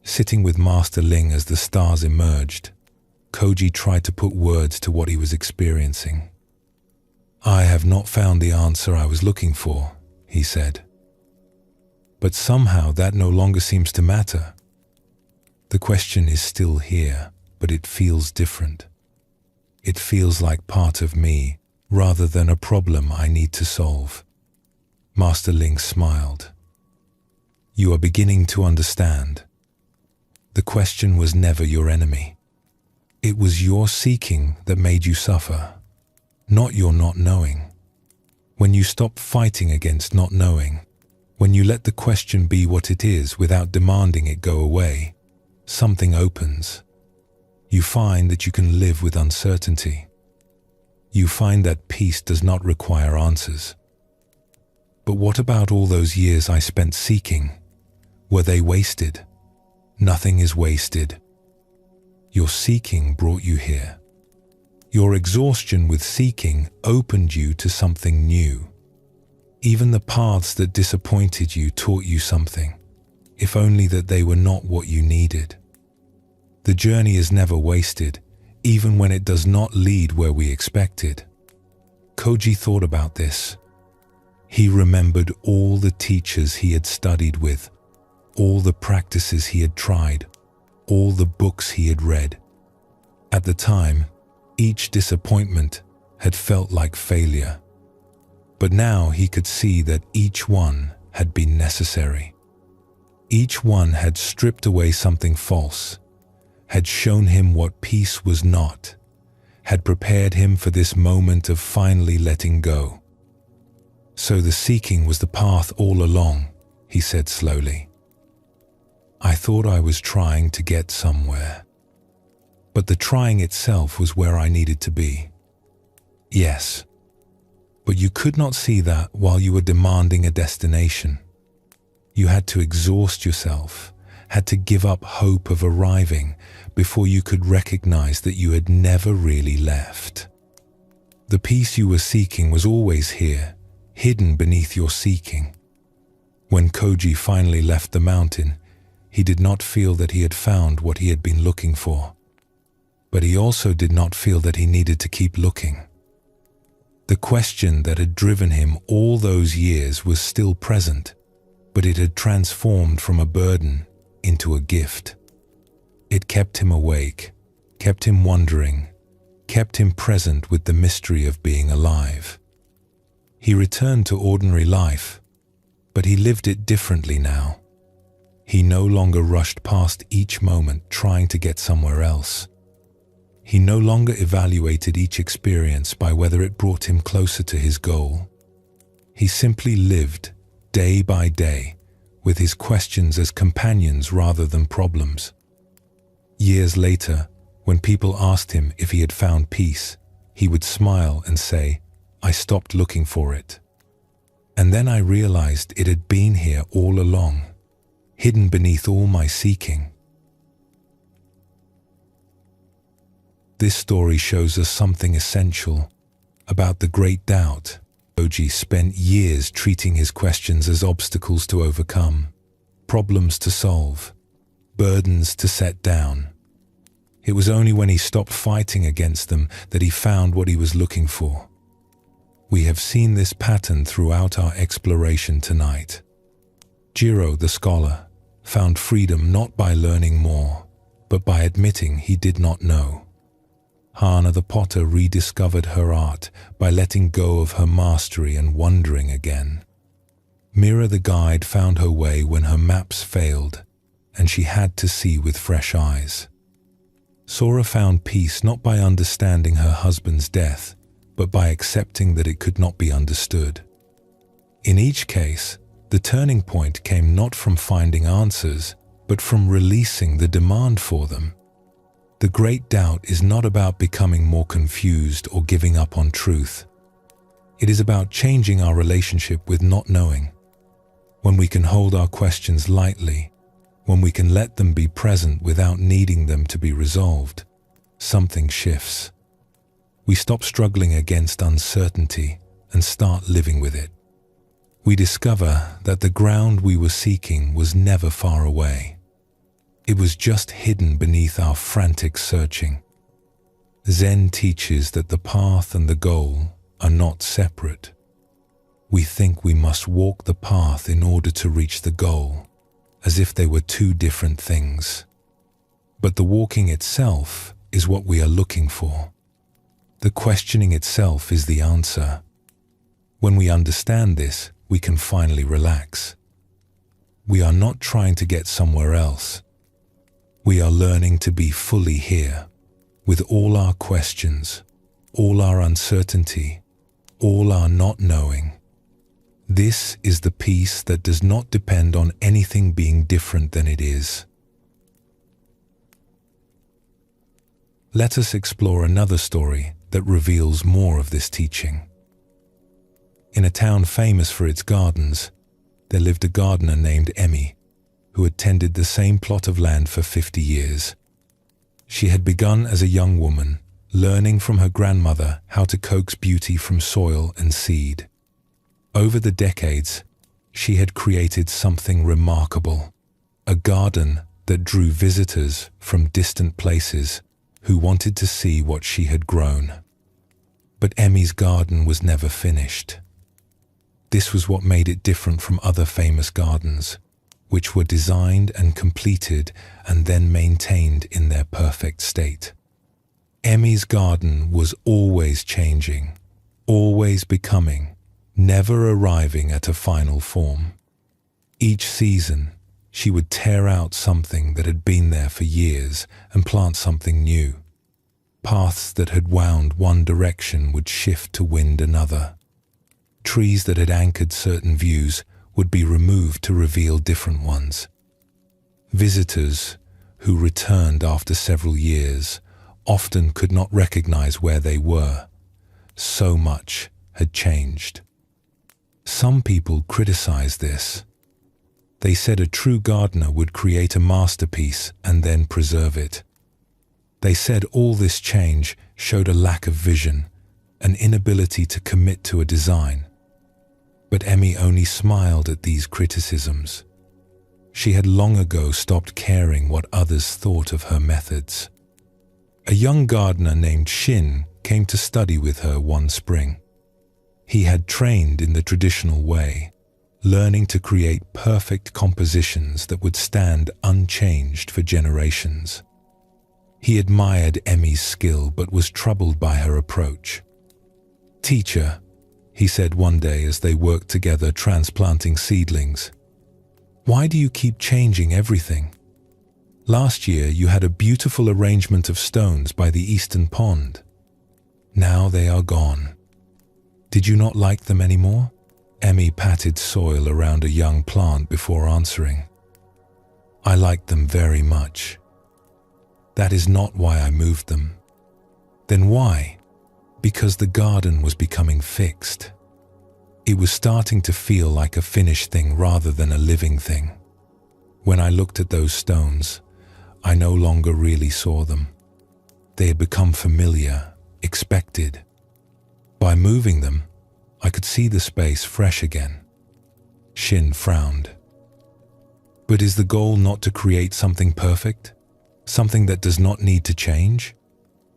sitting with Master Ling as the stars emerged, Koji tried to put words to what he was experiencing. "I have not found the answer I was looking for," he said. "But somehow that no longer seems to matter. The question is still here, but it feels different. It feels like part of me, rather than a problem I need to solve." Master Ling smiled. "You are beginning to understand. The question was never your enemy. It was your seeking that made you suffer, not your not knowing. When you stop fighting against not knowing, when you let the question be what it is without demanding it go away, something opens. You find that you can live with uncertainty. You find that peace does not require answers. But what about all those years I spent seeking? Were they wasted? Nothing is wasted. Your seeking brought you here. Your exhaustion with seeking opened you to something new. Even the paths that disappointed you taught you something, if only that they were not what you needed. The journey is never wasted, even when it does not lead where we expected." Koji thought about this. He remembered all the teachers he had studied with, all the practices he had tried, all the books he had read. At the time, each disappointment had felt like failure. But now he could see that each one had been necessary. Each one had stripped away something false, had shown him what peace was not, had prepared him for this moment of finally letting go. "So the seeking was the path all along," he said slowly. "I thought I was trying to get somewhere, but the trying itself was where I needed to be. Yes, but you could not see that while you were demanding a destination. You had to exhaust yourself, had to give up hope of arriving before you could recognize that you had never really left. The peace you were seeking was always here, hidden beneath your seeking." When Koji finally left the mountain, he did not feel that he had found what he had been looking for. But he also did not feel that he needed to keep looking. The question that had driven him all those years was still present, but it had transformed from a burden into a gift. It kept him awake, kept him wondering, kept him present with the mystery of being alive. He returned to ordinary life, but he lived it differently now. He no longer rushed past each moment trying to get somewhere else. He no longer evaluated each experience by whether it brought him closer to his goal. He simply lived day by day, with his questions as companions rather than problems. Years later, when people asked him if he had found peace, he would smile and say, "I stopped looking for it. And then I realized it had been here all along, hidden beneath all my seeking." This story shows us something essential about the great doubt. Koji spent years treating his questions as obstacles to overcome, problems to solve, burdens to set down. It was only when he stopped fighting against them that he found what he was looking for. We have seen this pattern throughout our exploration tonight. Jiro, the scholar, found freedom not by learning more, but by admitting he did not know. Hana the potter rediscovered her art by letting go of her mastery and wondering again. Mira the guide found her way when her maps failed, and she had to see with fresh eyes. Sora found peace not by understanding her husband's death, but by accepting that it could not be understood. In each case, the turning point came not from finding answers, but from releasing the demand for them. The great doubt is not about becoming more confused or giving up on truth. It is about changing our relationship with not knowing. When we can hold our questions lightly, when we can let them be present without needing them to be resolved, something shifts. We stop struggling against uncertainty and start living with it. We discover that the ground we were seeking was never far away. It was just hidden beneath our frantic searching. Zen teaches that the path and the goal are not separate. We think we must walk the path in order to reach the goal, as if they were two different things. But the walking itself is what we are looking for. The questioning itself is the answer. When we understand this, we can finally relax. We are not trying to get somewhere else. We are learning to be fully here, with all our questions, all our uncertainty, all our not knowing. This is the peace that does not depend on anything being different than it is. Let us explore another story that reveals more of this teaching. In a town famous for its gardens, there lived a gardener named Emmy, who had tended the same plot of land for 50 years. She had begun as a young woman, learning from her grandmother how to coax beauty from soil and seed. Over the decades, she had created something remarkable, a garden that drew visitors from distant places who wanted to see what she had grown. But Emmy's garden was never finished. This was what made it different from other famous gardens, which were designed and completed and then maintained in their perfect state. Emmy's garden was always changing, always becoming, never arriving at a final form. Each season, she would tear out something that had been there for years and plant something new. Paths that had wound one direction would shift to wind another. Trees that had anchored certain views would be removed to reveal different ones. Visitors, who returned after several years, often could not recognize where they were. So much had changed. Some people criticized this. They said a true gardener would create a masterpiece and then preserve it. They said all this change showed a lack of vision, an inability to commit to a design. But Emmy only smiled at these criticisms. She had long ago stopped caring what others thought of her methods. A young gardener named Shin came to study with her one spring. He had trained in the traditional way, learning to create perfect compositions that would stand unchanged for generations. He admired Emmy's skill but was troubled by her approach. "Teacher," he said one day as they worked together transplanting seedlings, "why do you keep changing everything? Last year you had a beautiful arrangement of stones by the eastern pond. Now they are gone. Did you not like them anymore?" Emmy patted soil around a young plant before answering. "I liked them very much. That is not why I moved them." "Then why?" "Because the garden was becoming fixed. It was starting to feel like a finished thing rather than a living thing. When I looked at those stones, I no longer really saw them. They had become familiar, expected. By moving them, I could see the space fresh again." Shin frowned. "But is the goal not to create something perfect? Something that does not need to change?"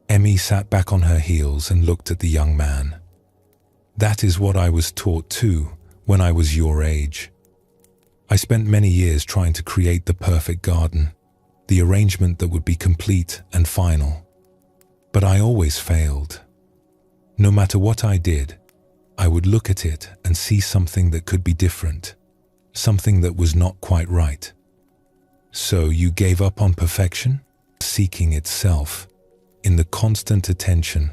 Emmy sat back on her heels and looked at the young man. "That is what I was taught too when I was your age. I spent many years trying to create the perfect garden, the arrangement that would be complete and final. But I always failed. No matter what I did, I would look at it and see something that could be different, something that was not quite right." "So you gave up on perfection?" "Seeking itself, in the constant attention,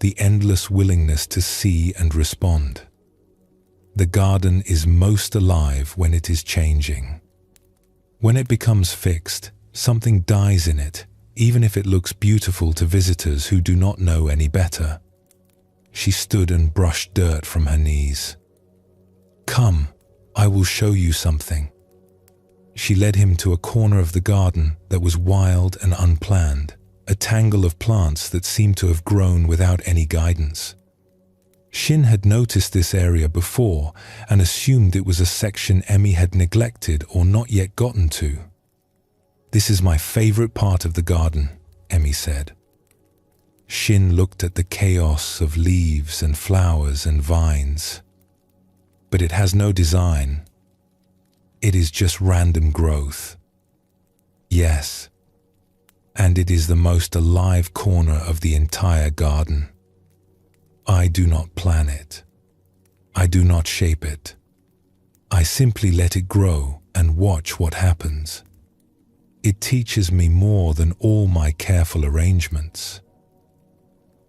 the endless willingness to see and respond. The garden is most alive when it is changing. When it becomes fixed, something dies in it, even if it looks beautiful to visitors who do not know any better." She stood and brushed dirt from her knees. "Come, I will show you something." She led him to a corner of the garden that was wild and unplanned, a tangle of plants that seemed to have grown without any guidance. Shin had noticed this area before and assumed it was a section Emmy had neglected or not yet gotten to. "This is my favorite part of the garden," Emmy said. Shin looked at the chaos of leaves and flowers and vines. "But it has no design. It is just random growth." "Yes, and it is the most alive corner of the entire garden. I do not plan it. I do not shape it. I simply let it grow and watch what happens. It teaches me more than all my careful arrangements."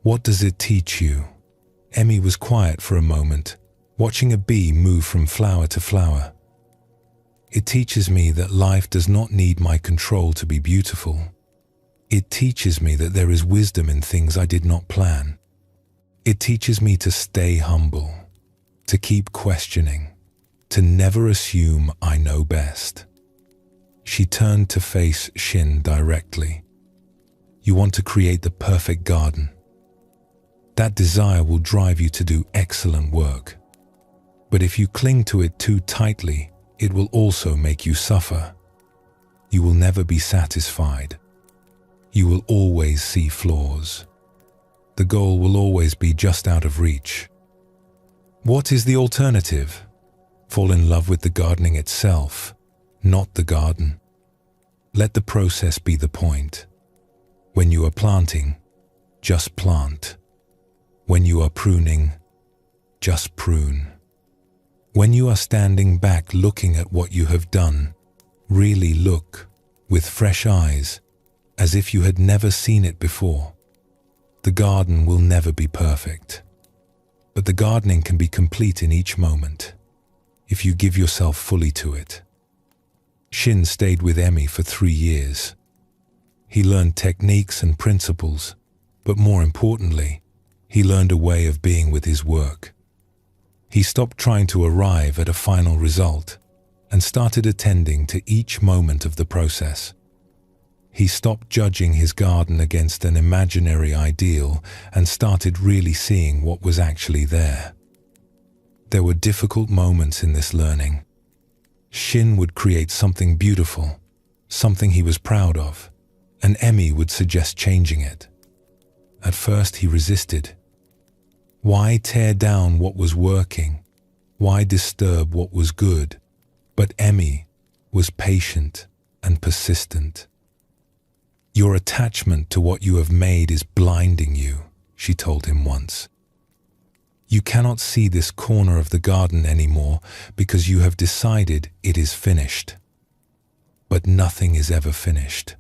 "What does it teach you?" Emmy was quiet for a moment, watching a bee move from flower to flower. "It teaches me that life does not need my control to be beautiful. It teaches me that there is wisdom in things I did not plan. It teaches me to stay humble, to keep questioning, to never assume I know best." She turned to face Shin directly. "You want to create the perfect garden. That desire will drive you to do excellent work. But if you cling to it too tightly, it will also make you suffer. You will never be satisfied. You will always see flaws. The goal will always be just out of reach. What is the alternative? Fall in love with the gardening itself, not the garden. Let the process be the point. When you are planting, just plant. When you are pruning, just prune. When you are standing back looking at what you have done, really look with fresh eyes, as if you had never seen it before. The garden will never be perfect, but the gardening can be complete in each moment, if you give yourself fully to it. Shin stayed with Emmy for 3 years. He learned techniques and principles, but more importantly, he learned a way of being with his work. He stopped trying to arrive at a final result and started attending to each moment of the process. He stopped judging his garden against an imaginary ideal and started really seeing what was actually there. There were difficult moments in this learning. Shin would create something beautiful, something he was proud of, and Emmy would suggest changing it. At first he resisted. Why tear down what was working? Why disturb what was good? But Emmy was patient and persistent. "Your attachment to what you have made is blinding you," she told him once. "You cannot see this corner of the garden anymore because you have decided it is finished. But nothing is ever finished.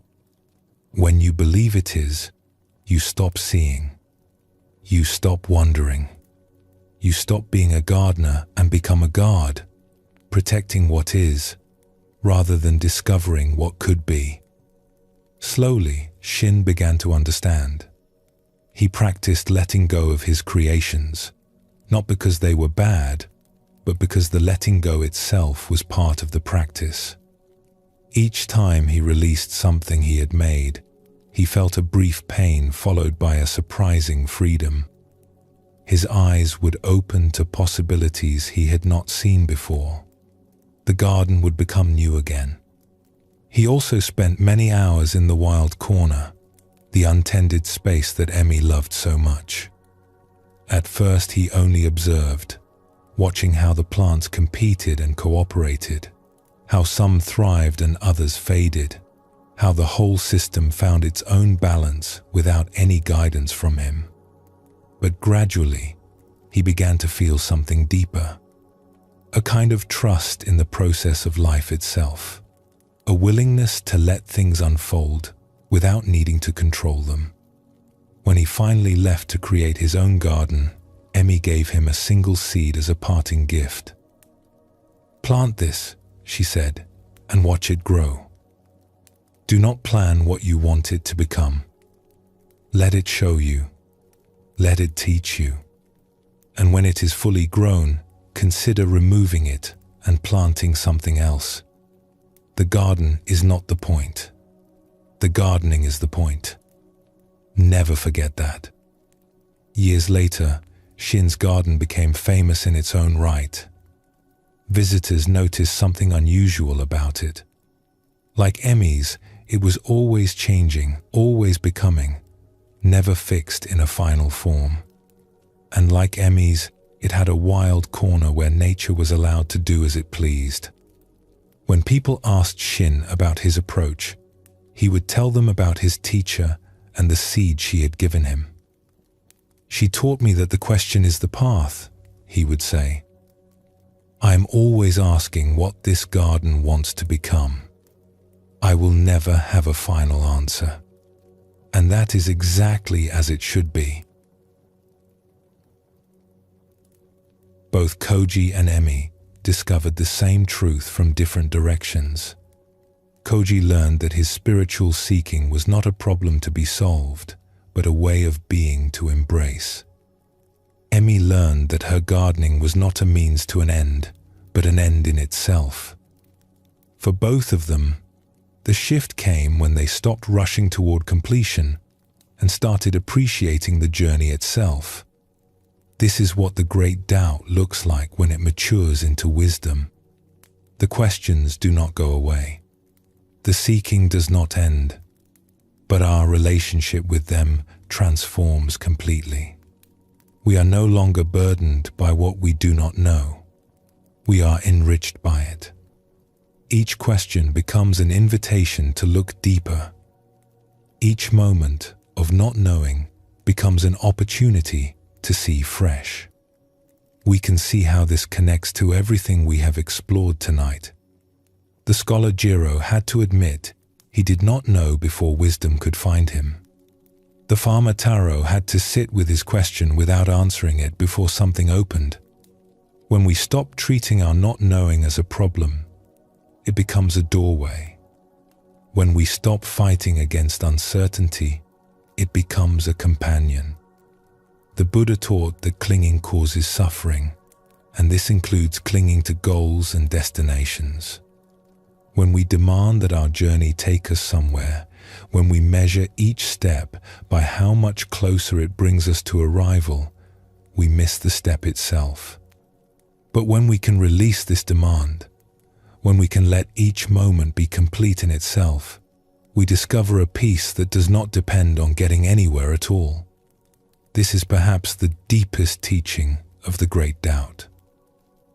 When you believe it is, you stop seeing. You stop wondering. You stop being a gardener and become a guard, protecting what is, rather than discovering what could be." Slowly, Shin began to understand. He practiced letting go of his creations, not because they were bad, but because the letting go itself was part of the practice. Each time he released something he had made, he felt a brief pain followed by a surprising freedom. His eyes would open to possibilities he had not seen before. The garden would become new again. He also spent many hours in the wild corner, the untended space that Emmy loved so much. At first he only observed, watching how the plants competed and cooperated, how some thrived and others faded, how the whole system found its own balance without any guidance from him. But gradually, he began to feel something deeper, a kind of trust in the process of life itself, a willingness to let things unfold without needing to control them. When he finally left to create his own garden, Emmy gave him a single seed as a parting gift. "Plant this," she said, "and watch it grow. Do not plan what you want it to become. Let it show you. Let it teach you. And when it is fully grown, consider removing it and planting something else. The garden is not the point. The gardening is the point. Never forget that. Years later, Shin's garden became famous in its own right. Visitors noticed something unusual about it. Like Emmy's, it was always changing, always becoming, never fixed in a final form. And like Emmy's, it had a wild corner where nature was allowed to do as it pleased. When people asked Shin about his approach, he would tell them about his teacher and the seed she had given him. "She taught me that the question is the path," he would say. "I am always asking what this garden wants to become. I will never have a final answer." And that is exactly as it should be. Both Koji and Emmy discovered the same truth from different directions. Koji learned that his spiritual seeking was not a problem to be solved, but a way of being to embrace. Emmy learned that her gardening was not a means to an end, but an end in itself. For both of them, the shift came when they stopped rushing toward completion and started appreciating the journey itself. This is what the great doubt looks like when it matures into wisdom. The questions do not go away. The seeking does not end, but our relationship with them transforms completely. We are no longer burdened by what we do not know. We are enriched by it. Each question becomes an invitation to look deeper. Each moment of not knowing becomes an opportunity to see fresh. We can see how this connects to everything we have explored tonight. The scholar Jiro had to admit he did not know before wisdom could find him. The farmer Taro had to sit with his question without answering it before something opened. When we stop treating our not knowing as a problem, it becomes a doorway. When we stop fighting against uncertainty, it becomes a companion. The Buddha taught that clinging causes suffering, and this includes clinging to goals and destinations. When we demand that our journey take us somewhere, when we measure each step by how much closer it brings us to arrival, we miss the step itself. But when we can release this demand, when we can let each moment be complete in itself, we discover a peace that does not depend on getting anywhere at all. This is perhaps the deepest teaching of the great doubt.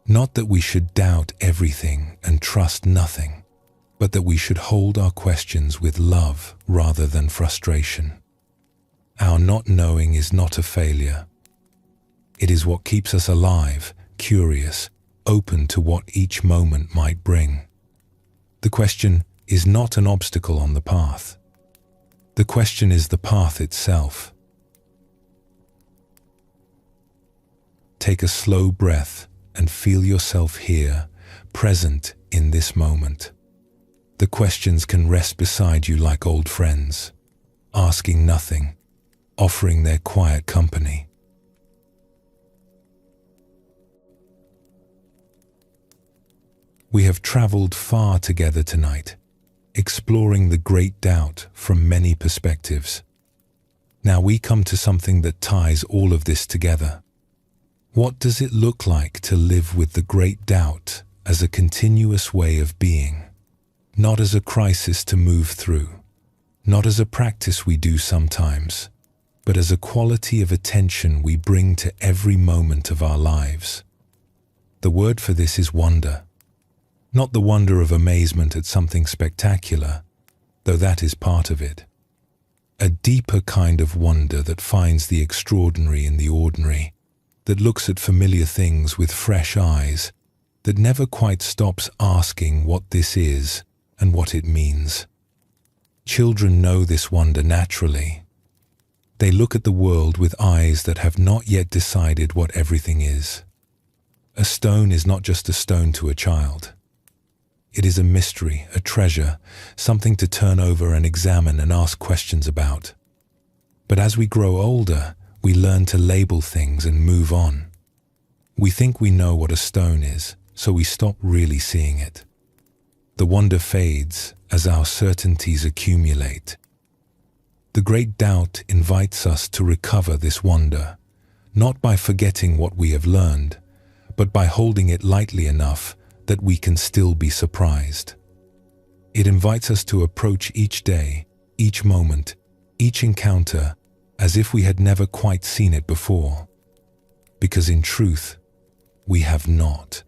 Not that we should doubt everything and trust nothing, but that we should hold our questions with love rather than frustration. Our not knowing is not a failure. It is what keeps us alive, curious, open to what each moment might bring. The question is not an obstacle on the path. The question is the path itself. Take a slow breath and feel yourself here, present in this moment. The questions can rest beside you like old friends, asking nothing, offering their quiet company. We have traveled far together tonight, exploring the great doubt from many perspectives. Now we come to something that ties all of this together. What does it look like to live with the great doubt as a continuous way of being? Not as a crisis to move through, not as a practice we do sometimes, but as a quality of attention we bring to every moment of our lives. The word for this is wonder. Not the wonder of amazement at something spectacular, though that is part of it. A deeper kind of wonder that finds the extraordinary in the ordinary, that looks at familiar things with fresh eyes, that never quite stops asking what this is and what it means. Children know this wonder naturally. They look at the world with eyes that have not yet decided what everything is. A stone is not just a stone to a child. It is a mystery, a treasure, something to turn over and examine and ask questions about. But as we grow older, we learn to label things and move on. We think we know what a stone is, so we stop really seeing it. The wonder fades as our certainties accumulate. The great doubt invites us to recover this wonder, not by forgetting what we have learned, but by holding it lightly enough that we can still be surprised. It invites us to approach each day, each moment, each encounter, as if we had never quite seen it before. Because in truth, we have not.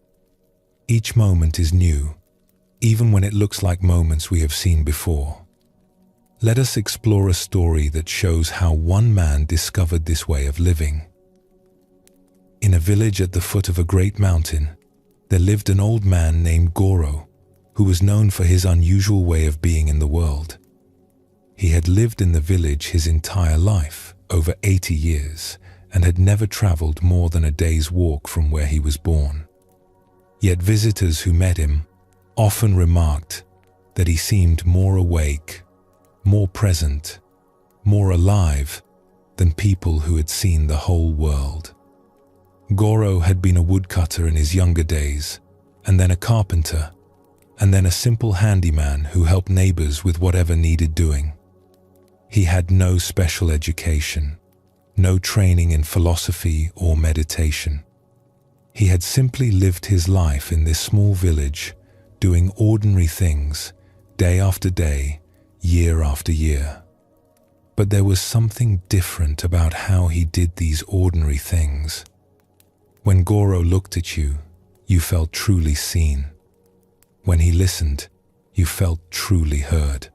Each moment is new, even when it looks like moments we have seen before. Let us explore a story that shows how one man discovered this way of living. In a village at the foot of a great mountain, there lived an old man named Goro, who was known for his unusual way of being in the world. He had lived in the village his entire life, over 80 years, and had never traveled more than a day's walk from where he was born. Yet visitors who met him often remarked that he seemed more awake, more present, more alive than people who had seen the whole world. Goro had been a woodcutter in his younger days, and then a carpenter, and then a simple handyman who helped neighbors with whatever needed doing. He had no special education, no training in philosophy or meditation. He had simply lived his life in this small village, doing ordinary things, day after day, year after year. But there was something different about how he did these ordinary things. When Goro looked at you, you felt truly seen. When he listened, you felt truly heard.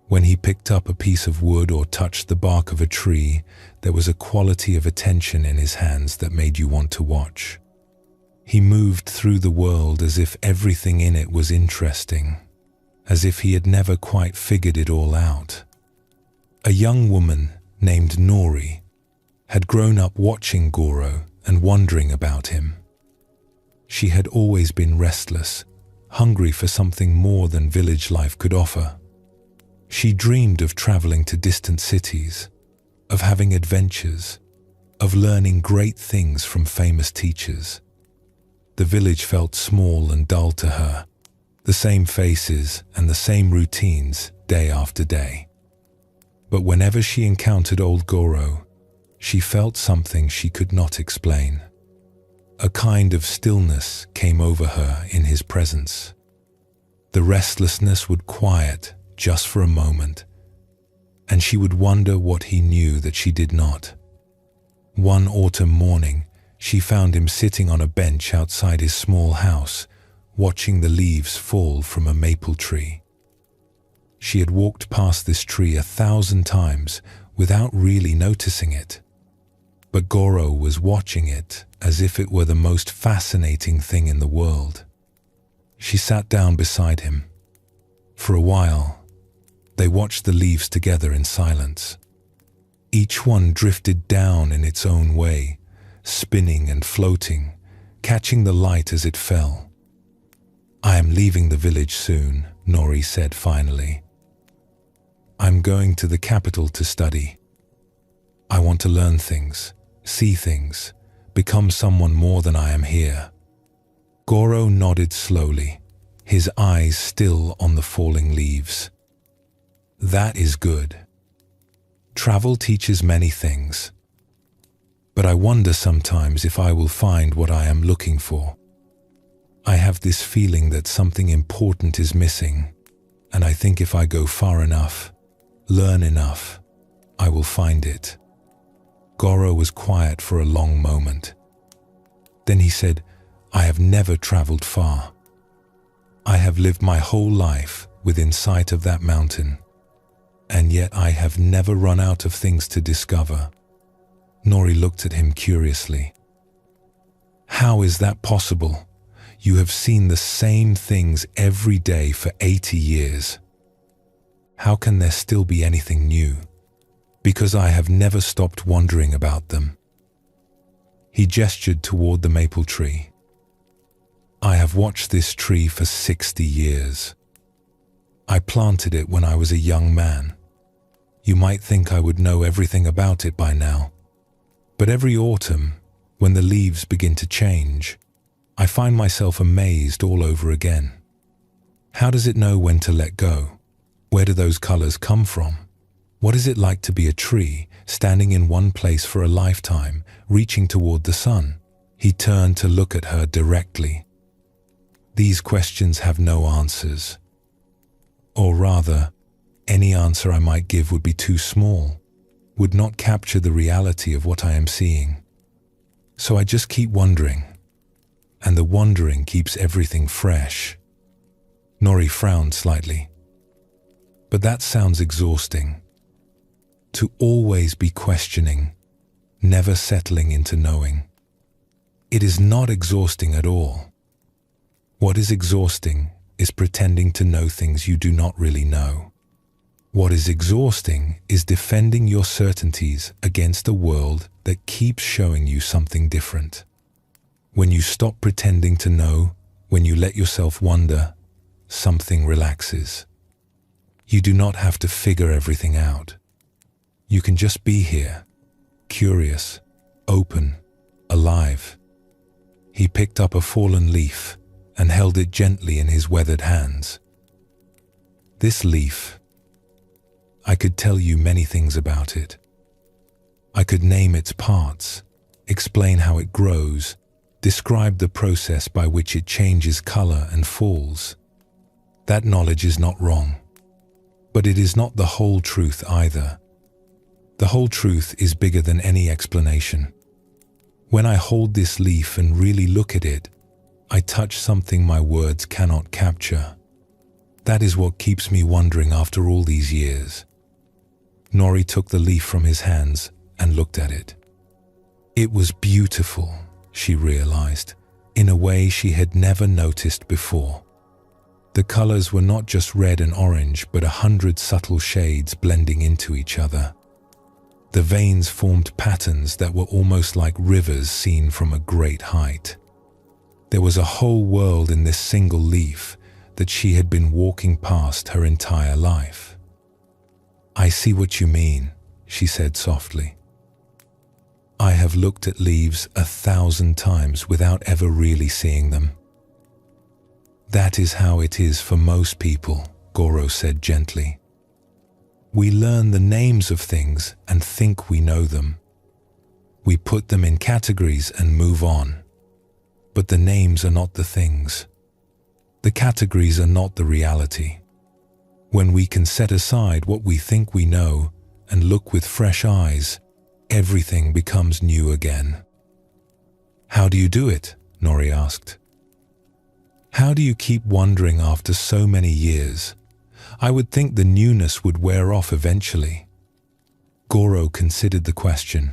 When he picked up a piece of wood or touched the bark of a tree, there was a quality of attention in his hands that made you want to watch. He moved through the world as if everything in it was interesting, as if he had never quite figured it all out. A young woman named Nori had grown up watching Goro and wondering about him. She had always been restless, hungry for something more than village life could offer. She dreamed of traveling to distant cities, of having adventures, of learning great things from famous teachers. The village felt small and dull to her, the same faces and the same routines day after day. But whenever she encountered old Goro, she felt something she could not explain. A kind of stillness came over her in his presence. The restlessness would quiet just for a moment, and she would wonder what he knew that she did not. One autumn morning, she found him sitting on a bench outside his small house, watching the leaves fall from a maple tree. She had walked past this tree 1,000 times without really noticing it. But Goro was watching it as if it were the most fascinating thing in the world. She sat down beside him. For a while, they watched the leaves together in silence. Each one drifted down in its own way, spinning and floating, catching the light as it fell. "I am leaving the village soon," Nori said finally. "I'm going to the capital to study. I want to learn things, see things, become someone more than I am here." Goro nodded slowly, his eyes still on the falling leaves. "That is good. Travel teaches many things. But I wonder sometimes if I will find what I am looking for. I have this feeling that something important is missing, and I think if I go far enough, learn enough, I will find it." Goro was quiet for a long moment. Then he said, "I have never traveled far. I have lived my whole life within sight of that mountain, and yet I have never run out of things to discover." Nori looked at him curiously. "How is that possible? You have seen the same things every day for 80 years. How can there still be anything new?" "Because I have never stopped wondering about them." He gestured toward the maple tree. "I have watched this tree for 60 years. I planted it when I was a young man. You might think I would know everything about it by now. But every autumn, when the leaves begin to change, I find myself amazed all over again. How does it know when to let go? Where do those colors come from? What is it like to be a tree, standing in one place for a lifetime, reaching toward the sun? He turned to look at her directly. These questions have no answers. Or rather, any answer I might give would be too small, would not capture the reality of what I am seeing. So I just keep wondering, and the wondering keeps everything fresh. Nori frowned slightly. But that sounds exhausting. To always be questioning, never settling into knowing. It is not exhausting at all. What is exhausting is pretending to know things you do not really know. What is exhausting is defending your certainties against a world that keeps showing you something different. When you stop pretending to know, when you let yourself wonder, something relaxes. You do not have to figure everything out. You can just be here, curious, open, alive. He picked up a fallen leaf and held it gently in his weathered hands. This leaf, I could tell you many things about it. I could name its parts, explain how it grows, describe the process by which it changes color and falls. That knowledge is not wrong, but it is not the whole truth either. The whole truth is bigger than any explanation. When I hold this leaf and really look at it, I touch something my words cannot capture. That is what keeps me wondering after all these years. Nori took the leaf from his hands and looked at it. It was beautiful, she realized, in a way she had never noticed before. The colors were not just red and orange, but 100 subtle shades blending into each other. The veins formed patterns that were almost like rivers seen from a great height. There was a whole world in this single leaf that she had been walking past her entire life. "I see what you mean," she said softly. "I have looked at leaves 1,000 times without ever really seeing them." "That is how it is for most people," Goro said gently. "We learn the names of things and think we know them. We put them in categories and move on. But the names are not the things. The categories are not the reality. When we can set aside what we think we know and look with fresh eyes, everything becomes new again." "How do you do it?" Nori asked. "How do you keep wondering after so many years? I would think the newness would wear off eventually." Goro considered the question.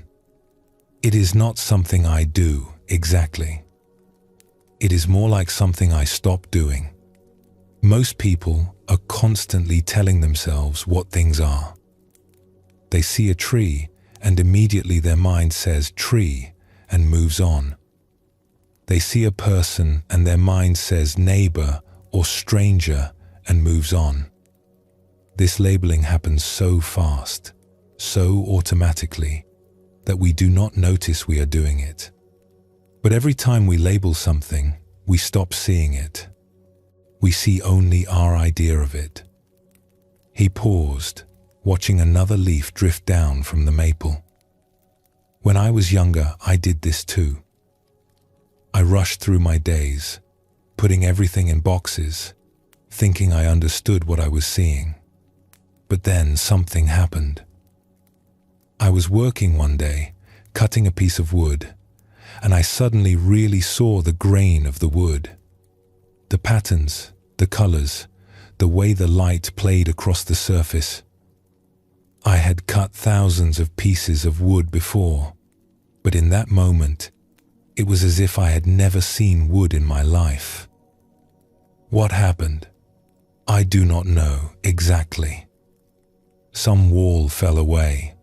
"It is not something I do, exactly. It is more like something I stop doing. Most people are constantly telling themselves what things are. They see a tree and immediately their mind says tree and moves on. They see a person and their mind says neighbor or stranger and moves on. This labeling happens so fast, so automatically, that we do not notice we are doing it. But every time we label something, we stop seeing it. We see only our idea of it." He paused, watching another leaf drift down from the maple. "When I was younger, I did this too. I rushed through my days, putting everything in boxes, thinking I understood what I was seeing. But then something happened. I was working one day, cutting a piece of wood, and I suddenly really saw the grain of the wood. The patterns, the colors, the way the light played across the surface. I had cut thousands of pieces of wood before, but in that moment, it was as if I had never seen wood in my life. What happened? I do not know exactly. Some wall fell away.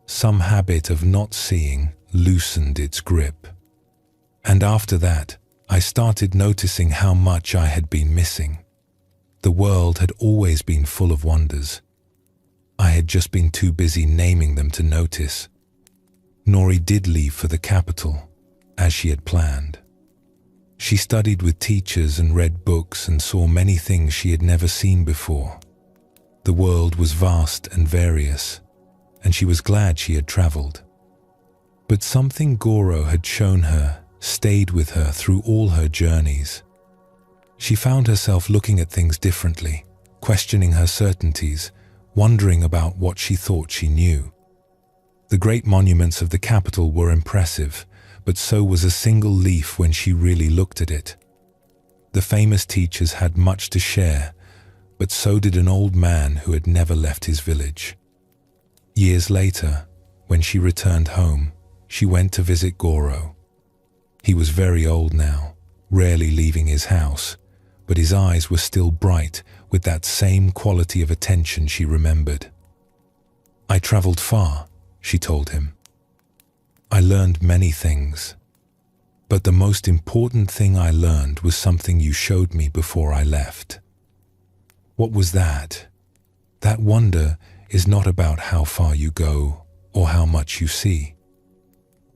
Some habit of not seeing loosened its grip. And after that, I started noticing how much I had been missing. The world had always been full of wonders. I had just been too busy naming them to notice. Nori did leave for the capital, as she had planned. She studied with teachers and read books and saw many things she had never seen before. The world was vast and various, and she was glad she had traveled. But something Goro had shown her stayed with her through all her journeys. She found herself looking at things differently, questioning her certainties, wondering about what she thought she knew. The great monuments of the capital were impressive, but so was a single leaf when she really looked at it. The famous teachers had much to share, but so did an old man who had never left his village. Years later, when she returned home, she went to visit Goro. He was very old now, rarely leaving his house, but his eyes were still bright with that same quality of attention she remembered. "I traveled far," she told him. "I learned many things, but the most important thing I learned was something you showed me before I left." "What was that?" "That wonder is not about how far you go or how much you see.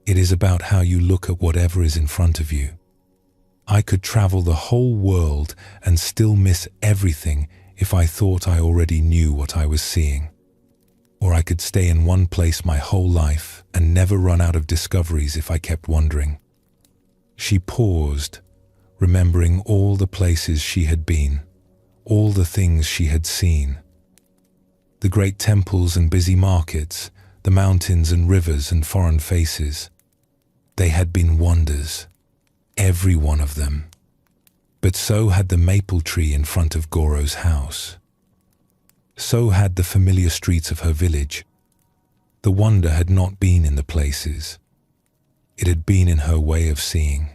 It is about how you look at whatever is in front of you. I could travel the whole world and still miss everything if I thought I already knew what I was seeing. Or I could stay in one place my whole life and never run out of discoveries if I kept wondering." She paused, remembering all the places she had been, all the things she had seen. The great temples and busy markets, the mountains and rivers and foreign faces. They had been wonders, every one of them. But so had the maple tree in front of Goro's house. So had the familiar streets of her village. The wonder had not been in the places. It had been in her way of seeing.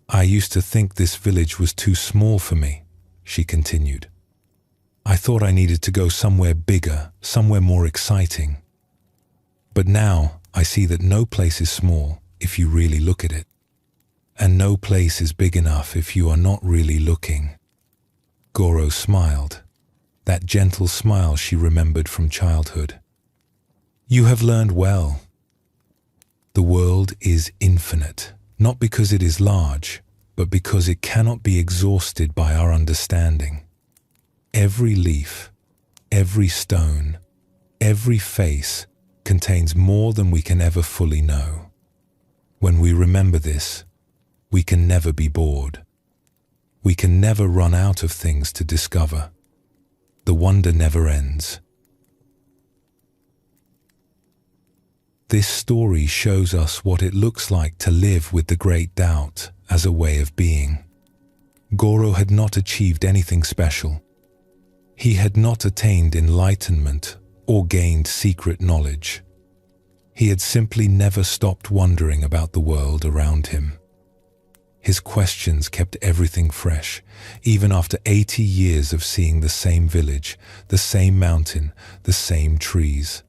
"I used to think this village was too small for me," she continued. "I thought I needed to go somewhere bigger, somewhere more exciting. But now I see that no place is small if you really look at it. And no place is big enough if you are not really looking." Goro smiled, that gentle smile she remembered from childhood. "You have learned well. The world is infinite, not because it is large, but because it cannot be exhausted by our understanding. Every leaf, every stone, every face contains more than we can ever fully know. When we remember this, we can never be bored. We can never run out of things to discover. The wonder never ends." This story shows us what it looks like to live with the great doubt as a way of being. Goro had not achieved anything special. He had not attained enlightenment or gained secret knowledge. He had simply never stopped wondering about the world around him. His questions kept everything fresh, even after 80 years of seeing the same village, the same mountain, the same trees.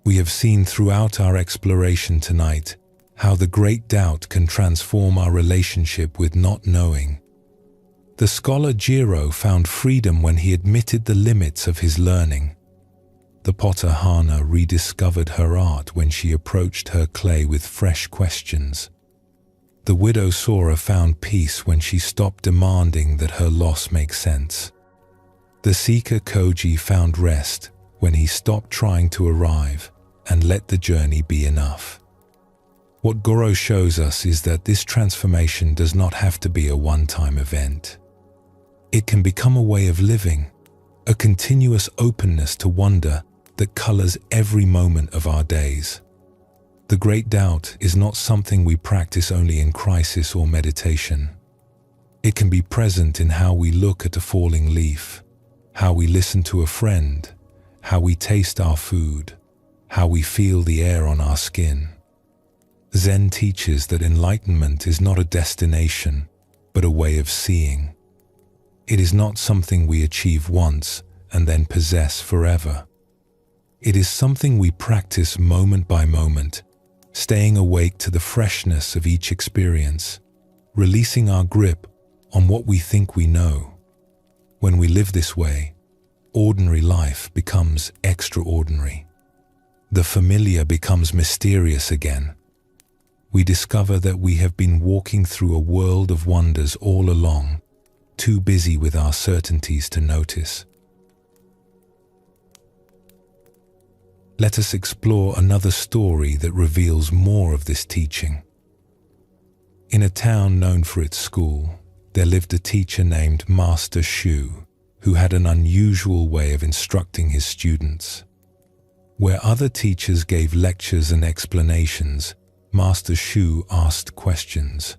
We have seen throughout our exploration tonight how the great doubt can transform our relationship with not knowing. The scholar Jiro found freedom when he admitted the limits of his learning. The potter Hana rediscovered her art when she approached her clay with fresh questions. The widow Sora found peace when she stopped demanding that her loss make sense. The seeker Koji found rest when he stopped trying to arrive and let the journey be enough. What Goro shows us is that this transformation does not have to be a one-time event. It can become a way of living, a continuous openness to wonder that colors every moment of our days. The great doubt is not something we practice only in crisis or meditation. It can be present in how we look at a falling leaf, how we listen to a friend, how we taste our food, how we feel the air on our skin. Zen teaches that enlightenment is not a destination, but a way of seeing. It is not something we achieve once and then possess forever. It is something we practice moment by moment, staying awake to the freshness of each experience, releasing our grip on what we think we know. When we live this way, ordinary life becomes extraordinary. The familiar becomes mysterious again. we discover that we have been walking through a world of wonders all along, too busy with our certainties to notice. Let us explore another story that reveals more of this teaching. In a town known for its school, there lived a teacher named Master Shu, who had an unusual way of instructing his students. Where other teachers gave lectures and explanations, Master Shu asked questions.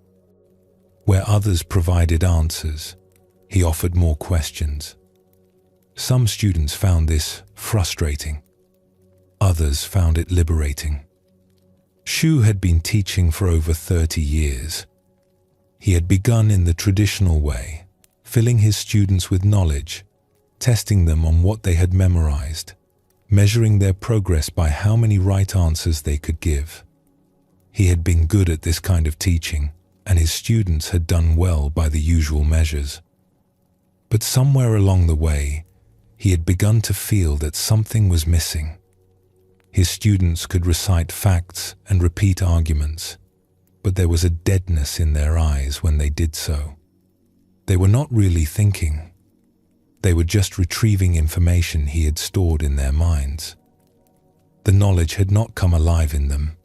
Where others provided answers, he offered more questions. Some students found this frustrating. Others found it liberating. Shu had been teaching for over 30 years. He had begun in the traditional way, filling his students with knowledge, testing them on what they had memorized, measuring their progress by how many right answers they could give. He had been good at this kind of teaching, and his students had done well by the usual measures. But somewhere along the way, he had begun to feel that something was missing. His students could recite facts and repeat arguments, but there was a deadness in their eyes when they did so. They were not really thinking. They were just retrieving information he had stored in their minds. The knowledge had not come alive in them.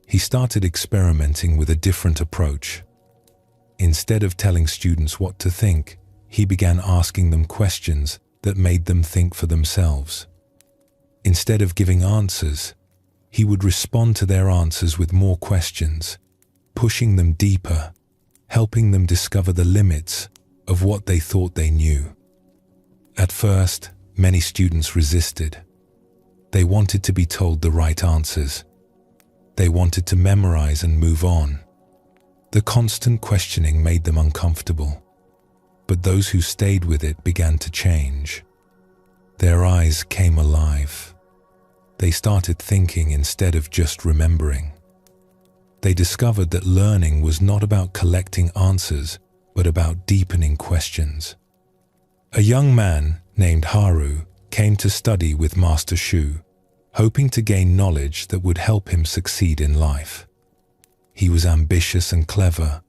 He started experimenting with a different approach. Instead of telling students what to think, he began asking them questions that made them think for themselves. Instead of giving answers, he would respond to their answers with more questions, pushing them deeper, helping them discover the limits of what they thought they knew. At first, many students resisted. They wanted to be told the right answers. They wanted to memorize and move on. The constant questioning made them uncomfortable. But those who stayed with it began to change. Their eyes came alive. They started thinking instead of just remembering. They discovered that learning was not about collecting answers, but about deepening questions. A young man named Haru came to study with Master Shu, hoping to gain knowledge that would help him succeed in life. He was ambitious and clever,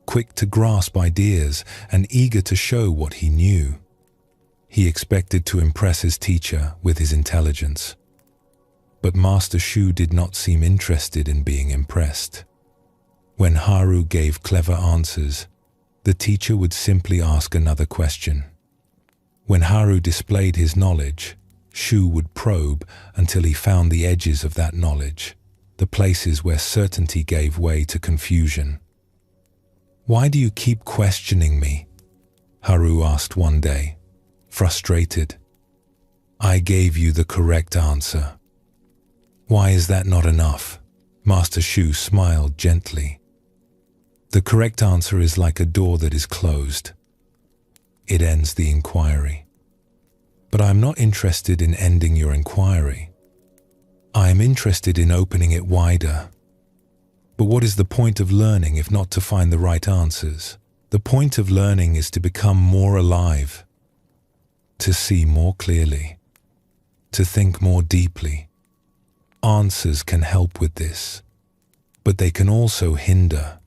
quick to grasp ideas and eager to show what he knew. He expected to impress his teacher with his intelligence. But Master Shu did not seem interested in being impressed. When Haru gave clever answers, the teacher would simply ask another question. When Haru displayed his knowledge, Shu would probe until he found the edges of that knowledge, the places where certainty gave way to confusion. "Why do you keep questioning me?" Haru asked one day, frustrated. "I gave you the correct answer." "Why is that not enough?" Master Shu smiled gently. "The correct answer is like a door that is closed. It ends the inquiry. But I am not interested in ending your inquiry. I am interested in opening it wider. But what is the point of learning if not to find the right answers? The point of learning is to become more alive, to see more clearly, to think more deeply. Answers can help with this, but they can also hinder.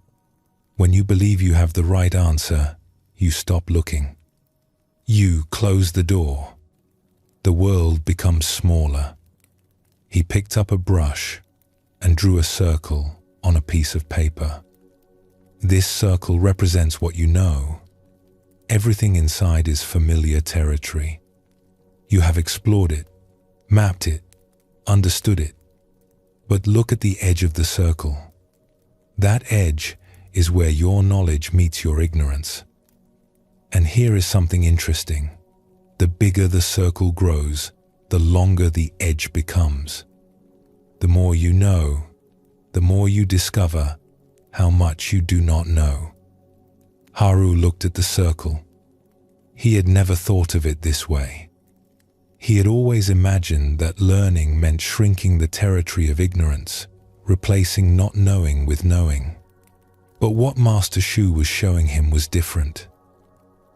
When you believe you have the right answer, you stop looking. You close the door. The world becomes smaller. He picked up a brush and drew a circle on a piece of paper. This circle represents what you know. Everything inside is familiar territory. You have explored it, mapped it, understood it. But look at the edge of the circle. That edge is where your knowledge meets your ignorance. And here is something interesting. The bigger the circle grows, the longer the edge becomes. The more you know, the more you discover how much you do not know. Haru looked at the circle. He had never thought of it this way. He had always imagined that learning meant shrinking the territory of ignorance, replacing not knowing with knowing. But what Master Shu was showing him was different.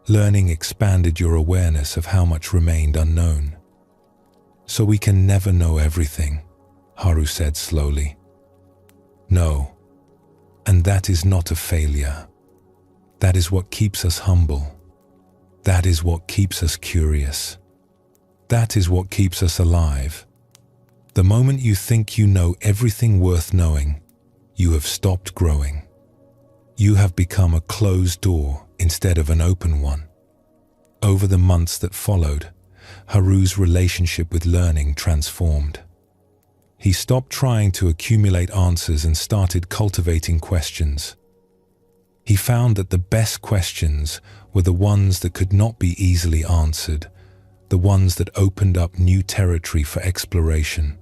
Learning expanded your awareness of how much remained unknown. "So we can never know everything," Haru said slowly. "No, And that is not a failure. That is what keeps us humble. That is what keeps us curious. That is what keeps us alive. The moment you think you know everything worth knowing, you have stopped growing. You have become a closed door instead of an open one. Over the months that followed, Haru's relationship with learning transformed. He stopped trying to accumulate answers and started cultivating questions. He found that the best questions were the ones that could not be easily answered, the ones that opened up new territory for exploration.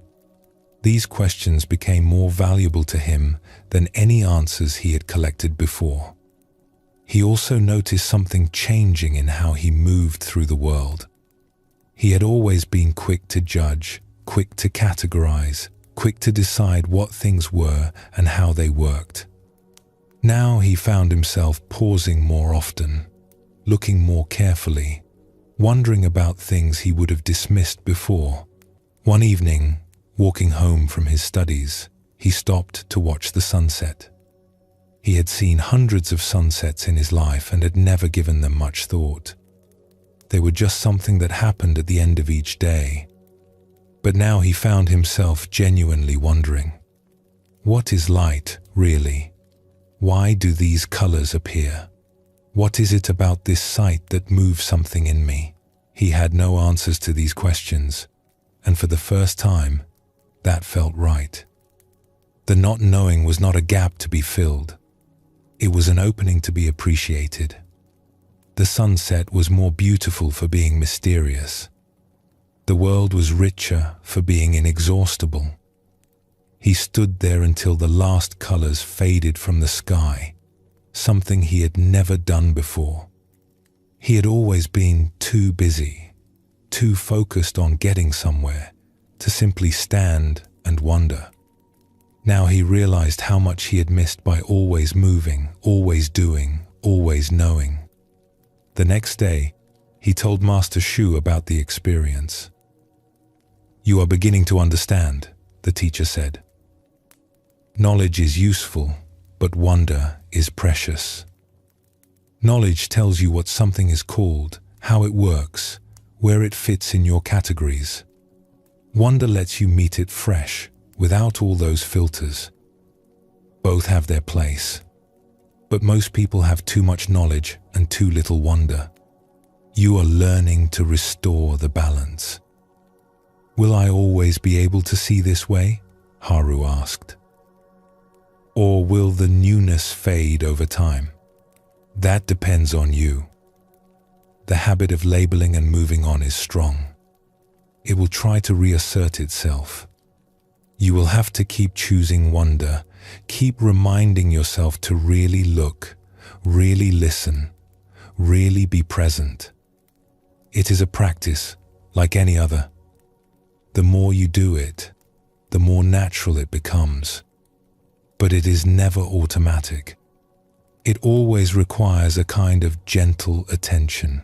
These questions became more valuable to him than any answers he had collected before. He also noticed something changing in how he moved through the world. He had always been quick to judge, quick to categorize, quick to decide what things were and how they worked. Now he found himself pausing more often, looking more carefully, wondering about things he would have dismissed before. One evening, walking home from his studies, he stopped to watch the sunset. He had seen hundreds of sunsets in his life and had never given them much thought. They were just something that happened at the end of each day. But now he found himself genuinely wondering, what is light, really? Why do these colors appear? What is it about this sight that moves something in me? He had no answers to these questions, and for the first time, that felt right. The not knowing was not a gap to be filled. It was an opening to be appreciated. The sunset was more beautiful for being mysterious. The world was richer for being inexhaustible. He stood there until the last colors faded from the sky, something he had never done before. He had always been too busy, too focused on getting somewhere, to simply stand and wonder. Now he realized how much he had missed by always moving, always doing, always knowing. The next day, he told Master Shu about the experience. "You are beginning to understand," the teacher said. "Knowledge is useful, but wonder is precious. Knowledge tells you what something is called, how it works, where it fits in your categories. Wonder lets you meet it fresh, without all those filters. Both have their place. But most people have too much knowledge and too little wonder. You are learning to restore the balance." "Will I always be able to see this way?" Haru asked. "Or will the newness fade over time? That depends on you. The habit of labeling and moving on is strong. It will try to reassert itself. You will have to keep choosing wonder, keep reminding yourself to really look, really listen, really be present. It is a practice, like any other. The more you do it, the more natural it becomes. But it is never automatic. It always requires a kind of gentle attention.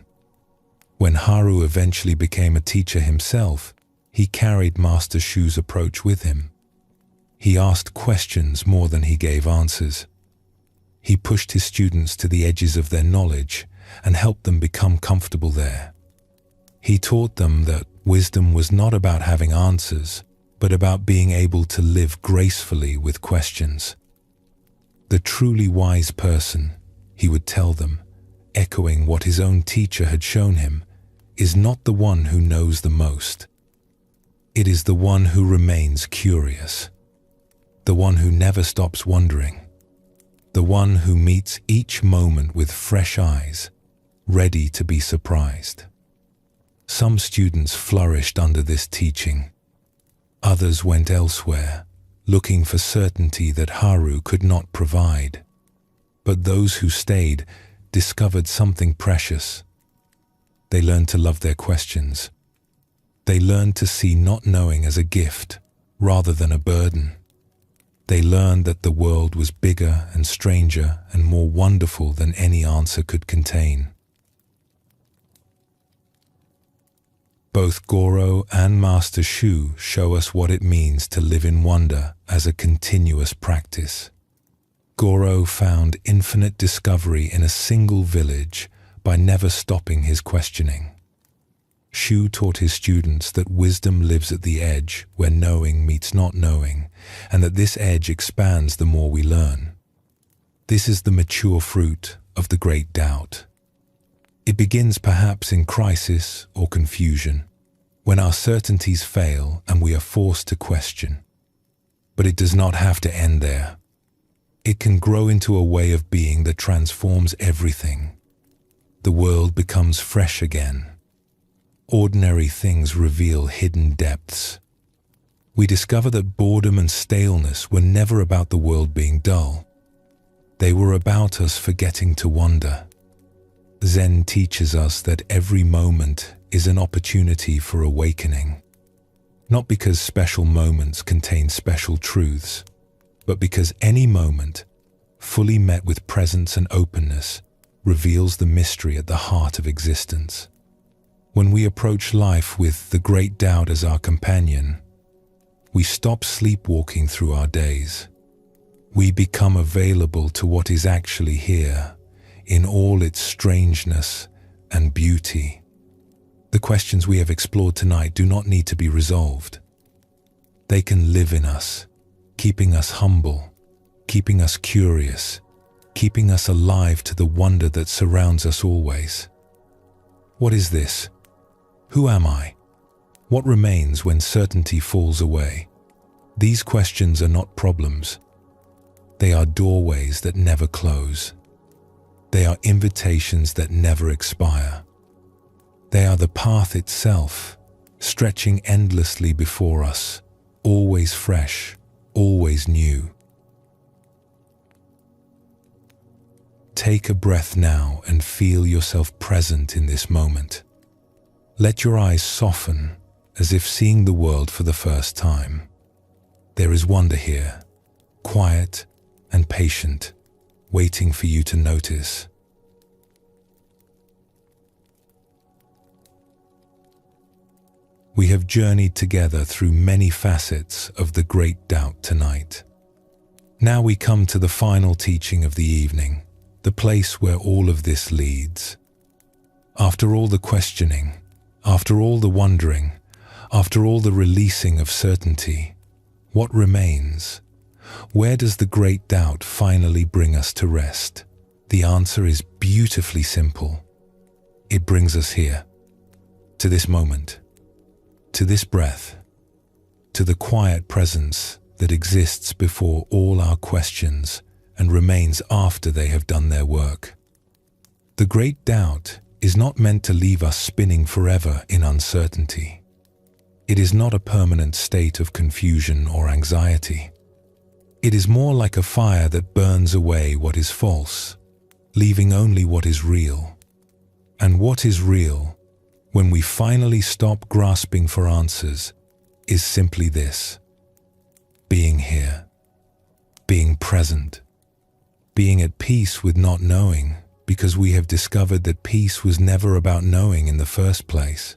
When Haru eventually became a teacher himself, he carried Master Shu's approach with him. He asked questions more than he gave answers. He pushed his students to the edges of their knowledge and helped them become comfortable there. He taught them that wisdom was not about having answers, but about being able to live gracefully with questions. The truly wise person, he would tell them, echoing what his own teacher had shown him, is not the one who knows the most. It is the one who remains curious, the one who never stops wondering, the one who meets each moment with fresh eyes, ready to be surprised. Some students flourished under this teaching. Others went elsewhere, looking for certainty that Haru could not provide. But those who stayed discovered something precious. They learned to love their questions. They learned to see not knowing as a gift rather than a burden. They learned that the world was bigger and stranger and more wonderful than any answer could contain. Both Goro and Master Shu show us what it means to live in wonder as a continuous practice. Goro found infinite discovery in a single village by never stopping his questioning. Shu taught his students that wisdom lives at the edge where knowing meets not knowing, and that this edge expands the more we learn. This is the mature fruit of the great doubt. It begins perhaps in crisis or confusion, when our certainties fail and we are forced to question. But it does not have to end there. It can grow into a way of being that transforms everything. The world becomes fresh again. Ordinary things reveal hidden depths. We discover that boredom and staleness were never about the world being dull. They were about us forgetting to wonder. Zen teaches us that every moment is an opportunity for awakening. Not because special moments contain special truths, but because any moment, fully met with presence and openness, reveals the mystery at the heart of existence. When we approach life with the great doubt as our companion, we stop sleepwalking through our days. We become available to what is actually here, in all its strangeness and beauty. The questions we have explored tonight do not need to be resolved. They can live in us, keeping us humble, keeping us curious, keeping us alive to the wonder that surrounds us always. What is this? Who am I? What remains when certainty falls away? These questions are not problems. They are doorways that never close. They are invitations that never expire. They are the path itself, stretching endlessly before us, always fresh, always new. Take a breath now and feel yourself present in this moment. Let your eyes soften as if seeing the world for the first time. There is wonder here, quiet and patient, waiting for you to notice. We have journeyed together through many facets of the great doubt tonight. Now we come to the final teaching of the evening, the place where all of this leads. After all the questioning, after all the wondering, after all the releasing of certainty, what remains? Where does the great doubt finally bring us to rest? The answer is beautifully simple. It brings us here, to this moment, to this breath, to the quiet presence that exists before all our questions and remains after they have done their work. The great doubt is not meant to leave us spinning forever in uncertainty. It is not a permanent state of confusion or anxiety. It is more like a fire that burns away what is false, leaving only what is real. And what is real, when we finally stop grasping for answers, is simply this: being here, being present, being at peace with not knowing, because we have discovered that peace was never about knowing in the first place.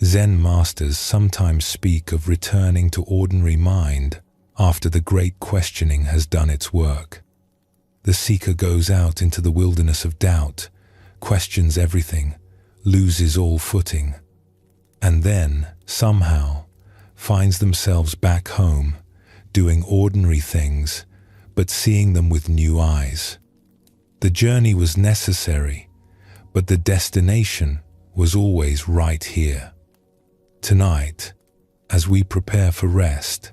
Zen masters sometimes speak of returning to ordinary mind after the great questioning has done its work. The seeker goes out into the wilderness of doubt, questions everything, loses all footing, and then, somehow, finds themselves back home, doing ordinary things, but seeing them with new eyes. The journey was necessary, but the destination was always right here. Tonight, as we prepare for rest,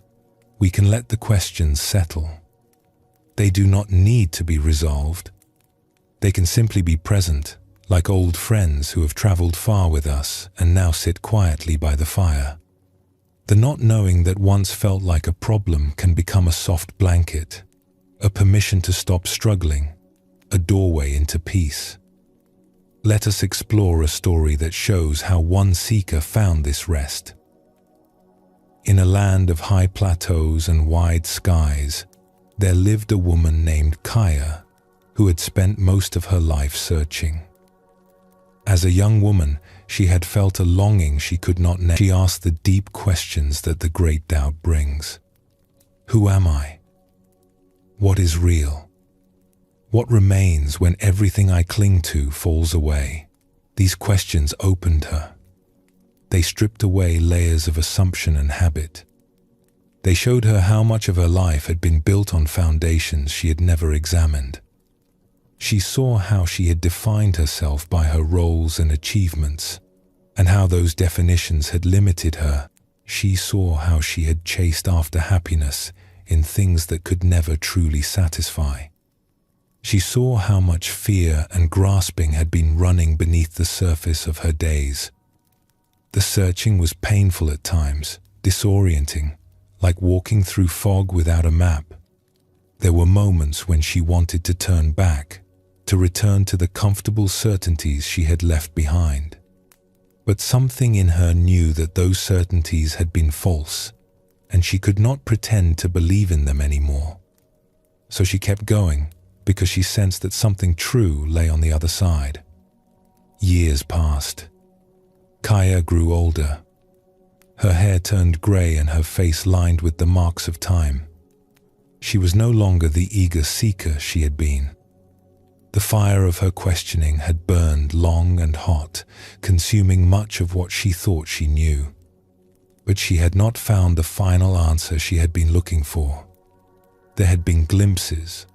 we can let the questions settle. They do not need to be resolved. They can simply be present, like old friends who have traveled far with us and now sit quietly by the fire. The not knowing that once felt like a problem can become a soft blanket, a permission to stop struggling, a doorway into peace. Let us explore a story that shows how one seeker found this rest. In a land of high plateaus and wide skies, there lived a woman named Kaya, who had spent most of her life searching. As a young woman, she had felt a longing she could not name. She asked the deep questions that the great doubt brings. Who am I? What is real? What remains when everything I cling to falls away? These questions opened her. They stripped away layers of assumption and habit. They showed her how much of her life had been built on foundations she had never examined. She saw how she had defined herself by her roles and achievements, and how those definitions had limited her. She saw how she had chased after happiness in things that could never truly satisfy. She saw how much fear and grasping had been running beneath the surface of her days. The searching was painful at times, disorienting, like walking through fog without a map. There were moments when she wanted to turn back, to return to the comfortable certainties she had left behind. But something in her knew that those certainties had been false, and she could not pretend to believe in them anymore. So she kept going, because she sensed that something true lay on the other side. Years passed. Kaya grew older. Her hair turned grey and her face lined with the marks of time. She was no longer the eager seeker she had been. The fire of her questioning had burned long and hot, consuming much of what she thought she knew. But she had not found the final answer she had been looking for. There had been glimpses,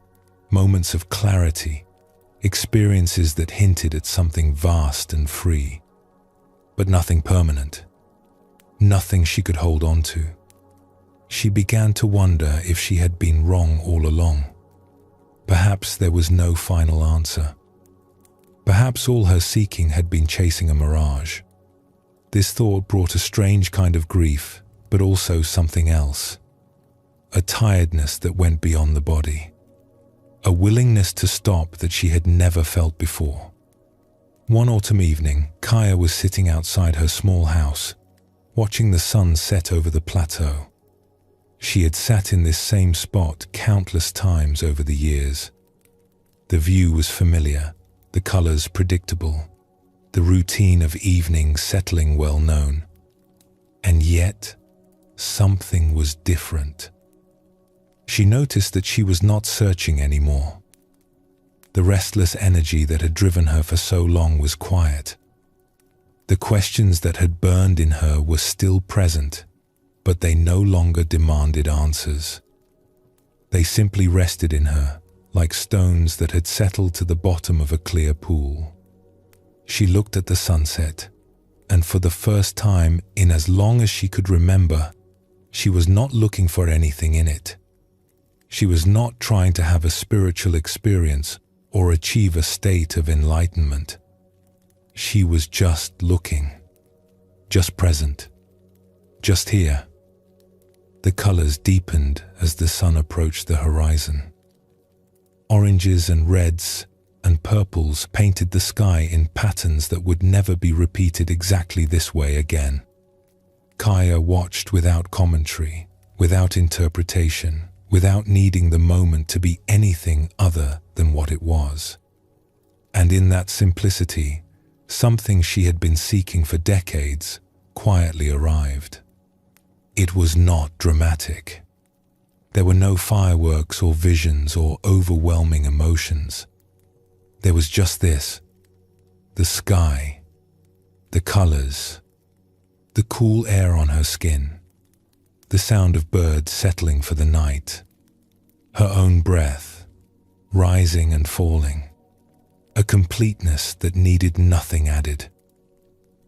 moments of clarity, experiences that hinted at something vast and free. But nothing permanent. Nothing she could hold on to. She began to wonder if she had been wrong all along. Perhaps there was no final answer. Perhaps all her seeking had been chasing a mirage. This thought brought a strange kind of grief, but also something else. A tiredness that went beyond the body. A willingness to stop that she had never felt before. One autumn evening, Kaya was sitting outside her small house, watching the sun set over the plateau. She had sat in this same spot countless times over the years. The view was familiar, the colors predictable, the routine of evenings settling well known. And yet, something was different. She noticed that she was not searching anymore. The restless energy that had driven her for so long was quiet. The questions that had burned in her were still present, but they no longer demanded answers. They simply rested in her, like stones that had settled to the bottom of a clear pool. She looked at the sunset, and for the first time in as long as she could remember, she was not looking for anything in it. She was not trying to have a spiritual experience or achieve a state of enlightenment. She was just looking, just present, just here. The colors deepened as the sun approached the horizon. Oranges and reds and purples painted the sky in patterns that would never be repeated exactly this way again. Kaya watched without commentary, without interpretation, without needing the moment to be anything other than what it was. And in that simplicity, something she had been seeking for decades quietly arrived. It was not dramatic. There were no fireworks or visions or overwhelming emotions. There was just this: the sky, the colors, the cool air on her skin, the sound of birds settling for the night, her own breath, rising and falling, a completeness that needed nothing added.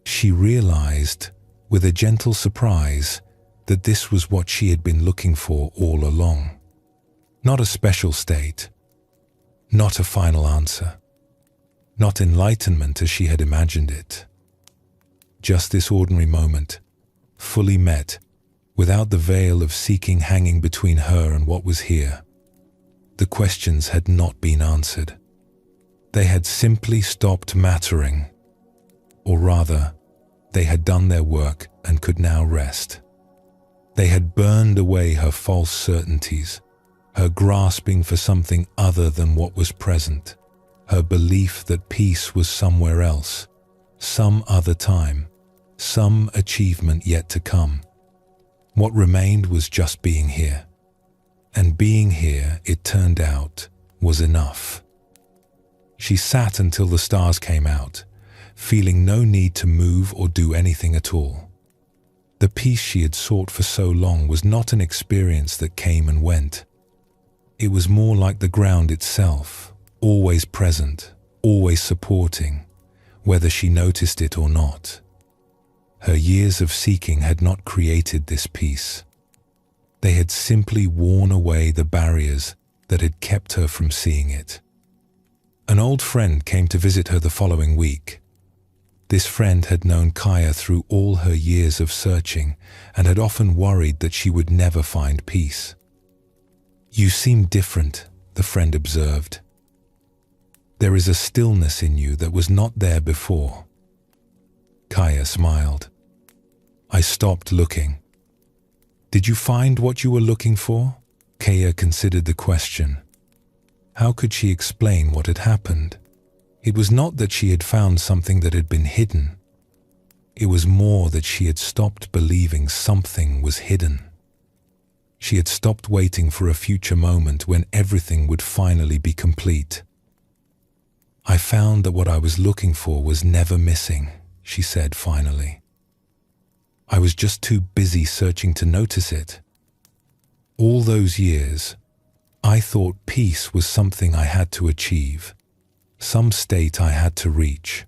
She realized, with a gentle surprise, that this was what she had been looking for all along. Not a special state, not a final answer, not enlightenment as she had imagined it. Just this ordinary moment, fully met, without the veil of seeking hanging between her and what was here. The questions had not been answered. They had simply stopped mattering. Or rather, they had done their work and could now rest. They had burned away her false certainties, her grasping for something other than what was present, her belief that peace was somewhere else, some other time, some achievement yet to come. What remained was just being here. And being here, it turned out, was enough. She sat until the stars came out, feeling no need to move or do anything at all. The peace she had sought for so long was not an experience that came and went. It was more like the ground itself, always present, always supporting, whether she noticed it or not. Her years of seeking had not created this peace. They had simply worn away the barriers that had kept her from seeing it. An old friend came to visit her the following week. This friend had known Kaya through all her years of searching and had often worried that she would never find peace. "You seem different," the friend observed. "There is a stillness in you that was not there before." Kaya smiled. "I stopped looking." "Did you find what you were looking for?" Kaya considered the question. How could she explain what had happened? It was not that she had found something that had been hidden. It was more that she had stopped believing something was hidden. She had stopped waiting for a future moment when everything would finally be complete. "I found that what I was looking for was never missing," she said finally. "I was just too busy searching to notice it. All those years, I thought peace was something I had to achieve, some state I had to reach.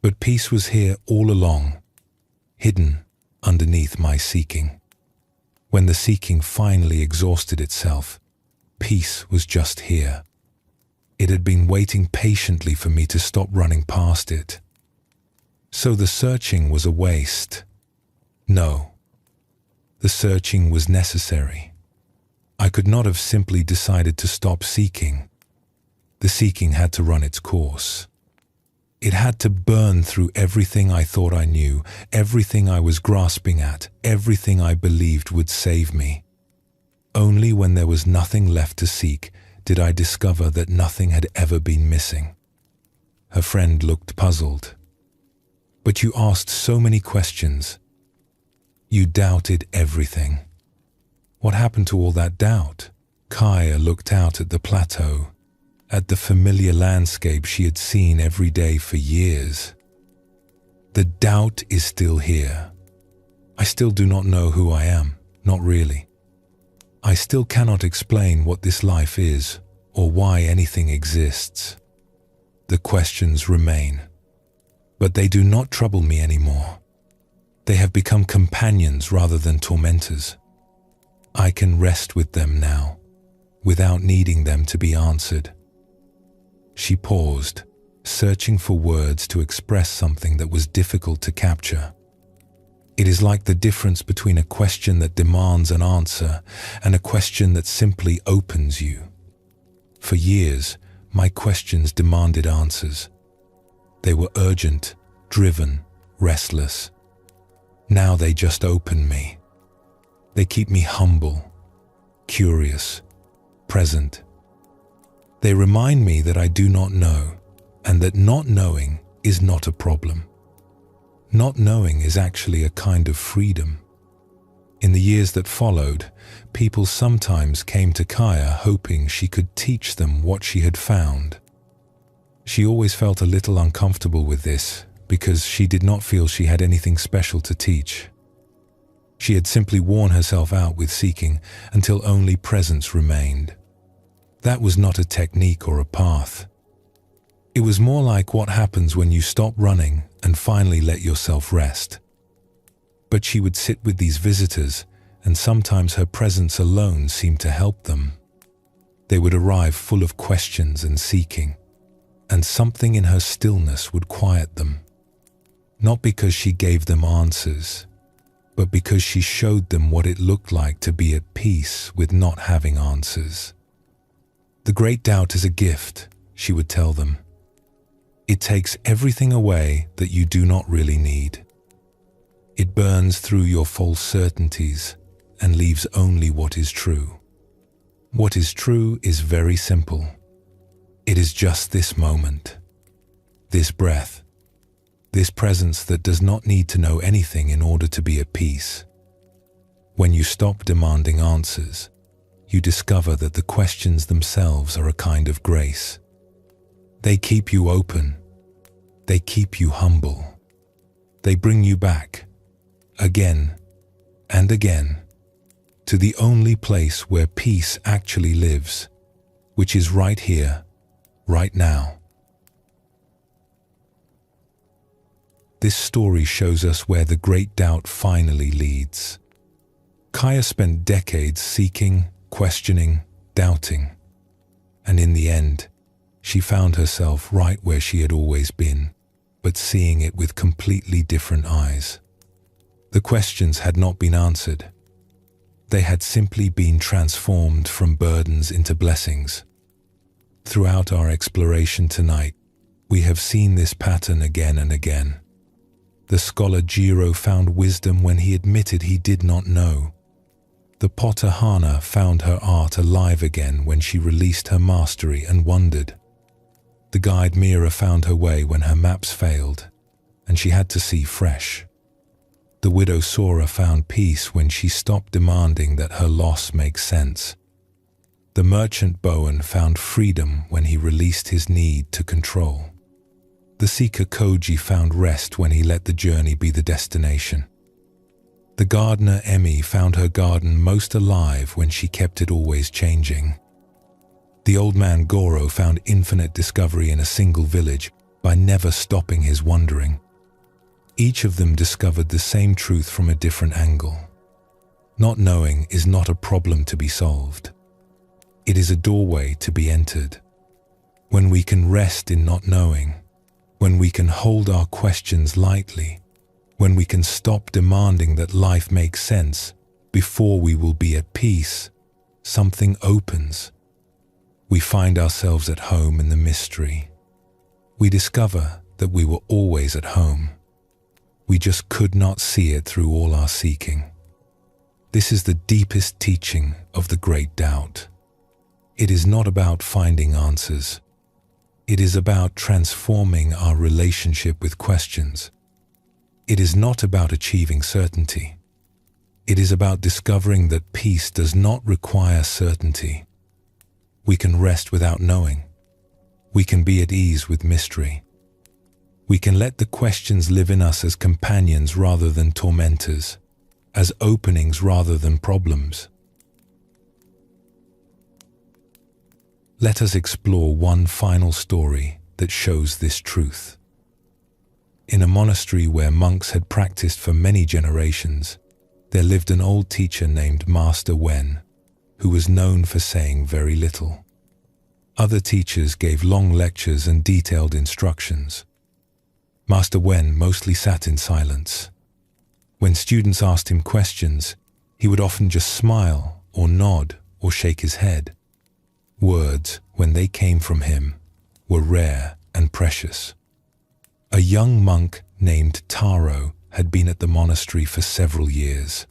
But peace was here all along, hidden underneath my seeking. When the seeking finally exhausted itself, peace was just here. It had been waiting patiently for me to stop running past it. So the searching was a waste. No, the searching was necessary. I could not have simply decided to stop seeking. The seeking had to run its course. It had to burn through everything I thought I knew, everything I was grasping at, everything I believed would save me. Only when there was nothing left to seek did I discover that nothing had ever been missing." Her friend looked puzzled. "But you asked so many questions. You doubted everything. What happened to all that doubt?" Kaya looked out at the plateau, at the familiar landscape she had seen every day for years. "The doubt is still here. I still do not know who I am, not really. I still cannot explain what this life is or why anything exists. The questions remain, but they do not trouble me anymore. They have become companions rather than tormentors. I can rest with them now, without needing them to be answered." She paused, searching for words to express something that was difficult to capture. It is like the difference between a question that demands an answer and a question that simply opens you. For years, my questions demanded answers. They were urgent, driven, restless. Now they just open me. They keep me humble, curious, present. They remind me that I do not know, and that not knowing is not a problem. Not knowing is actually a kind of freedom. In the years that followed, people sometimes came to Kaya hoping she could teach them what she had found. She always felt a little uncomfortable with this because she did not feel she had anything special to teach. She had simply worn herself out with seeking until only presence remained. That was not a technique or a path. It was more like what happens when you stop running and finally let yourself rest. But she would sit with these visitors, and sometimes her presence alone seemed to help them. They would arrive full of questions and seeking, and something in her stillness would quiet them. Not because she gave them answers, but because she showed them what it looked like to be at peace with not having answers. "The great doubt is a gift," she would tell them. "It takes everything away that you do not really need. It burns through your false certainties and leaves only what is true. What is true is very simple. It is just this moment, this breath, this presence that does not need to know anything in order to be at peace. When you stop demanding answers, you discover that the questions themselves are a kind of grace. They keep you open. They keep you humble. They bring you back, again and again, to the only place where peace actually lives, which is right here, right now. This story shows us where the great doubt finally leads. Kaya spent decades seeking, questioning, doubting, and in the end, she found herself right where she had always been, but seeing it with completely different eyes. The questions had not been answered. They had simply been transformed from burdens into blessings. Throughout our exploration tonight, we have seen this pattern again and again. The scholar Jiro found wisdom when he admitted he did not know. The potter Hana found her art alive again when she released her mastery and wondered. The guide Mira found her way when her maps failed, and she had to see fresh. The widow Sora found peace when she stopped demanding that her loss make sense. The merchant Bowen found freedom when he released his need to control. The seeker Koji found rest when he let the journey be the destination. The gardener Emmy found her garden most alive when she kept it always changing. The old man Goro found infinite discovery in a single village by never stopping his wandering. Each of them discovered the same truth from a different angle. Not knowing is not a problem to be solved. It is a doorway to be entered. When we can rest in not knowing, when we can hold our questions lightly, when we can stop demanding that life makes sense before we will be at peace, something opens. We find ourselves at home in the mystery. We discover that we were always at home. We just could not see it through all our seeking. This is the deepest teaching of the great doubt. It is not about finding answers. It is about transforming our relationship with questions. It is not about achieving certainty. It is about discovering that peace does not require certainty. We can rest without knowing. We can be at ease with mystery. We can let the questions live in us as companions rather than tormentors, as openings rather than problems. Let us explore one final story that shows this truth. In a monastery where monks had practiced for many generations, there lived an old teacher named Master Wen, who was known for saying very little. Other teachers gave long lectures and detailed instructions. Master Wen mostly sat in silence. When students asked him questions, he would often just smile or nod or shake his head. Words, when they came from him, were rare and precious. A young monk named Taro had been at the monastery for several years.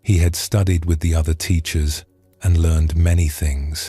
He had studied with the other teachers and learned many things.